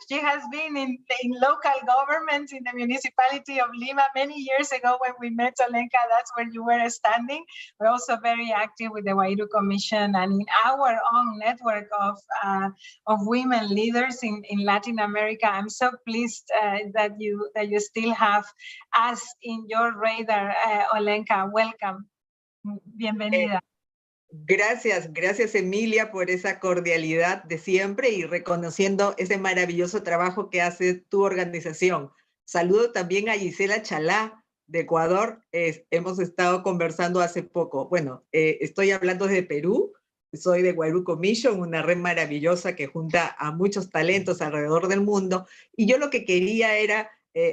she has been in local government in the municipality of Lima many years ago. When we met, Olenka, that's where you were standing. We're also very active with the Wairu Commission and in our own network of women leaders in Latin America. I'm so pleased that you still have us in your radar, Olenka. Welcome. Bienvenida. Gracias Emilia por esa cordialidad de siempre y reconociendo ese maravilloso trabajo que hace tu organización. Saludo también a Gisela Chalá de Ecuador. Hemos estado conversando hace poco. Bueno, estoy hablando desde Perú. Soy de Wairu Commission, una red maravillosa que junta a muchos talentos alrededor del mundo. Y yo lo que quería era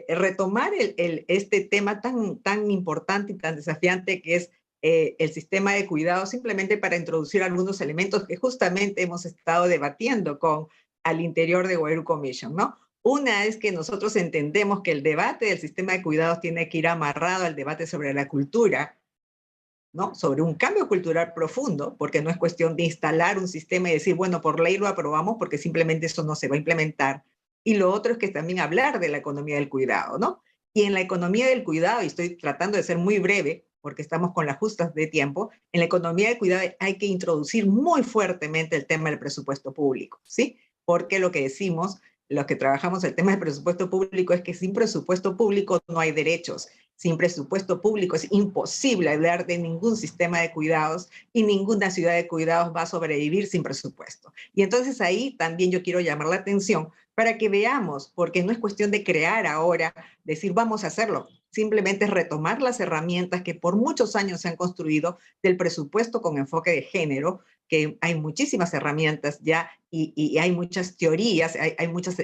retomar este tema tan importante y tan desafiante que es el sistema de cuidado, simplemente para introducir algunos elementos que justamente hemos estado debatiendo al interior de Wairu Commission, ¿no? Una es que nosotros entendemos que el debate del sistema de cuidados tiene que ir amarrado al debate sobre la cultura, ¿no? Sobre un cambio cultural profundo, porque no es cuestión de instalar un sistema y decir, bueno, por ley lo aprobamos porque simplemente eso no se va a implementar. Y lo otro es que también hablar de la economía del cuidado, ¿no? Y en la economía del cuidado, y estoy tratando de ser muy breve, porque estamos con las justas de tiempo, en la economía del cuidado hay que introducir muy fuertemente el tema del presupuesto público, ¿sí? Porque lo que decimos, los que trabajamos el tema del presupuesto público, es que sin presupuesto público no hay derechos. Sin presupuesto público es imposible hablar de ningún sistema de cuidados y ninguna ciudad de cuidados va a sobrevivir sin presupuesto. Y entonces ahí también yo quiero llamar la atención para que veamos, porque no es cuestión de crear ahora, decir vamos a hacerlo. Simplemente es retomar las herramientas que por muchos años se han construido del presupuesto con enfoque de género, que hay muchísimas herramientas ya y hay muchas teorías, hay muchos,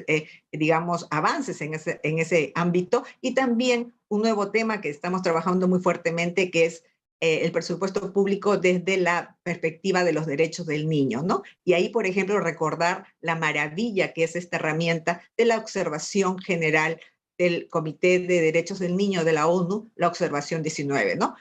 digamos, avances en ese ámbito, y también un nuevo tema que estamos trabajando muy fuertemente, que es el presupuesto público desde la perspectiva de los derechos del niño, ¿no? Y ahí, por ejemplo, recordar la maravilla que es esta herramienta de la observación general del Comité de Derechos del Niño de la ONU, la observación 19, ¿no?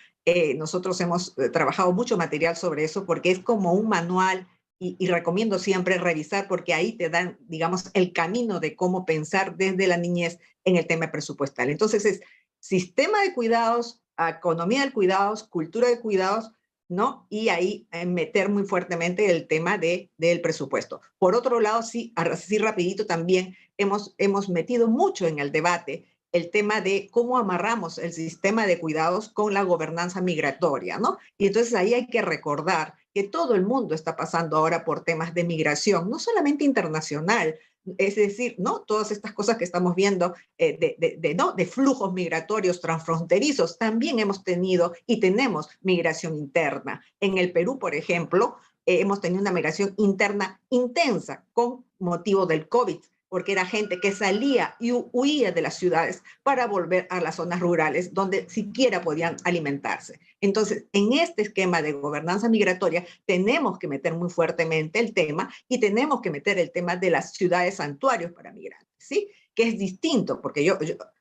Nosotros hemos trabajado mucho material sobre eso porque es como un manual y recomiendo siempre revisar porque ahí te dan, digamos, el camino de cómo pensar desde la niñez en el tema presupuestal. Entonces es sistema de cuidados, economía de cuidados, cultura de cuidados, ¿no? Y ahí meter muy fuertemente el tema del presupuesto. Por otro lado, sí, así rapidito también hemos metido mucho en el debate el tema de cómo amarramos el sistema de cuidados con la gobernanza migratoria, ¿no? Y entonces ahí hay que recordar que todo el mundo está pasando ahora por temas de migración, no solamente internacional, es decir, ¿no? Todas estas cosas que estamos viendo de flujos migratorios transfronterizos, también hemos tenido y tenemos migración interna. En el Perú, por ejemplo, hemos tenido una migración interna intensa con motivo del COVID, porque era gente que salía y huía de las ciudades para volver a las zonas rurales donde siquiera podían alimentarse. Entonces, en este esquema de gobernanza migratoria tenemos que meter muy fuertemente el tema y tenemos que meter el tema de las ciudades santuarios para migrantes, ¿sí? Que es distinto, porque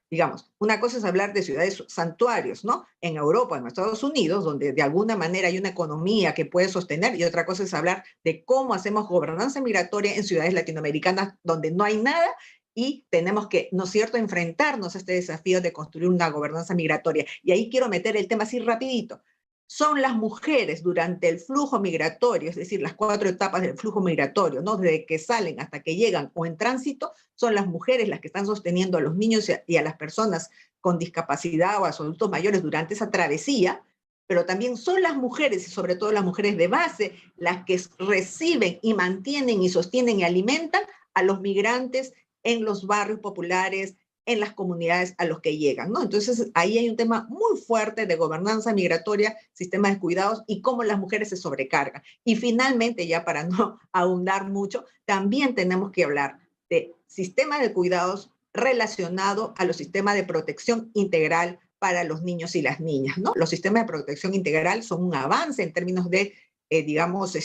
digamos, una cosa es hablar de ciudades santuarios, ¿no? En Europa, en Estados Unidos, donde de alguna manera hay una economía que puede sostener, y otra cosa es hablar de cómo hacemos gobernanza migratoria en ciudades latinoamericanas donde no hay nada y tenemos que, ¿no es cierto?, enfrentarnos a este desafío de construir una gobernanza migratoria. Y ahí quiero meter el tema así rapidito. Son las mujeres durante el flujo migratorio, es decir, las 4 etapas del flujo migratorio, ¿no? Desde que salen hasta que llegan o en tránsito, son las mujeres las que están sosteniendo a los niños y a las personas con discapacidad o a los adultos mayores durante esa travesía, pero también son las mujeres, y sobre todo las mujeres de base, las que reciben y mantienen y sostienen y alimentan a los migrantes en los barrios populares, en las comunidades a los que llegan, ¿no? Entonces, ahí hay un tema muy fuerte de gobernanza migratoria, sistema de cuidados y cómo las mujeres se sobrecargan. Y finalmente, ya para no ahondar mucho, también tenemos que hablar de sistema de cuidados relacionado a los sistemas de protección integral para los niños y las niñas, ¿no? Los sistemas de protección integral son un avance en términos de digamos,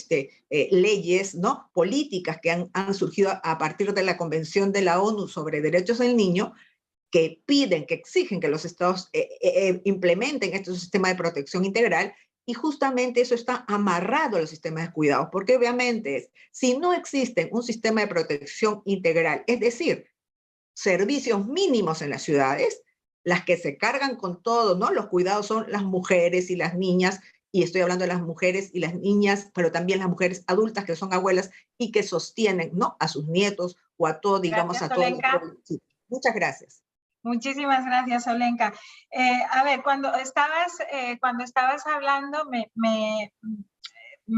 leyes, ¿no? Políticas que han surgido a partir de la Convención de la ONU sobre Derechos del Niño, que piden, que exigen que los estados implementen este sistema de protección integral, y justamente eso está amarrado a los sistemas de cuidados, porque obviamente si no existe un sistema de protección integral, es decir, servicios mínimos en las ciudades, las que se cargan con todo, ¿no? Los cuidados son las mujeres y las niñas, y estoy hablando de las mujeres y las niñas, pero también las mujeres adultas que son abuelas y que sostienen, ¿no? A sus nietos o a todo, digamos, Gracias, a todo. Olenka. Sí. Muchas gracias. Muchísimas gracias, Olenka. A ver, cuando estabas hablando, me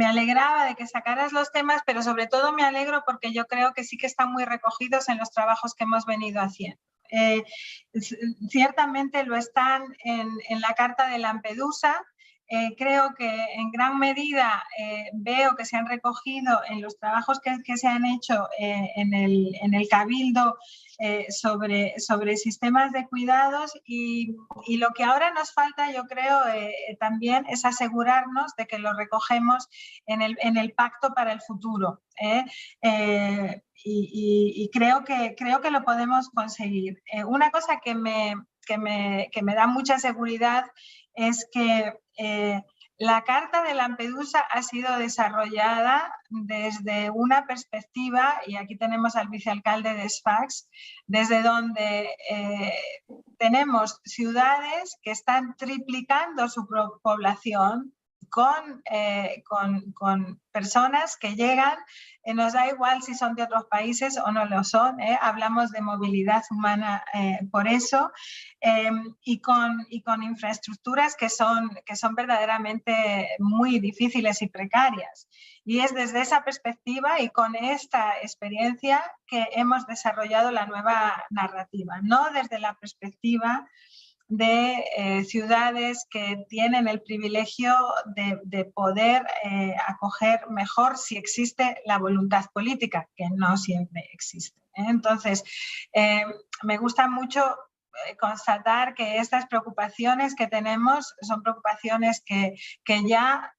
alegraba de que sacaras los temas, pero sobre todo me alegro porque yo creo que sí que están muy recogidos en los trabajos que hemos venido haciendo. Ciertamente lo están en la Carta de Lampedusa. Creo que en gran medida veo que se han recogido en los trabajos que se han hecho en el Cabildo sobre sistemas de cuidados, y lo que ahora nos falta, yo creo, también es asegurarnos de que lo recogemos en el Pacto para el Futuro. Y creo que lo podemos conseguir. Una cosa que me da mucha seguridad es que la Carta de Lampedusa ha sido desarrollada desde una perspectiva, y aquí tenemos al vicealcalde de Sfax, desde donde tenemos ciudades que están triplicando su población con personas que llegan, nos da igual si son de otros países o no lo son, hablamos de movilidad humana por eso, y con infraestructuras que son verdaderamente muy difíciles y precarias. Y es desde esa perspectiva y con esta experiencia que hemos desarrollado la nueva narrativa, no desde la perspectiva de ciudades que tienen el privilegio de poder acoger mejor si existe la voluntad política, que no siempre existe. Entonces, me gusta mucho constatar que estas preocupaciones que tenemos son preocupaciones que ya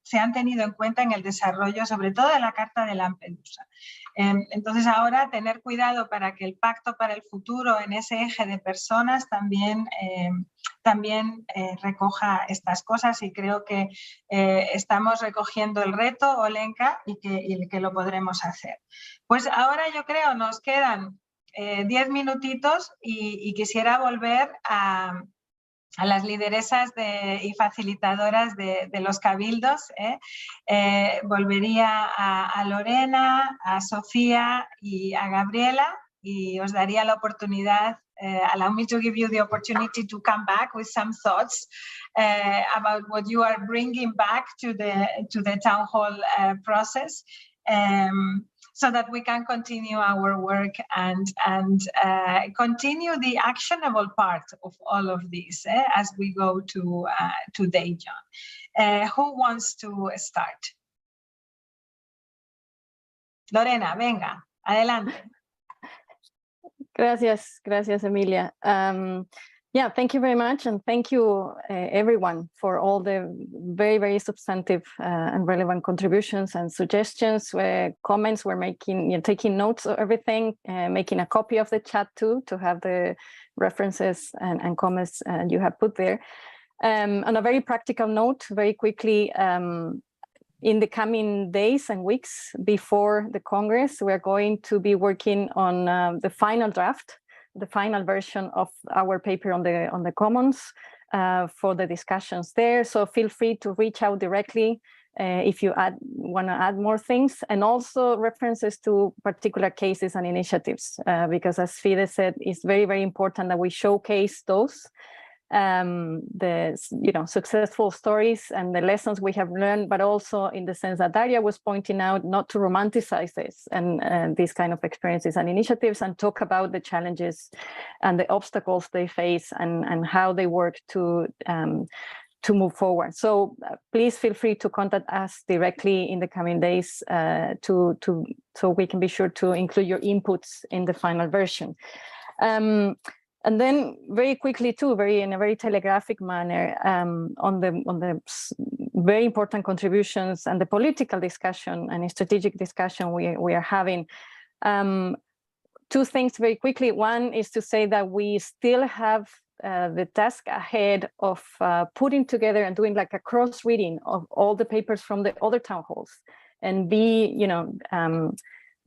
se han tenido en cuenta en el desarrollo, sobre todo de la Carta de Lampedusa. Entonces ahora tener cuidado para que el pacto para el futuro en ese eje de personas también recoja estas cosas, y creo que estamos recogiendo el reto, Olenka, y que lo podremos hacer. Pues ahora yo creo nos quedan 10 minutitos y quisiera volver a las lideresas y facilitadoras de los cabildos. Volvería a Lorena, a Sofía y a Gabriela, y os daría la oportunidad, allow me to give you the opportunity to come back with some thoughts about what you are bringing back to the town hall process. So that we can continue our work and continue the actionable part of all of this as we go to day, John. Who wants to start? Lorena, venga, adelante. Gracias, Emilia. Yeah, thank you very much, and thank you everyone for all the very, very substantive and relevant contributions and suggestions, comments. We're making, taking notes of everything, making a copy of the chat too, to have the references and comments you have put there. On a very practical note, very quickly, in the coming days and weeks before the Congress, we're going to be working on the final draft, the final version of our paper on the Commons for the discussions there. So feel free to reach out directly if you want to add more things, and also references to particular cases and initiatives, because as Fide said, it's very, very important that we showcase those, the successful stories and the lessons we have learned, but also in the sense that Daria was pointing out, not to romanticize this and these kind of experiences and initiatives, and talk about the challenges and the obstacles they face and how they work to move forward. So please feel free to contact us directly in the coming days so we can be sure to include your inputs in the final version. And then very quickly too, in a very telegraphic manner, on the very important contributions and the political discussion and strategic discussion we are having. Two things very quickly. One is to say that we still have the task ahead of putting together and doing like a cross-reading of all the papers from the other town halls, and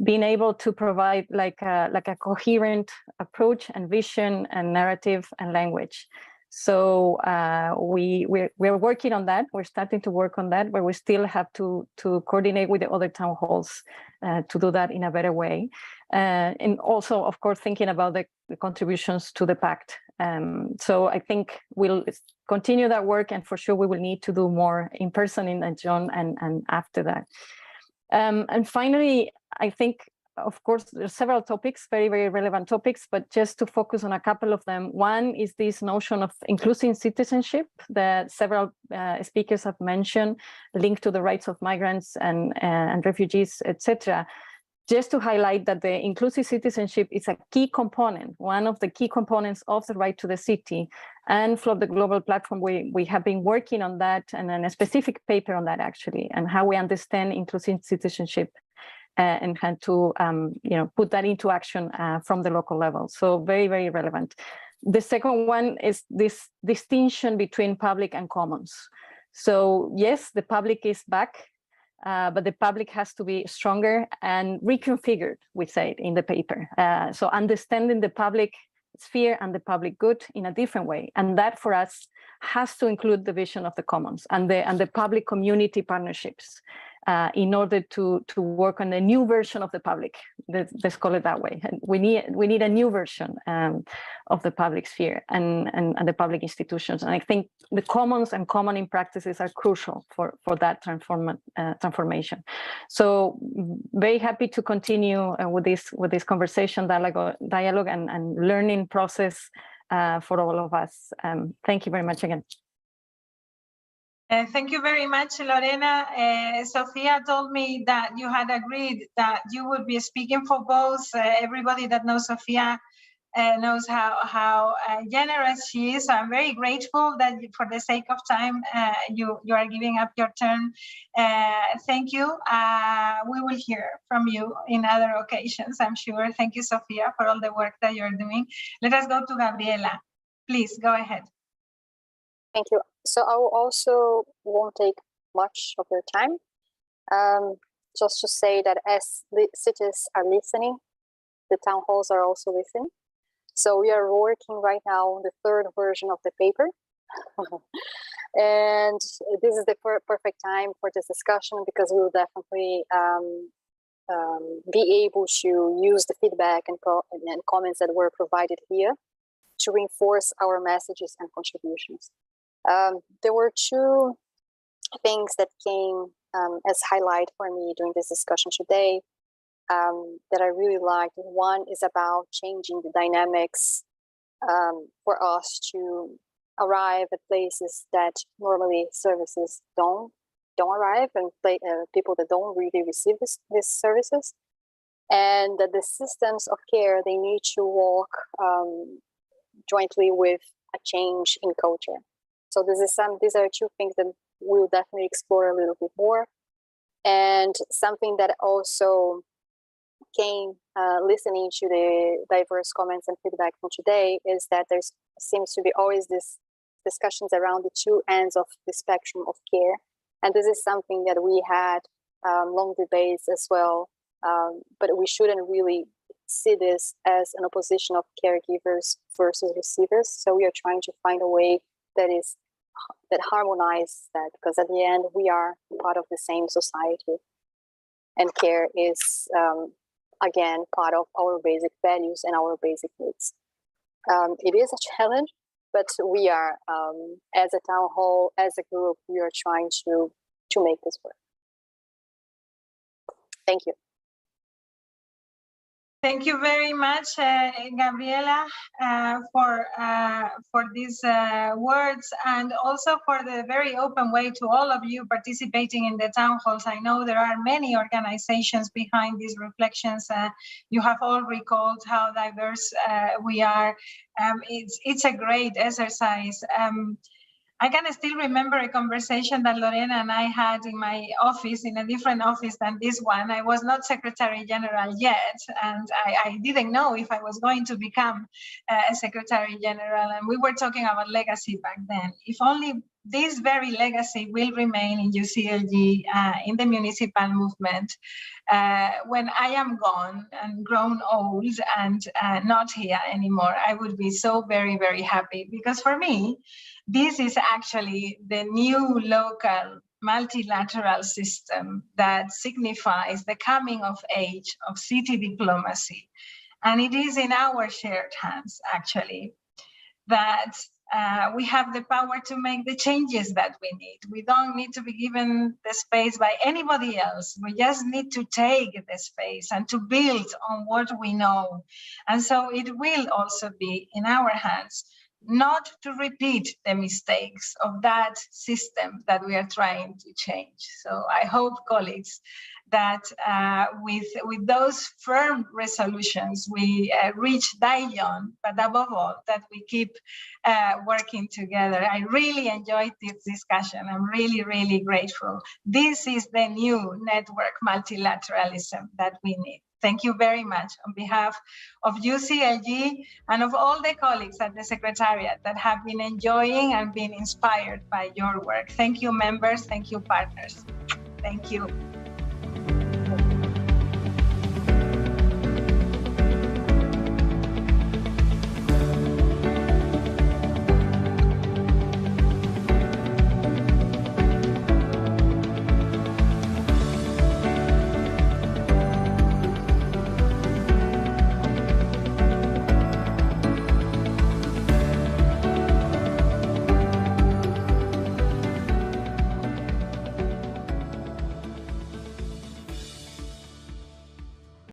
being able to provide like a coherent approach and vision and narrative and language. So we're working on that. We're starting to work on that, but we still have to coordinate with the other town halls to do that in a better way. And also, of course, thinking about the contributions to the pact. So I think we'll continue that work, and for sure we will need to do more in person in John and after that. And finally, I think, of course, there are several topics, very, very relevant topics, but just to focus on a couple of them. One is this notion of inclusive citizenship that several speakers have mentioned, linked to the rights of migrants and refugees, etc. Just to highlight that the inclusive citizenship is a key component, one of the key components of the right to the city. And for the global platform, we have been working on that, and then a specific paper on that actually, and how we understand inclusive citizenship and how to put that into action from the local level. So very, very relevant. The second one is this distinction between public and commons. So yes, the public is back, but the public has to be stronger and reconfigured, we say in the paper. So understanding the public sphere and the public good in a different way. And that for us has to include the vision of the commons and the public community partnerships in order to work on a new version of the public. Let's call it that way. And we need a new version of the public sphere and the public institutions. And I think the commons and commoning practices are crucial for that transformation. So very happy to continue with this conversation, dialogue and learning process for all of us. Thank you very much again. Thank you very much, Lorena. Sofia told me that you had agreed that you would be speaking for both. Everybody that knows Sofia knows how generous she is. So I'm very grateful that for the sake of time, you are giving up your turn. Thank you. We will hear from you in other occasions, I'm sure. Thank you, Sophia, for all the work that you're doing. Let us go to Gabriela. Please go ahead. Thank you. So I will also won't take much of your time. Just to say that as the cities are listening, the town halls are also listening. So we are working right now on the third version of the paper. And this is the perfect time for this discussion because we will definitely be able to use the feedback and comments that were provided here to reinforce our messages and contributions. There were two things that came as highlight for me during this discussion today that I really liked. One is about changing the dynamics for us to arrive at places that normally services don't arrive, and people that don't really receive these services, and that the systems of care, they need to walk jointly with a change in culture. So these are two things that we'll definitely explore a little bit more. And something that also came listening to the diverse comments and feedback from today is that there seems to be always this discussions around the two ends of the spectrum of care. And this is something that we had long debates as well, but we shouldn't really see this as an opposition of caregivers versus receivers. So we are trying to find a way that harmonizes that, because at the end we are part of the same society, and care is again part of our basic values and our basic needs. It is a challenge, but we are as a town hall, as a group, we are trying to make this work. Thank you. Thank you very much, Gabriela, for these words, and also for the very open way to all of you participating in the town halls. I know there are many organizations behind these reflections. You have all recalled how diverse we are. It's a great exercise. I can still remember a conversation that Lorena and I had in my office, in a different office than this one. I was not Secretary General yet, and I didn't know if I was going to become a Secretary General. And we were talking about legacy back then. If only this very legacy will remain in UCLG, in the municipal movement, when I am gone and grown old and not here anymore, I would be so very, very happy. Because for me, this is actually the new local multilateral system that signifies the coming of age of city diplomacy. And it is in our shared hands, actually, that we have the power to make the changes that we need. We don't need to be given the space by anybody else. We just need to take the space and to build on what we know. And so it will also be in our hands not to repeat the mistakes of that system that we are trying to change. So I hope, colleagues, that with those firm resolutions, we reach Daejeon, but above all, that we keep working together. I really enjoyed this discussion. I'm really, really grateful. This is the new network multilateralism that we need. Thank you very much on behalf of UCLG and of all the colleagues at the Secretariat that have been enjoying and been inspired by your work. Thank you, members. Thank you, partners. Thank you.